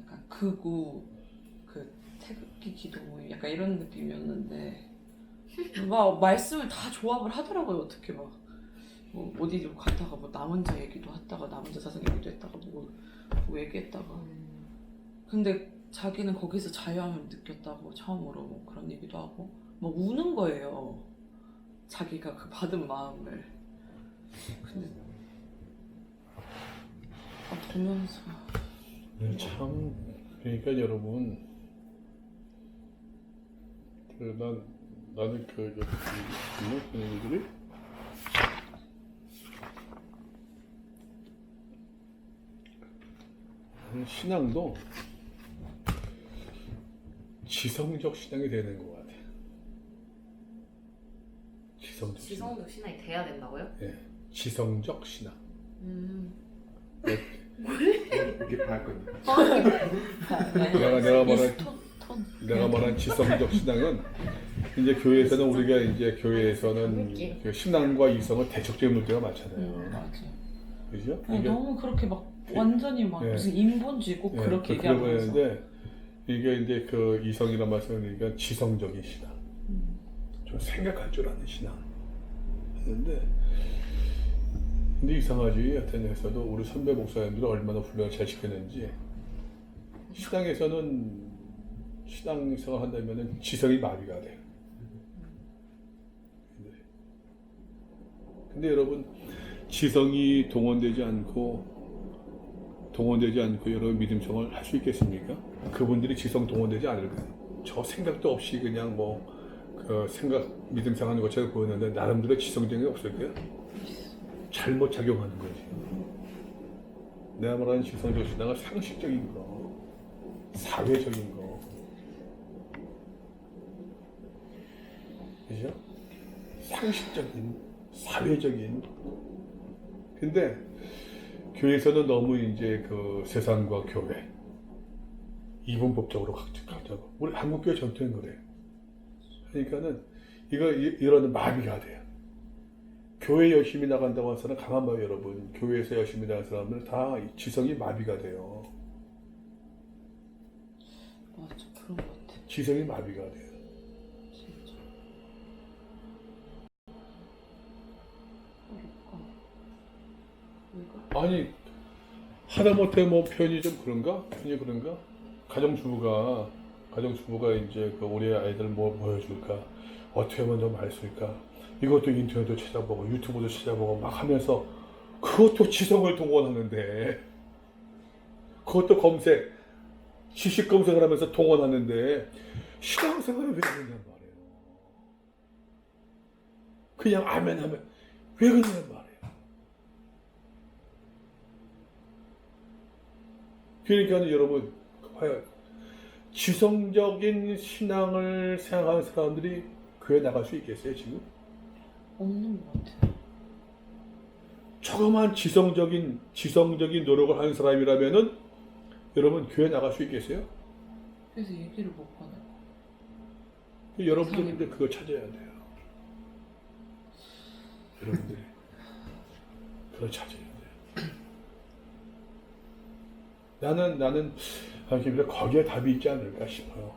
약간 극우 그 태극기 기도 모임 약간 이런 느낌이었는데 막 말씀을 다 조합을 하더라고요. 어떻게 막 뭐 어디로 갔다가 뭐 나 혼자 얘기도 했다가 나 혼자 사상 얘기도 했다가 뭐 얘기했다가 근데 자기는 거기서 자유함을 느꼈다고 처음으로 뭐 그런 얘기도 하고 막 우는 거예요. 자기가 그 받은 마음을. 근데 보면서 참 그러니까 여러분 나는 그 얘기들이 신앙도 지성적 신앙이 되는 것 같아요. 지성적 신앙. 지성도 신앙이 돼야 된다고요? 예, 지성적 신앙. 이게 할 건데. 내가 말한 지성적 신앙은 이제 교회에서는 우리가 이제 교회에서는 그 신앙과 이성을 대척적으로 놓을 때가 많잖아요. 맞아. 그죠? 너무 그렇게 막 완전히 막 예. 무슨 인본주의 꼭 예, 그렇게 그런 얘기하면서. 거였는데 이게 이제 그 이성이란 말씀은 그러니까 지성적인 신앙, 좀 생각할 줄 아는 신앙. 했는데 근데 이상하지 아테네에서도 우리 선배 목사님들은 얼마나 훈련을 잘 시켰는지 신앙에서는 신앙생활 한다면은 지성이 마비가 돼요. 근데 여러분 지성이 동원되지 않고 여러분 믿음생활을 할 수 있겠습니까? 그분들이 지성 동원되지 않을까요? 저 생각도 없이 그냥 뭐 그 생각 믿음생활하는 것처럼 보였는데 나름대로 지성적인 게 없을까요? 잘못 작용하는 거지. 내가 말하는 지성적 신앙은 상식적인 거, 사회적인 거, 그죠? 상식적인, 사회적인. 근데 교회에서는 너무 이제 그 세상과 교회 이분법적으로 각자고 우리 한국교회 전통인 거래요. 그러니까는 이런 마비가 돼요. 교회 열심히 나간다고 하는 사람 가만 봐요 여러분. 교회에서 열심히 나가는 사람들 다 지성이 마비가 돼요. 맞아, 그런 것 같아. 지성이 마비가 돼요. 진짜. 어렵다. 아니 하다못해 뭐 표현이 좀 그런가? 가정주부가 이제 그 우리 아이들 뭐 보여줄까? 어떻게 하면 더 맛있을까? 이것도 인터넷도 찾아보고 유튜브도 찾아보고 막 하면서 그것도 지성을 동원하는데 그것도 지식 검색을 하면서 동원하는데 신앙생활을 왜 그러냔 말이에요. 그냥 아멘 하면 왜 그러냔 말이에요. 그러니까 여러분, 과연 지성적인 신앙을 생각하는 사람들이 교회 나갈 수 있겠어요, 지금? 없는 것 같아요. 조그만 지성적인 노력을 하는 사람이라면은 여러분 교회 나갈 수 있겠어요? 그래서 얘기를 못 꺼내. 여러분들 근데 그거 찾아야 돼요. 여러분들이 그걸 찾아야 돼요. 나는 하나님께 거기에 답이 있지 않을까 싶어요.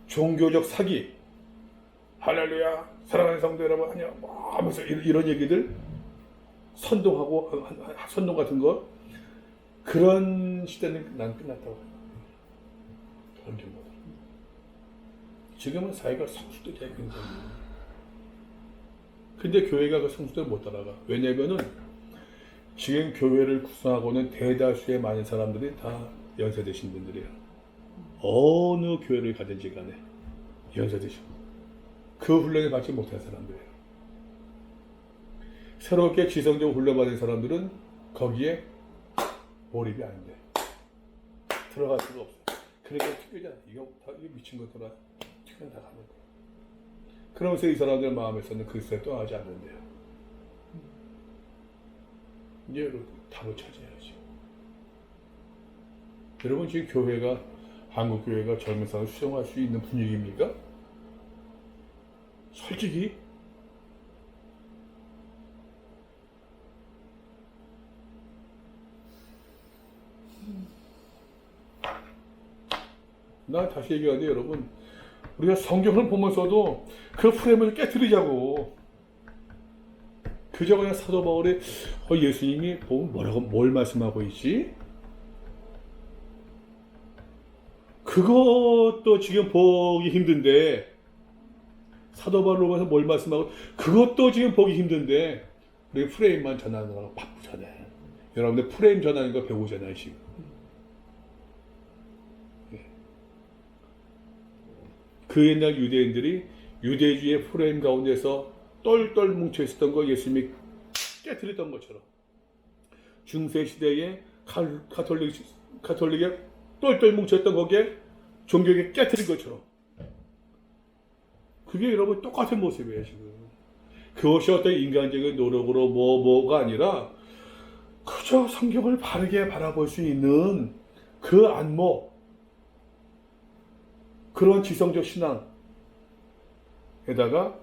종교적 사기, 할렐루야, 사랑하는 성도 여러분, 아니야, 뭐 하면서 이런 얘기들, 선동 같은 거, 그런 시대는 난 끝났다고 해요. 그런 경우는. 지금은 사회가 성숙되게 굉장히. 근데 교회가 그 성숙도를 못 따라가. 왜냐면은 지금 교회를 구성하고는 대다수의 많은 사람들이 다 연세되신 분들이에요. 어느 교회를 가든지 간에 연세되시고 그 훈련을 받지 못한 사람들이에요. 새롭게 지성적으로 훈련받은 사람들은 거기에 몰입이 안 돼. 들어갈 수가 없어. 그러니까 튀겨잖아. 이거 미친 것들아 튀겨 나가는 거야. 그러면서 이 사람들 마음에서는 그리스도를 떠나지 않는데요. 이제 여러분 답을 찾아야지. 여러분 지금 교회가 한국 교회가 젊은 사람을 수용할 수 있는 분위기입니까? 솔직히 나 다시 얘기하는데 여러분 우리가 성경을 보면서도 그 프레임을 깨트리자고. 그저 그냥 사도 바울이 예수님이 보면 뭘 말씀하고 있지? 그것도 지금 보기 힘든데 사도 바울로 봐서 뭘 말씀하고 그것도 지금 보기 힘든데 우리 프레임만 전하느라고 바쁘잖아요. 여러분들 프레임 전하는 거 배우잖아요 지금. 그 옛날 유대인들이 유대주의 프레임 가운데서 똘똘 뭉쳐 있었던 거 예수님이 깨트렸던 것처럼 중세 시대에 가톨릭에 똘똘 뭉쳤던 거기에 종교에 깨트린 것처럼 그게 여러분 똑같은 모습이에요 지금. 그것이 어떤 인간적인 노력으로 뭐가 아니라 그저 성경을 바르게 바라볼 수 있는 그 안목, 그런 지성적 신앙에다가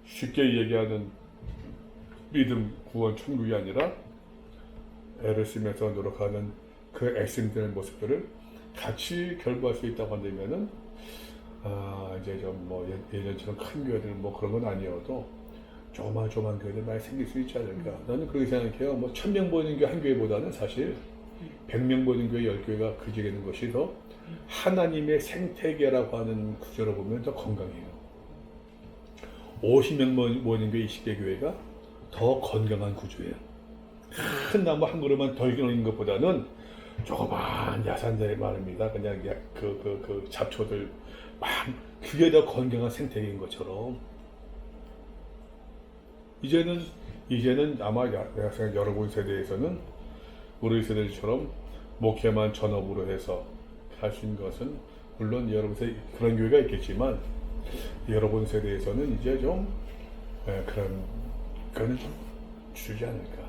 쉽게 얘기하는 믿음, 구원, 천국이 아니라 애를 쓰면서 노력하는 그 애쓰는 모습들을 같이 결부할 수 있다고 한다면은 이제 좀 뭐 예전처럼 큰 교회들 뭐 그런 건 아니어도 조그만 교회들 많이 생길 수 있지 않을까. 나는 그렇게 생각해요. 뭐 1000명 보이는 교회 한 교회보다는 사실 100명 보이는 교회 10교회가 그지게 있는 것이 더 하나님의 생태계라고 하는 구조로 보면 더 건강해요. 50명 모이는 교회 20개 교회가 더 건강한 구조예요. 큰 나무 한 그루만 더 있는 것보다는 조그만 야산들이 말입니다. 그냥 그 잡초들 그게 더 건강한 생태계인 것처럼 이제는 아마 내가 생각 여러분 세대에서는 우리 세대처럼 목회만 전업으로 해서 할 수 있는 것은 물론 여러분 세대 그런 교회가 있겠지만 여러분 세대에서는 이제 좀 그거는 좀 줄지 않을까.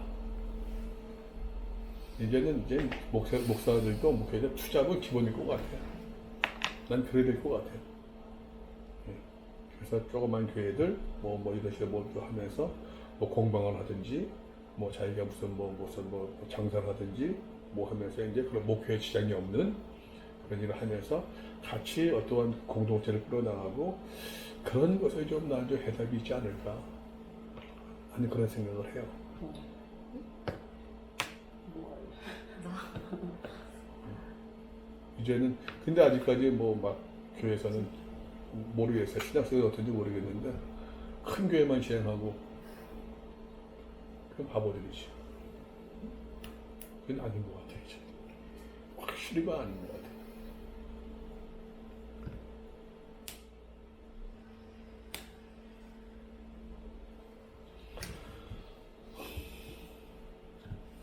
이제는 이제 목사들도 목회자 투잡은 기본일 것 같아요. 난 그래야 될 것 같아요. 그래서 조그만 교회들 뭐 이런 식으로 뭐 하면서 뭐 공방을 하든지 뭐 자기가 무슨 장사를 하든지 뭐 하면서 이제 그런 목회에 지장이 없는 그런 일을 하면서 같이 어떠한 공동체를 끌어나가고 그런 것에 좀 나한테 해답이 있지 않을까 하는 그런 생각을 해요. 이제는 근데 아직까지 뭐 막 교회에서는 모르겠어요. 신학생이 어떤지 모르겠는데 큰 교회만 시행하고 그럼 바보들이지. 그건 아닌 것 같아요. 확실히가 아닌 것 같아요.